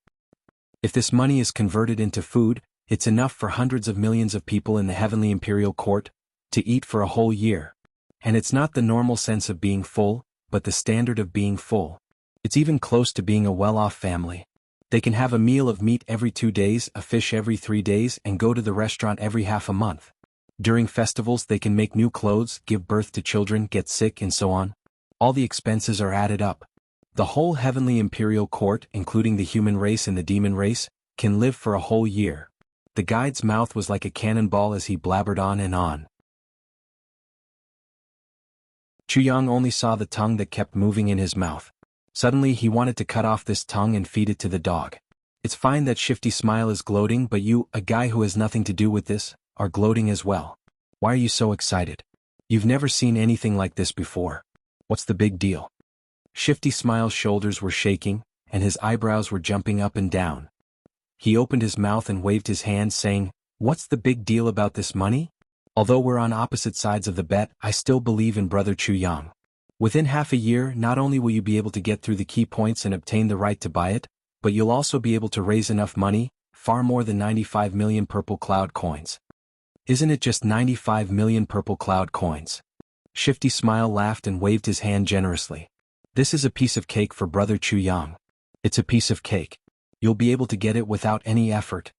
If this money is converted into food, it's enough for hundreds of millions of people in the Heavenly Imperial Court to eat for a whole year. And it's not the normal sense of being full, but the standard of being full. It's even close to being a well-off family. They can have a meal of meat every 2 days, a fish every 3 days, and go to the restaurant every half a month. During festivals they can make new clothes, give birth to children, get sick, and so on. All the expenses are added up. The whole Heavenly Imperial Court, including the human race and the demon race, can live for a whole year. The guide's mouth was like a cannonball as he blabbered on and on. Chuyang only saw the tongue that kept moving in his mouth. Suddenly he wanted to cut off this tongue and feed it to the dog. It's fine that Shifty Smile is gloating, but you, a guy who has nothing to do with this, are gloating as well. Why are you so excited? You've never seen anything like this before. What's the big deal? Shifty Smile's shoulders were shaking, and his eyebrows were jumping up and down. He opened his mouth and waved his hand saying, what's the big deal about this money? Although we're on opposite sides of the bet, I still believe in Brother Chuyang. Within half a year, not only will you be able to get through the key points and obtain the right to buy it, but you'll also be able to raise enough money, far more than 95 million purple cloud coins. Isn't it just 95 million purple cloud coins? Shifty Smile laughed and waved his hand generously. This is a piece of cake for Brother Chuyang. It's a piece of cake. You'll be able to get it without any effort.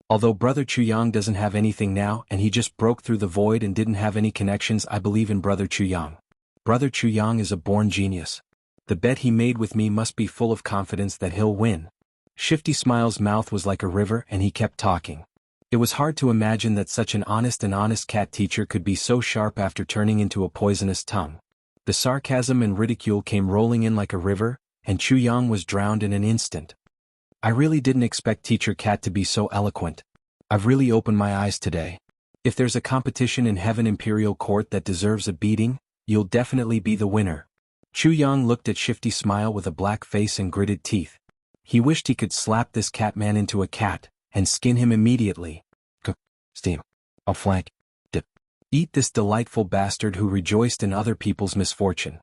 Although Brother Chuyang doesn't have anything now and he just broke through the void and didn't have any connections, I believe in Brother Chuyang. Brother Chuyang is a born genius. The bet he made with me must be full of confidence that he'll win. Shifty Smile's mouth was like a river and he kept talking. It was hard to imagine that such an honest cat teacher could be so sharp after turning into a poisonous tongue. The sarcasm and ridicule came rolling in like a river, and Chuyang was drowned in an instant. I really didn't expect Teacher Cat to be so eloquent. I've really opened my eyes today. If there's a competition in Heaven Imperial Court that deserves a beating, you'll definitely be the winner. Chuyang looked at Shifty Smile with a black face and gritted teeth. He wished he could slap this Catman into a cat, and skin him immediately. Steam. I'll flank. Dip. Eat this delightful bastard who rejoiced in other people's misfortune.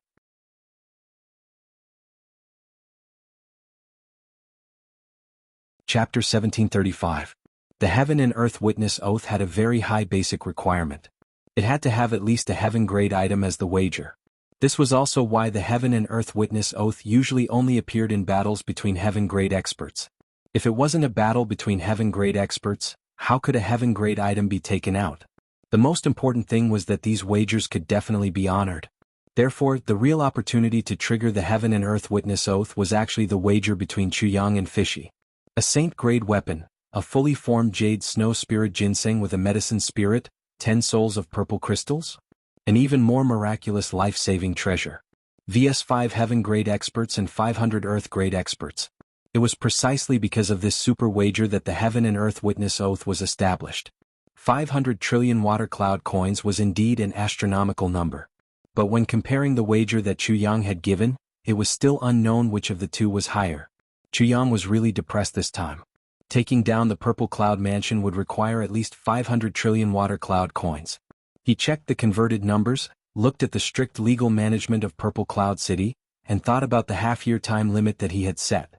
Chapter 1735. The Heaven and Earth Witness Oath had a very high basic requirement. It had to have at least a heaven-grade item as the wager. This was also why the Heaven and Earth Witness Oath usually only appeared in battles between heaven-grade experts. If it wasn't a battle between heaven-grade experts, how could a heaven-grade item be taken out? The most important thing was that these wagers could definitely be honored. Therefore, the real opportunity to trigger the Heaven and Earth Witness Oath was actually the wager between Chuyang and Fishy. A saint-grade weapon, a fully formed jade snow spirit ginseng with a medicine spirit, 10 souls of purple crystals? An even more miraculous life-saving treasure. vs 5 heaven-grade experts and 500 earth-grade experts. It was precisely because of this super wager that the Heaven and Earth Witness Oath was established. 500 trillion water cloud coins was indeed an astronomical number. But when comparing the wager that Chuyang had given, it was still unknown which of the two was higher. Chuyang was really depressed this time. Taking down the Purple Cloud Mansion would require at least 500 trillion water cloud coins. He checked the converted numbers, looked at the strict legal management of Purple Cloud City, and thought about the half-year time limit that he had set.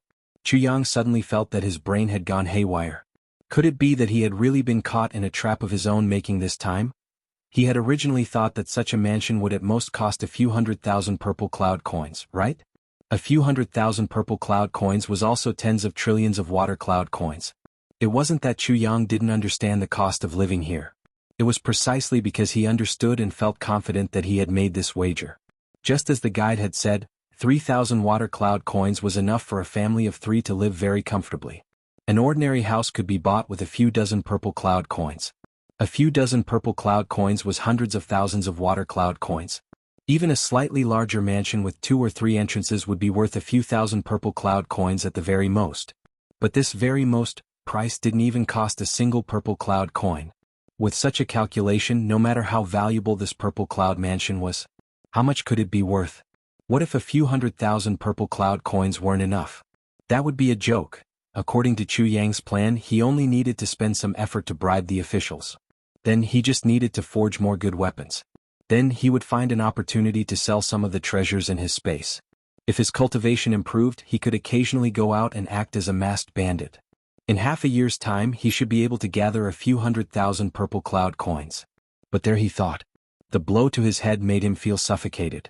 Chuyang suddenly felt that his brain had gone haywire. Could it be that he had really been caught in a trap of his own making this time? He had originally thought that such a mansion would at most cost a few 100,000 purple cloud coins, right? A few 100,000 purple cloud coins was also tens of trillions of water cloud coins. It wasn't that Chu Yang didn't understand the cost of living here. It was precisely because he understood and felt confident that he had made this wager. Just as the guide had said, 3,000 water cloud coins was enough for a family of 3 to live very comfortably. An ordinary house could be bought with a few dozen purple cloud coins. A few dozen purple cloud coins was hundreds of thousands of water cloud coins. Even a slightly larger mansion with 2 or 3 entrances would be worth a few thousand purple cloud coins at the very most. But this very most price didn't even cost a single purple cloud coin. With such a calculation, no matter how valuable this purple cloud mansion was, how much could it be worth? What if a few 100,000 purple cloud coins weren't enough? That would be a joke. According to Chu Yang's plan, he only needed to spend some effort to bribe the officials. Then he just needed to forge more good weapons. Then he would find an opportunity to sell some of the treasures in his space. If his cultivation improved, he could occasionally go out and act as a masked bandit. In half a year's time, he should be able to gather a few 100,000 purple cloud coins. But there he thought. The blow to his head made him feel suffocated.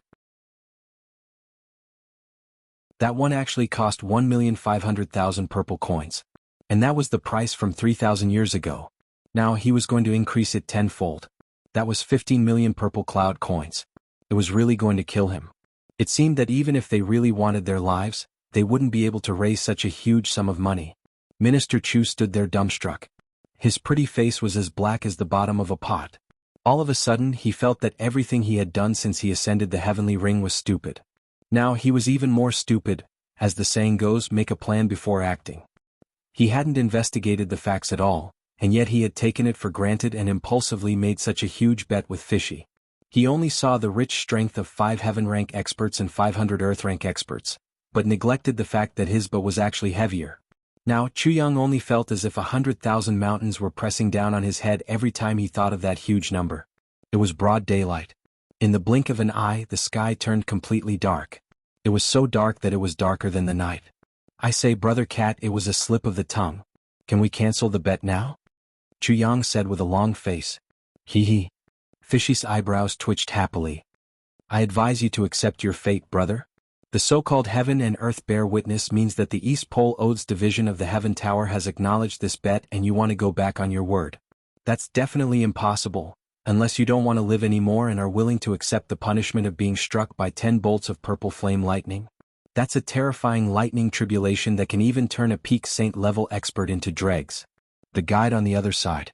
That one actually cost 1,500,000 purple coins. And that was the price from 3,000 years ago. Now he was going to increase it tenfold. That was 15 million purple cloud coins. It was really going to kill him. It seemed that even if they really wanted their lives, they wouldn't be able to raise such a huge sum of money. Minister Chu stood there dumbstruck. His pretty face was as black as the bottom of a pot. All of a sudden he felt that everything he had done since he ascended the heavenly ring was stupid. Now he was even more stupid. As the saying goes, make a plan before acting. He hadn't investigated the facts at all, and yet he had taken it for granted and impulsively made such a huge bet with Fishy. He only saw the rich strength of 5 heaven rank experts and 500 earth rank experts, but neglected the fact that his bow was actually heavier. Now Chu Yang only felt as if 100,000 mountains were pressing down on his head every time he thought of that huge number. It was broad daylight. In the blink of an eye, the sky turned completely dark. It was so dark that it was darker than the night. I say, Brother Cat, it was a slip of the tongue. Can we cancel the bet now? Chu Yang said with a long face. Hee hee. Fishy's eyebrows twitched happily. I advise you to accept your fate, brother. The so-called heaven and earth bear witness means that the East Pole Odes division of the Heaven Tower has acknowledged this bet and you want to go back on your word. That's definitely impossible. Unless you don't want to live anymore and are willing to accept the punishment of being struck by 10 bolts of purple flame lightning. That's a terrifying lightning tribulation that can even turn a peak saint-level expert into dregs. The guide on the other side.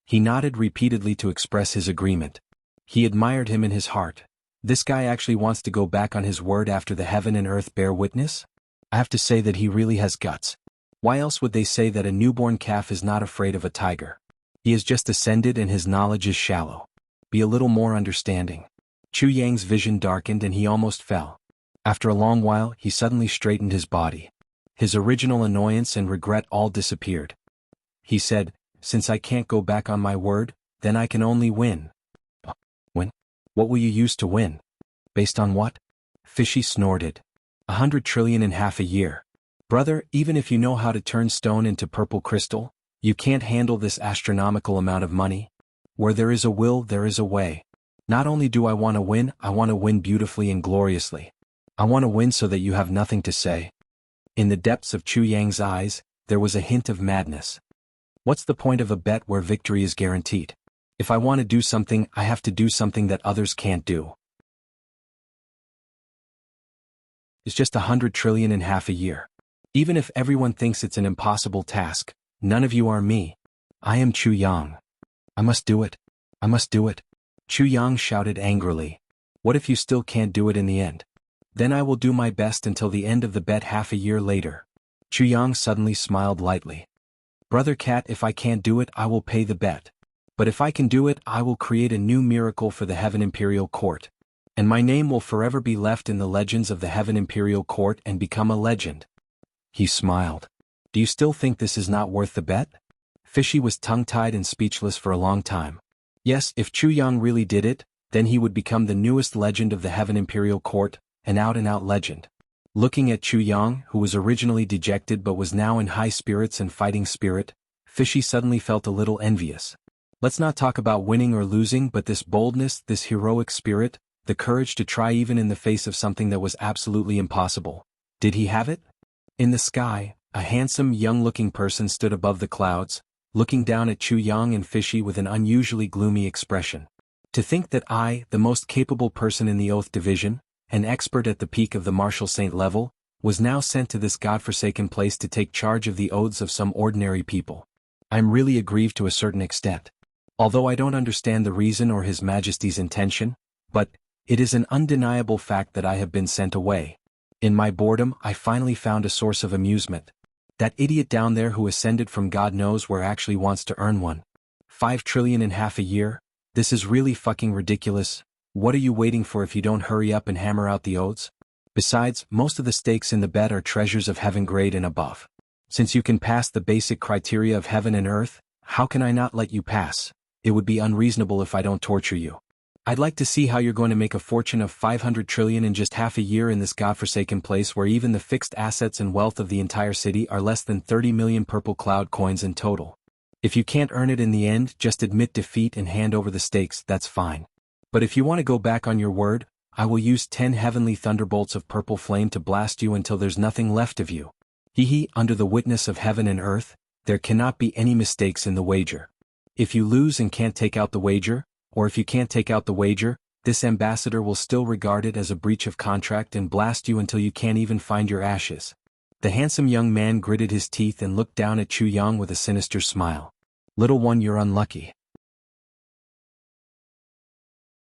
He nodded repeatedly to express his agreement. He admired him in his heart. This guy actually wants to go back on his word after the heaven and earth bear witness? I have to say that he really has guts. Why else would they say that a newborn calf is not afraid of a tiger? He has just ascended and his knowledge is shallow. Be a little more understanding. Chu Yang's vision darkened and he almost fell. After a long while, he suddenly straightened his body. His original annoyance and regret all disappeared. He said, since I can't go back on my word, then I can only win. Win? What will you use to win? Based on what? Fishy snorted. 100 trillion in half a year. Brother, even if you know how to turn stone into purple crystal, you can't handle this astronomical amount of money. Where there is a will, there is a way. Not only do I want to win beautifully and gloriously. I want to win so that you have nothing to say. In the depths of Chu Yang's eyes, there was a hint of madness. What's the point of a bet where victory is guaranteed? If I want to do something, I have to do something that others can't do. It's just 100 trillion in half a year. Even if everyone thinks it's an impossible task, none of you are me. I am Chu Yang. I must do it. I must do it. Chu Yang shouted angrily. What if you still can't do it in the end? Then I will do my best until the end of the bet half a year later. Chu Yang suddenly smiled lightly. Brother Cat, if I can't do it, I will pay the bet. But if I can do it, I will create a new miracle for the Heaven Imperial Court. And my name will forever be left in the legends of the Heaven Imperial Court and become a legend. He smiled. Do you still think this is not worth the bet? Fishy was tongue-tied and speechless for a long time. Yes, if Chu Yang really did it, then he would become the newest legend of the Heaven Imperial Court, an out-and-out legend. Looking at Chu Yang, who was originally dejected but was now in high spirits and fighting spirit, Fishy suddenly felt a little envious. Let's not talk about winning or losing, but this boldness, this heroic spirit, the courage to try even in the face of something that was absolutely impossible. Did he have it? In the sky, a handsome young-looking person stood above the clouds, looking down at Chu Yang and Fishy with an unusually gloomy expression. To think that I, the most capable person in the Oath Division, an expert at the peak of the Martial Saint level, was now sent to this godforsaken place to take charge of the oaths of some ordinary people. I'm really aggrieved to a certain extent. Although I don't understand the reason or His Majesty's intention, but it is an undeniable fact that I have been sent away. In my boredom, I finally found a source of amusement. That idiot down there who ascended from God knows where actually wants to earn 1.5 trillion a year? This is really fucking ridiculous. What are you waiting for if you don't hurry up and hammer out the oaths? Besides, most of the stakes in the bet are treasures of heaven grade and above. Since you can pass the basic criteria of heaven and earth, how can I not let you pass? It would be unreasonable if I don't torture you. I'd like to see how you're going to make a fortune of 500 trillion in just half a year in this godforsaken place where even the fixed assets and wealth of the entire city are less than 30 million purple cloud coins in total. If you can't earn it in the end, just admit defeat and hand over the stakes, that's fine. But if you want to go back on your word, I will use 10 heavenly thunderbolts of purple flame to blast you until there's nothing left of you. Under the witness of heaven and earth, there cannot be any mistakes in the wager. If you lose and can't take out the wager, or if you can't take out the wager, this ambassador will still regard it as a breach of contract and blast you until you can't even find your ashes. The handsome young man gritted his teeth and looked down at Chu Yang with a sinister smile. Little one, you're unlucky.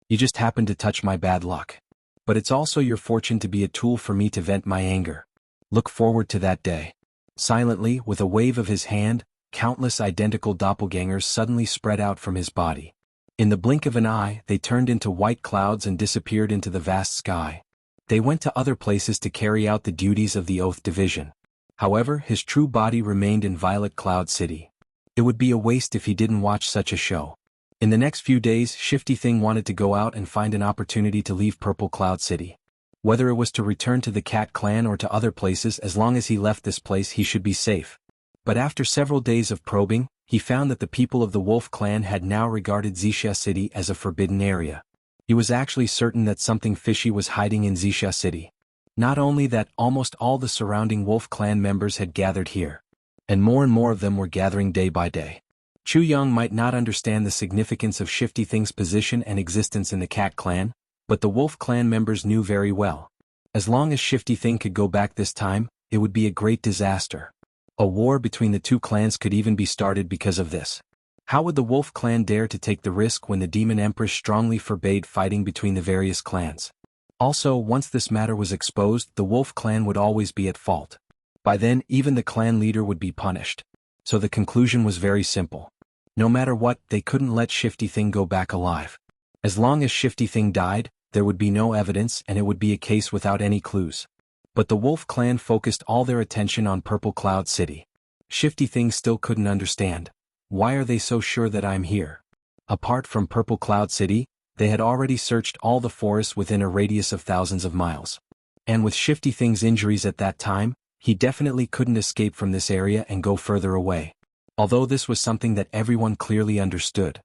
You just happened to touch my bad luck. But it's also your fortune to be a tool for me to vent my anger. Look forward to that day. Silently, with a wave of his hand, countless identical doppelgangers suddenly spread out from his body. In the blink of an eye, they turned into white clouds and disappeared into the vast sky. They went to other places to carry out the duties of the Oath Division. However, his true body remained in Violet Cloud City. It would be a waste if he didn't watch such a show. In the next few days, Shifty Thing wanted to go out and find an opportunity to leave Purple Cloud City. Whether it was to return to the Cat Clan or to other places, as long as he left this place he should be safe. But after several days of probing, he found that the people of the Wolf Clan had now regarded Wuxia City as a forbidden area. He was actually certain that something fishy was hiding in Wuxia City. Not only that, almost all the surrounding Wolf Clan members had gathered here. And more of them were gathering day by day. Chu Yang might not understand the significance of Shifty Thing's position and existence in the Cat Clan, but the Wolf Clan members knew very well. As long as Shifty Thing could go back this time, it would be a great disaster. A war between the two clans could even be started because of this. How would the Wolf Clan dare to take the risk when the Demon Empress strongly forbade fighting between the various clans? Also, once this matter was exposed, the Wolf Clan would always be at fault. By then, even the clan leader would be punished. So the conclusion was very simple. No matter what, they couldn't let Shifty Thing go back alive. As long as Shifty Thing died, there would be no evidence and it would be a case without any clues. But the Wolf Clan focused all their attention on Purple Cloud City. Shifty Thing still couldn't understand. Why are they so sure that I'm here? Apart from Purple Cloud City, they had already searched all the forests within a radius of thousands of miles. And with Shifty Thing's injuries at that time, he definitely couldn't escape from this area and go further away. Although this was something that everyone clearly understood.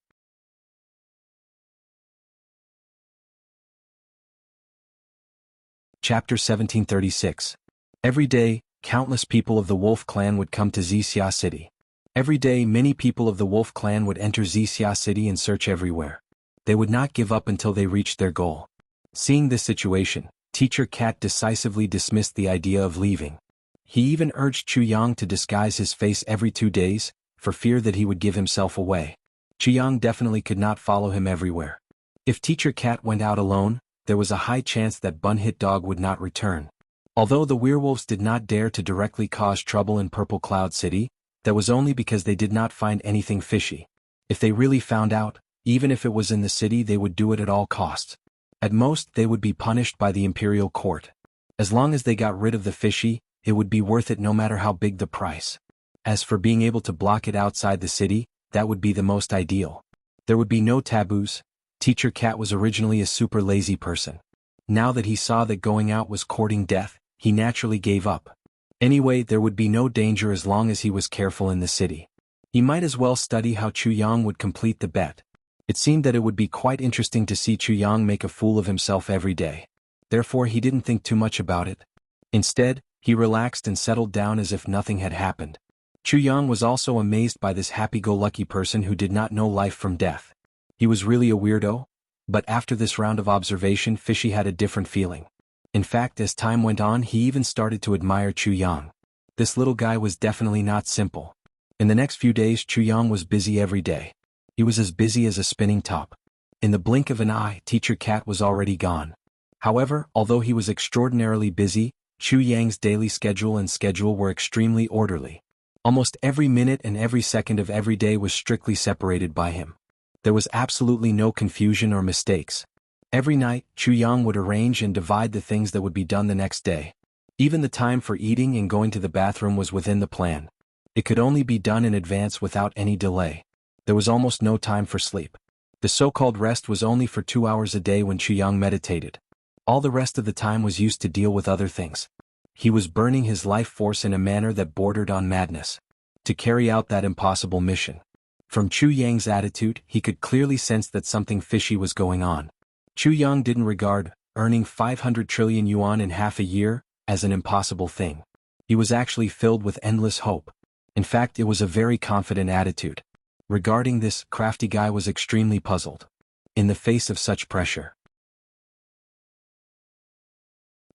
Chapter 1736. Every day, countless people of the Wolf Clan would come to Wuxia City. Every day, many people of the Wolf Clan would enter Wuxia City and search everywhere. They would not give up until they reached their goal. Seeing this situation, Teacher Cat decisively dismissed the idea of leaving. He even urged Chu Yang to disguise his face every 2 days, for fear that he would give himself away. Chu Yang definitely could not follow him everywhere. If Teacher Cat went out alone, there was a high chance that Bun Hit Dog would not return. Although the werewolves did not dare to directly cause trouble in Purple Cloud City, that was only because they did not find anything fishy. If they really found out, even if it was in the city, they would do it at all costs. At most, they would be punished by the Imperial Court. As long as they got rid of the fishy, it would be worth it no matter how big the price. As for being able to block it outside the city, that would be the most ideal. There would be no taboos. Teacher Cat was originally a super lazy person. Now that he saw that going out was courting death, he naturally gave up. Anyway, there would be no danger as long as he was careful in the city. He might as well study how Chu Yang would complete the bet. It seemed that it would be quite interesting to see Chu Yang make a fool of himself every day. Therefore he didn't think too much about it. Instead, he relaxed and settled down as if nothing had happened. Chu Yang was also amazed by this happy-go-lucky person who did not know life from death. He was really a weirdo? But after this round of observation, Fishy had a different feeling. In fact, as time went on, he even started to admire Chu Yang. This little guy was definitely not simple. In the next few days, Chu Yang was busy every day. He was as busy as a spinning top. In the blink of an eye, Teacher Cat was already gone. However, although he was extraordinarily busy, Chu Yang's daily schedule were extremely orderly. Almost every minute and every second of every day was strictly separated by him. There was absolutely no confusion or mistakes. Every night, Chu Yang would arrange and divide the things that would be done the next day. Even the time for eating and going to the bathroom was within the plan. It could only be done in advance without any delay. There was almost no time for sleep. The so-called rest was only for 2 hours a day when Chu Yang meditated. All the rest of the time was used to deal with other things. He was burning his life force in a manner that bordered on madness. To carry out that impossible mission. From Chu Yang's attitude, he could clearly sense that something fishy was going on. Chu Yang didn't regard earning 500 trillion yuan in half a year as an impossible thing. He was actually filled with endless hope. In fact, it was a very confident attitude. Regarding this, crafty guy was extremely puzzled. In the face of such pressure.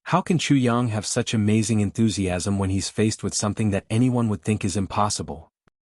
How can Chu Yang have such amazing enthusiasm when he's faced with something that anyone would think is impossible?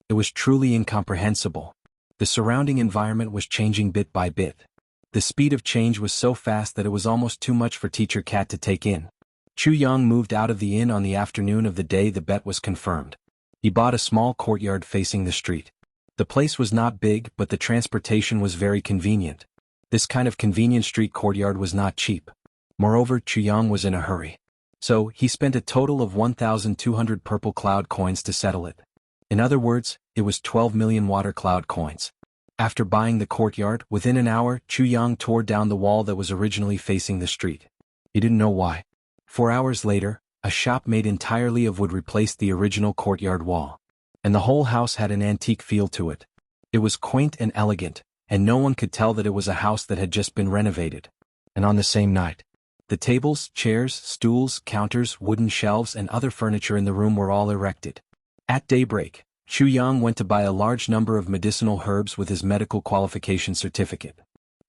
It was truly incomprehensible. The surrounding environment was changing bit by bit. The speed of change was so fast that it was almost too much for Teacher Cat to take in. Chu Yang moved out of the inn on the afternoon of the day the bet was confirmed. He bought a small courtyard facing the street. The place was not big, but the transportation was very convenient. This kind of convenient street courtyard was not cheap. Moreover, Chu Yang was in a hurry. So, he spent a total of 1,200 purple cloud coins to settle it. In other words, it was 12 million water cloud coins. After buying the courtyard, within an hour, Chu Yang tore down the wall that was originally facing the street. He didn't know why. 4 hours later, a shop made entirely of wood replaced the original courtyard wall. And the whole house had an antique feel to it. It was quaint and elegant, and no one could tell that it was a house that had just been renovated. And on the same night, the tables, chairs, stools, counters, wooden shelves and other furniture in the room were all erected. At daybreak, Chu Yang went to buy a large number of medicinal herbs with his medical qualification certificate.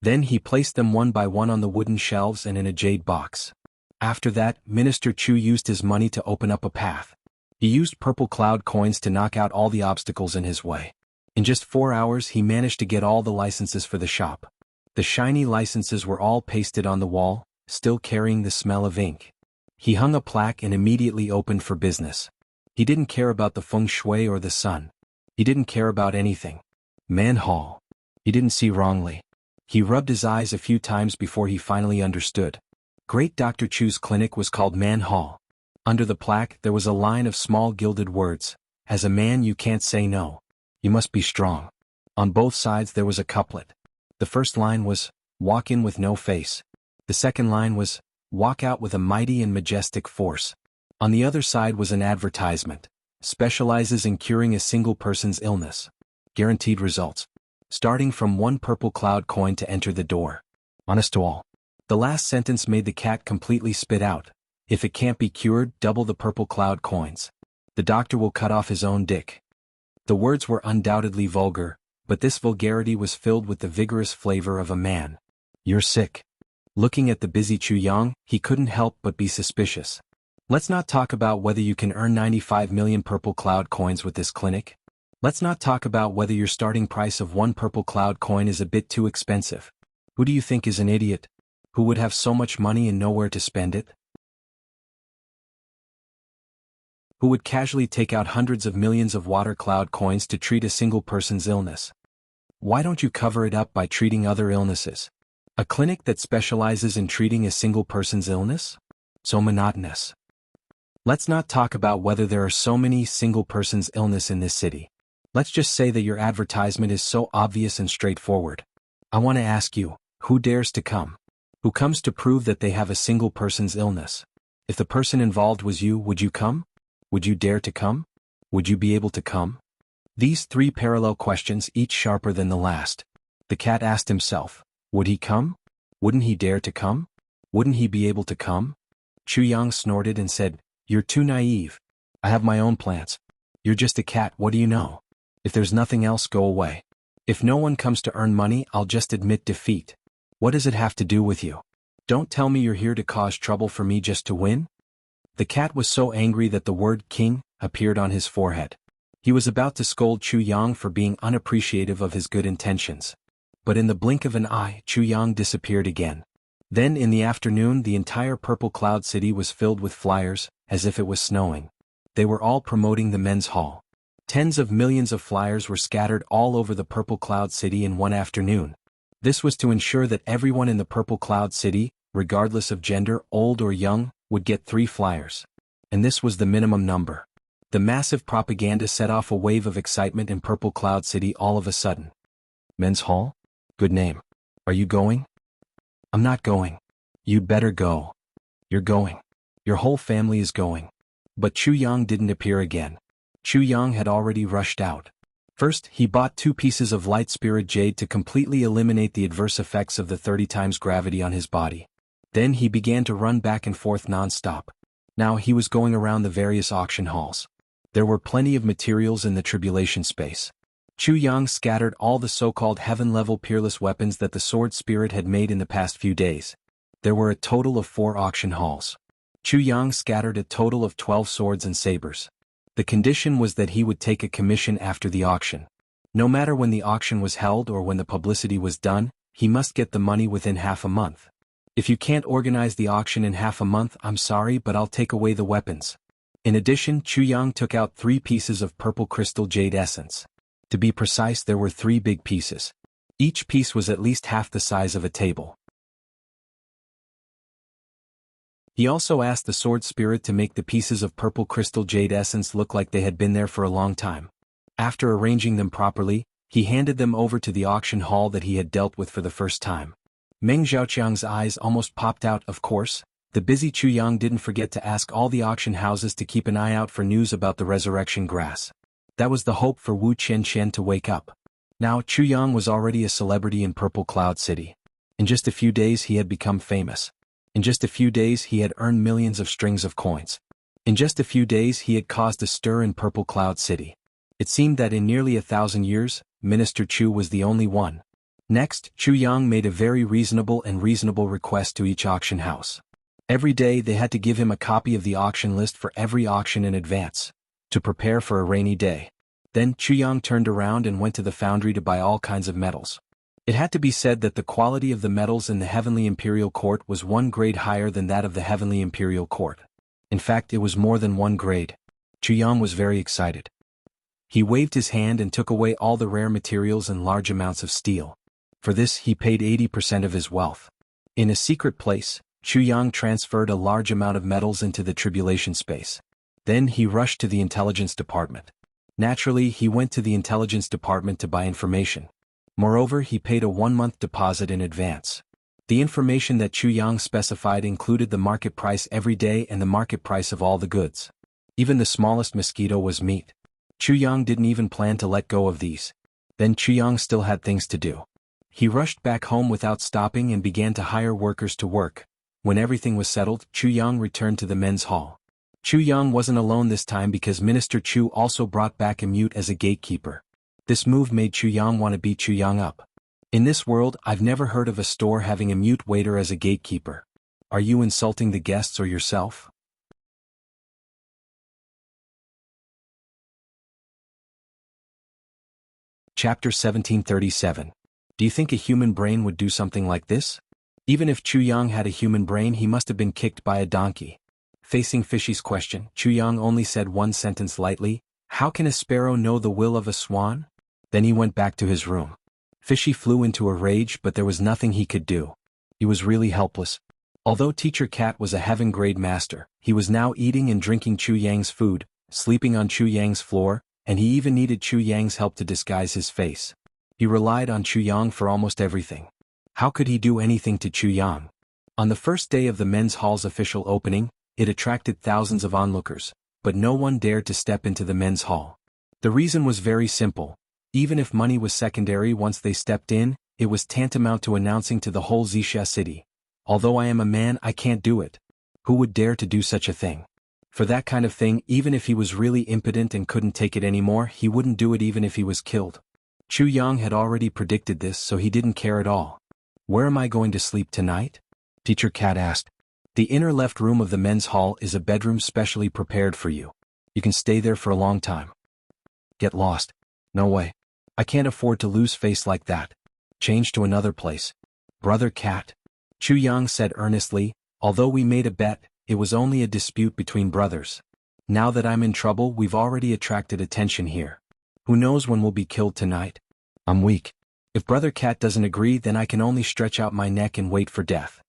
Then he placed them one by one on the wooden shelves and in a jade box. After that, Minister Chu used his money to open up a path. He used purple cloud coins to knock out all the obstacles in his way. In just 4 hours he managed to get all the licenses for the shop. The shiny licenses were all pasted on the wall, still carrying the smell of ink. He hung a plaque and immediately opened for business. He didn't care about the feng shui or the sun. He didn't care about anything. Man Hall. He didn't see wrongly. He rubbed his eyes a few times before he finally understood. Great Dr. Chu's clinic was called Man Hall. Under the plaque there was a line of small gilded words. As a man you can't say no. You must be strong. On both sides there was a couplet. The first line was, walk in with no face. The second line was, walk out with a mighty and majestic force. On the other side was an advertisement. Specializes in curing a single person's illness. Guaranteed results. Starting from 1 purple cloud coin to enter the door. Honest to all. The last sentence made the cat completely spit out. If it can't be cured, double the purple cloud coins. The doctor will cut off his own dick. The words were undoubtedly vulgar, but this vulgarity was filled with the vigorous flavor of a man. You're sick. Looking at the busy Chu Yang, he couldn't help but be suspicious. Let's not talk about whether you can earn 95 million purple cloud coins with this clinic. Let's not talk about whether your starting price of 1 purple cloud coin is a bit too expensive. Who do you think is an idiot? Who would have so much money and nowhere to spend it? Who would casually take out hundreds of millions of water cloud coins to treat a single person's illness? Why don't you cover it up by treating other illnesses? A clinic that specializes in treating a single person's illness? So monotonous. Let's not talk about whether there are so many single person's illness in this city. Let's just say that your advertisement is so obvious and straightforward. I want to ask you, who dares to come? Who comes to prove that they have a single person's illness? If the person involved was you, would you come? Would you dare to come? Would you be able to come? These 3 parallel questions, each sharper than the last. The cat asked himself, would he come? Wouldn't he dare to come? Wouldn't he be able to come? Chu Yang snorted and said, you're too naive. I have my own plans. You're just a cat, what do you know? If there's nothing else, go away. If no one comes to earn money, I'll just admit defeat. What does it have to do with you? Don't tell me you're here to cause trouble for me just to win? The cat was so angry that the word king appeared on his forehead. He was about to scold Chu Yang for being unappreciative of his good intentions. But in the blink of an eye, Chu Yang disappeared again. Then in the afternoon, the entire Purple Cloud City was filled with flyers, as if it was snowing. They were all promoting the men's hall. Tens of millions of flyers were scattered all over the Purple Cloud City in one afternoon. This was to ensure that everyone in the Purple Cloud City, regardless of gender, old or young, would get 3 flyers. And this was the minimum number. The massive propaganda set off a wave of excitement in Purple Cloud City all of a sudden. Men's hall? Good name. Are you going? I'm not going. You'd better go. You're going. Your whole family is going. But Chu Yang didn't appear again. Chu Yang had already rushed out. First, he bought 2 pieces of light spirit jade to completely eliminate the adverse effects of the 30 times gravity on his body. Then he began to run back and forth non-stop. Now he was going around the various auction halls. There were plenty of materials in the tribulation space. Chu Yang scattered all the so-called heaven-level peerless weapons that the sword spirit had made in the past few days. There were a total of 4 auction halls. Chu Yang scattered a total of 12 swords and sabers. The condition was that he would take a commission after the auction. No matter when the auction was held or when the publicity was done, he must get the money within half a month. If you can't organize the auction in half a month, I'm sorry, but I'll take away the weapons. In addition, Chu Yang took out 3 pieces of purple crystal jade essence. To be precise, there were 3 big pieces. Each piece was at least half the size of a table. He also asked the sword spirit to make the pieces of purple crystal jade essence look like they had been there for a long time. After arranging them properly, he handed them over to the auction hall that he had dealt with for the first time. Meng Zhaoqiang's eyes almost popped out. Of course, the busy Chu Yang didn't forget to ask all the auction houses to keep an eye out for news about the resurrection grass. That was the hope for Wu Qianqian to wake up. Now Chu Yang was already a celebrity in Purple Cloud City. In just a few days he had become famous. In just a few days he had earned millions of strings of coins. In just a few days he had caused a stir in Purple Cloud City. It seemed that in nearly 1,000 years, Minister Chu was the only one. Next, Chu Yang made a very reasonable request to each auction house. Every day they had to give him a copy of the auction list for every auction in advance, to prepare for a rainy day. Then Chu Yang turned around and went to the foundry to buy all kinds of metals. It had to be said that the quality of the metals in the Heavenly Imperial Court was 1 grade higher than that of the Heavenly Imperial Court. In fact, it was more than 1 grade. Chu Yang was very excited. He waved his hand and took away all the rare materials and large amounts of steel. For this he paid 80% of his wealth. In a secret place, Chu Yang transferred a large amount of metals into the tribulation space. Then he rushed to the intelligence department. Naturally, he went to the intelligence department to buy information. Moreover, he paid a 1-month deposit in advance. The information that Chu Yang specified included the market price every day and the market price of all the goods. Even the smallest mosquito was meat. Chu Yang didn't even plan to let go of these. Then Chu Yang still had things to do. He rushed back home without stopping and began to hire workers to work. When everything was settled, Chu Yang returned to the men's hall. Chu Yang wasn't alone this time because Minister Chu also brought back a mute as a gatekeeper. This move made Chu Yang want to beat Chu Yang up. In this world, I've never heard of a store having a mute waiter as a gatekeeper. Are you insulting the guests or yourself? Chapter 1737. Do you think a human brain would do something like this? Even if Chu Yang had a human brain, he must have been kicked by a donkey. Facing Fishy's question, Chu Yang only said one sentence lightly, "How can a sparrow know the will of a swan?" Then he went back to his room. Fishy flew into a rage, but there was nothing he could do. He was really helpless. Although Teacher Cat was a heaven-grade master, he was now eating and drinking Chu Yang's food, sleeping on Chu Yang's floor, and he even needed Chu Yang's help to disguise his face. He relied on Chu Yang for almost everything. How could he do anything to Chu Yang? On the first day of the men's hall's official opening, it attracted thousands of onlookers, but no one dared to step into the men's hall. The reason was very simple. Even if money was secondary, once they stepped in, it was tantamount to announcing to the whole Wuxia city, "Although I am a man, I can't do it." Who would dare to do such a thing? For that kind of thing, even if he was really impotent and couldn't take it anymore, he wouldn't do it even if he was killed. Chu Yang had already predicted this, so he didn't care at all. "Where am I going to sleep tonight?" Teacher Cat asked. "The inner left room of the men's hall is a bedroom specially prepared for you. You can stay there for a long time." "Get lost." "No way. I can't afford to lose face like that. Change to another place." "Brother Cat," Chu Yang said earnestly, "although we made a bet, it was only a dispute between brothers. Now that I'm in trouble, we've already attracted attention here. Who knows when we'll be killed tonight? I'm weak. If Brother Cat doesn't agree, then I can only stretch out my neck and wait for death."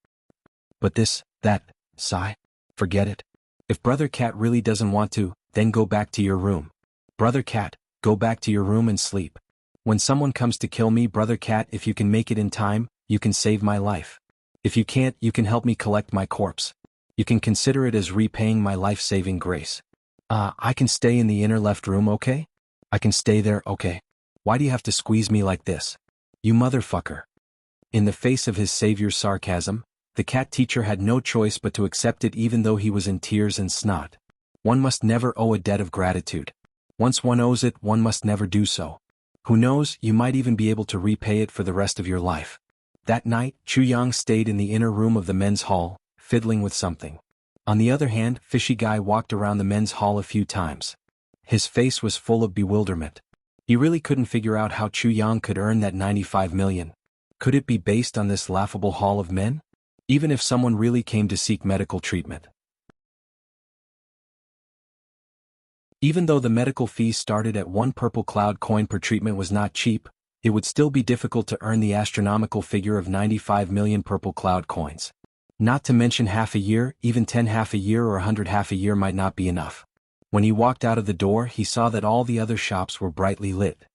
"But this, that, sigh. Forget it. If Brother Cat really doesn't want to, then go back to your room. Brother Cat, go back to your room and sleep. When someone comes to kill me, Brother Cat, if you can make it in time, you can save my life. If you can't, you can help me collect my corpse. You can consider it as repaying my life-saving grace." I can stay in the inner left room, okay? I can stay there, okay? Why do you have to squeeze me like this? You motherfucker." In the face of his savior's sarcasm, the cat teacher had no choice but to accept it, even though he was in tears and snot. One must never owe a debt of gratitude. Once one owes it, one must never do so. Who knows, you might even be able to repay it for the rest of your life. That night, Chu Yang stayed in the inner room of the men's hall, fiddling with something. On the other hand, Fishy Guy walked around the men's hall a few times. His face was full of bewilderment. He really couldn't figure out how Chu Yang could earn that 95 million. Could it be based on this laughable hall of men? Even if someone really came to seek medical treatment. Even though the medical fees started at 1 purple cloud coin per treatment was not cheap, it would still be difficult to earn the astronomical figure of 95 million purple cloud coins. Not to mention half a year, even 10 half a year or 100 half a year might not be enough. When he walked out of the door, he saw that all the other shops were brightly lit.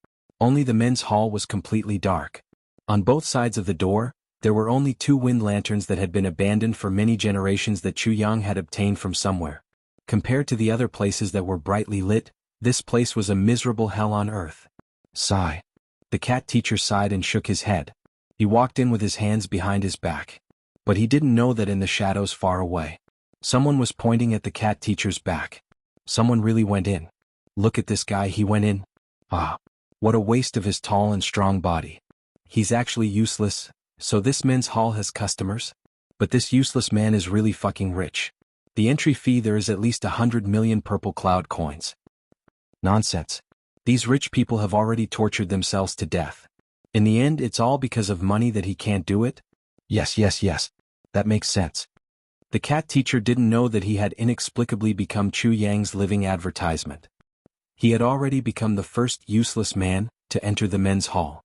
Only the men's hall was completely dark. On both sides of the door, there were only 2 wind lanterns that had been abandoned for many generations that Chu Yang had obtained from somewhere. Compared to the other places that were brightly lit, this place was a miserable hell on earth. Sigh. The cat teacher sighed and shook his head. He walked in with his hands behind his back. But he didn't know that in the shadows far away, someone was pointing at the cat teacher's back. Someone really went in. "Look at this guy, he went in. Ah, what a waste of his tall and strong body. He's actually useless, so this men's hall has customers? But this useless man is really fucking rich. The entry fee there is at least 100 million purple cloud coins." Nonsense. These rich people have already tortured themselves to death. In the end, it's all because of money that he can't do it? Yes. That makes sense. The cat teacher didn't know that he had inexplicably become Chu Yang's living advertisement. He had already become the first useless man to enter the men's hall.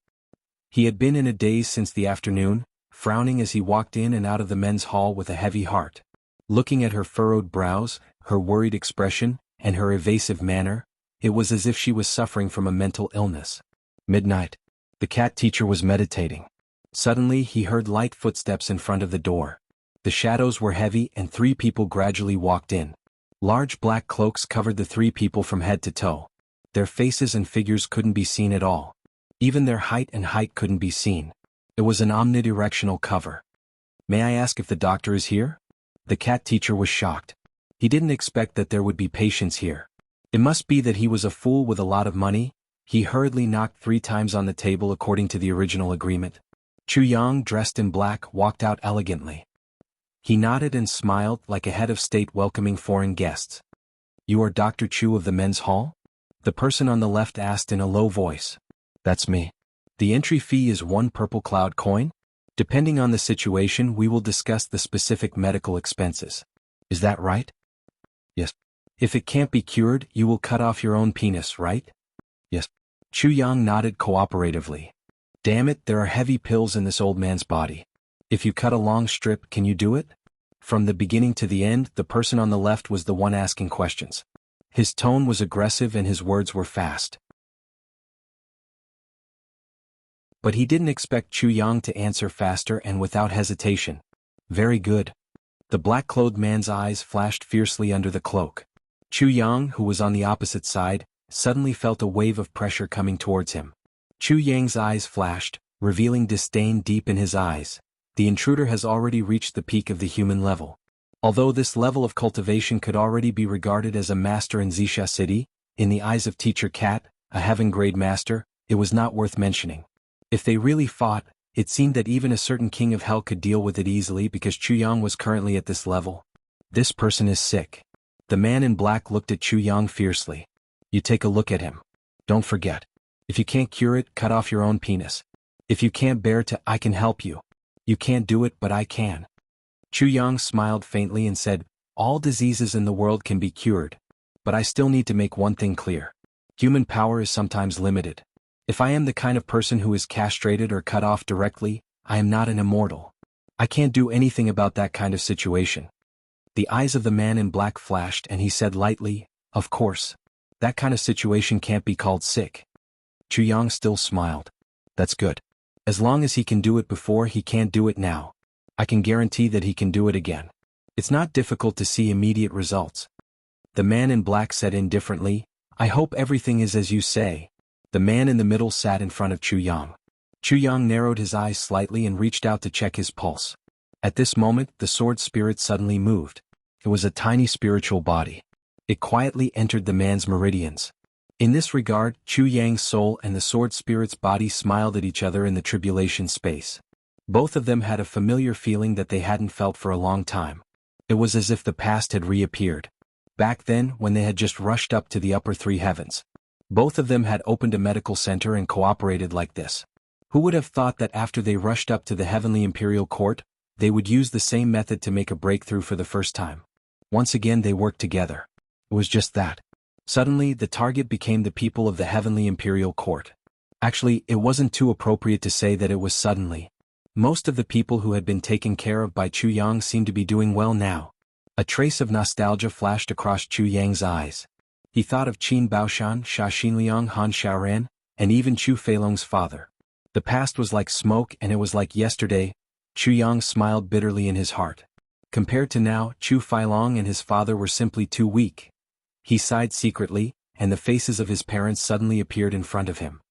He had been in a daze since the afternoon, frowning as he walked in and out of the men's hall with a heavy heart. Looking at her furrowed brows, her worried expression, and her evasive manner, it was as if she was suffering from a mental illness. Midnight. The cat teacher was meditating. Suddenly he heard light footsteps in front of the door. The shadows were heavy and 3 people gradually walked in. Large black cloaks covered the 3 people from head to toe. Their faces and figures couldn't be seen at all. Even their height couldn't be seen. It was an omnidirectional cover. "May I ask if the doctor is here?" The cat teacher was shocked. He didn't expect that there would be patients here. It must be that he was a fool with a lot of money. He hurriedly knocked 3 times on the table according to the original agreement. Chu Yang, dressed in black, walked out elegantly. He nodded and smiled like a head of state welcoming foreign guests. "You are Dr. Chu of the men's hall?" The person on the left asked in a low voice. "That's me. The entry fee is 1 purple cloud coin? Depending on the situation, we will discuss the specific medical expenses. Is that right?" "Yes." "If it can't be cured, you will cut off your own penis, right?" "Yes." Chu Yang nodded cooperatively. "Damn it, there are heavy pills in this old man's body. If you cut a long strip, can you do it?" From the beginning to the end, the person on the left was the one asking questions. His tone was aggressive and his words were fast. But he didn't expect Chu Yang to answer faster and without hesitation. "Very good." The black-clothed man's eyes flashed fiercely under the cloak. Chu Yang, who was on the opposite side, suddenly felt a wave of pressure coming towards him. Chu Yang's eyes flashed, revealing disdain deep in his eyes. The intruder has already reached the peak of the human level. Although this level of cultivation could already be regarded as a master in Xisha City, in the eyes of Teacher Cat, a heaven-grade master, it was not worth mentioning. If they really fought, it seemed that even a certain king of hell could deal with it easily because Chu Yang was currently at this level. This person is sick. The man in black looked at Chu Yang fiercely. You take a look at him. Don't forget. If you can't cure it, cut off your own penis. If you can't bear to, I can help you. You can't do it, but I can. Chu Yang smiled faintly and said, all diseases in the world can be cured. But I still need to make one thing clear. Human power is sometimes limited. If I am the kind of person who is castrated or cut off directly, I am not an immortal. I can't do anything about that kind of situation. The eyes of the man in black flashed and he said lightly, of course. That kind of situation can't be called sick. Chu Yang still smiled. That's good. As long as he can do it before, he can't do it now. I can guarantee that he can do it again. It's not difficult to see immediate results. The man in black said indifferently, I hope everything is as you say. The man in the middle sat in front of Chu Yang. Chu Yang narrowed his eyes slightly and reached out to check his pulse. At this moment, the sword spirit suddenly moved. It was a tiny spiritual body. It quietly entered the man's meridians. In this regard, Chu Yang's soul and the sword spirit's body smiled at each other in the tribulation space. Both of them had a familiar feeling that they hadn't felt for a long time. It was as if the past had reappeared. Back then, when they had just rushed up to the upper three heavens. Both of them had opened a medical center and cooperated like this. Who would have thought that after they rushed up to the heavenly imperial court, they would use the same method to make a breakthrough for the first time? Once again they worked together. It was just that. Suddenly, the target became the people of the heavenly imperial court. Actually, it wasn't too appropriate to say that it was suddenly. Most of the people who had been taken care of by Chu Yang seemed to be doing well now. A trace of nostalgia flashed across Chu Yang's eyes. He thought of Qin Baoshan, Xia Xinliang, Han Xiaoran, and even Chu Feilong's father. The past was like smoke and it was like yesterday. Chu Yang smiled bitterly in his heart. Compared to now, Chu Feilong and his father were simply too weak. He sighed secretly, and the faces of his parents suddenly appeared in front of him.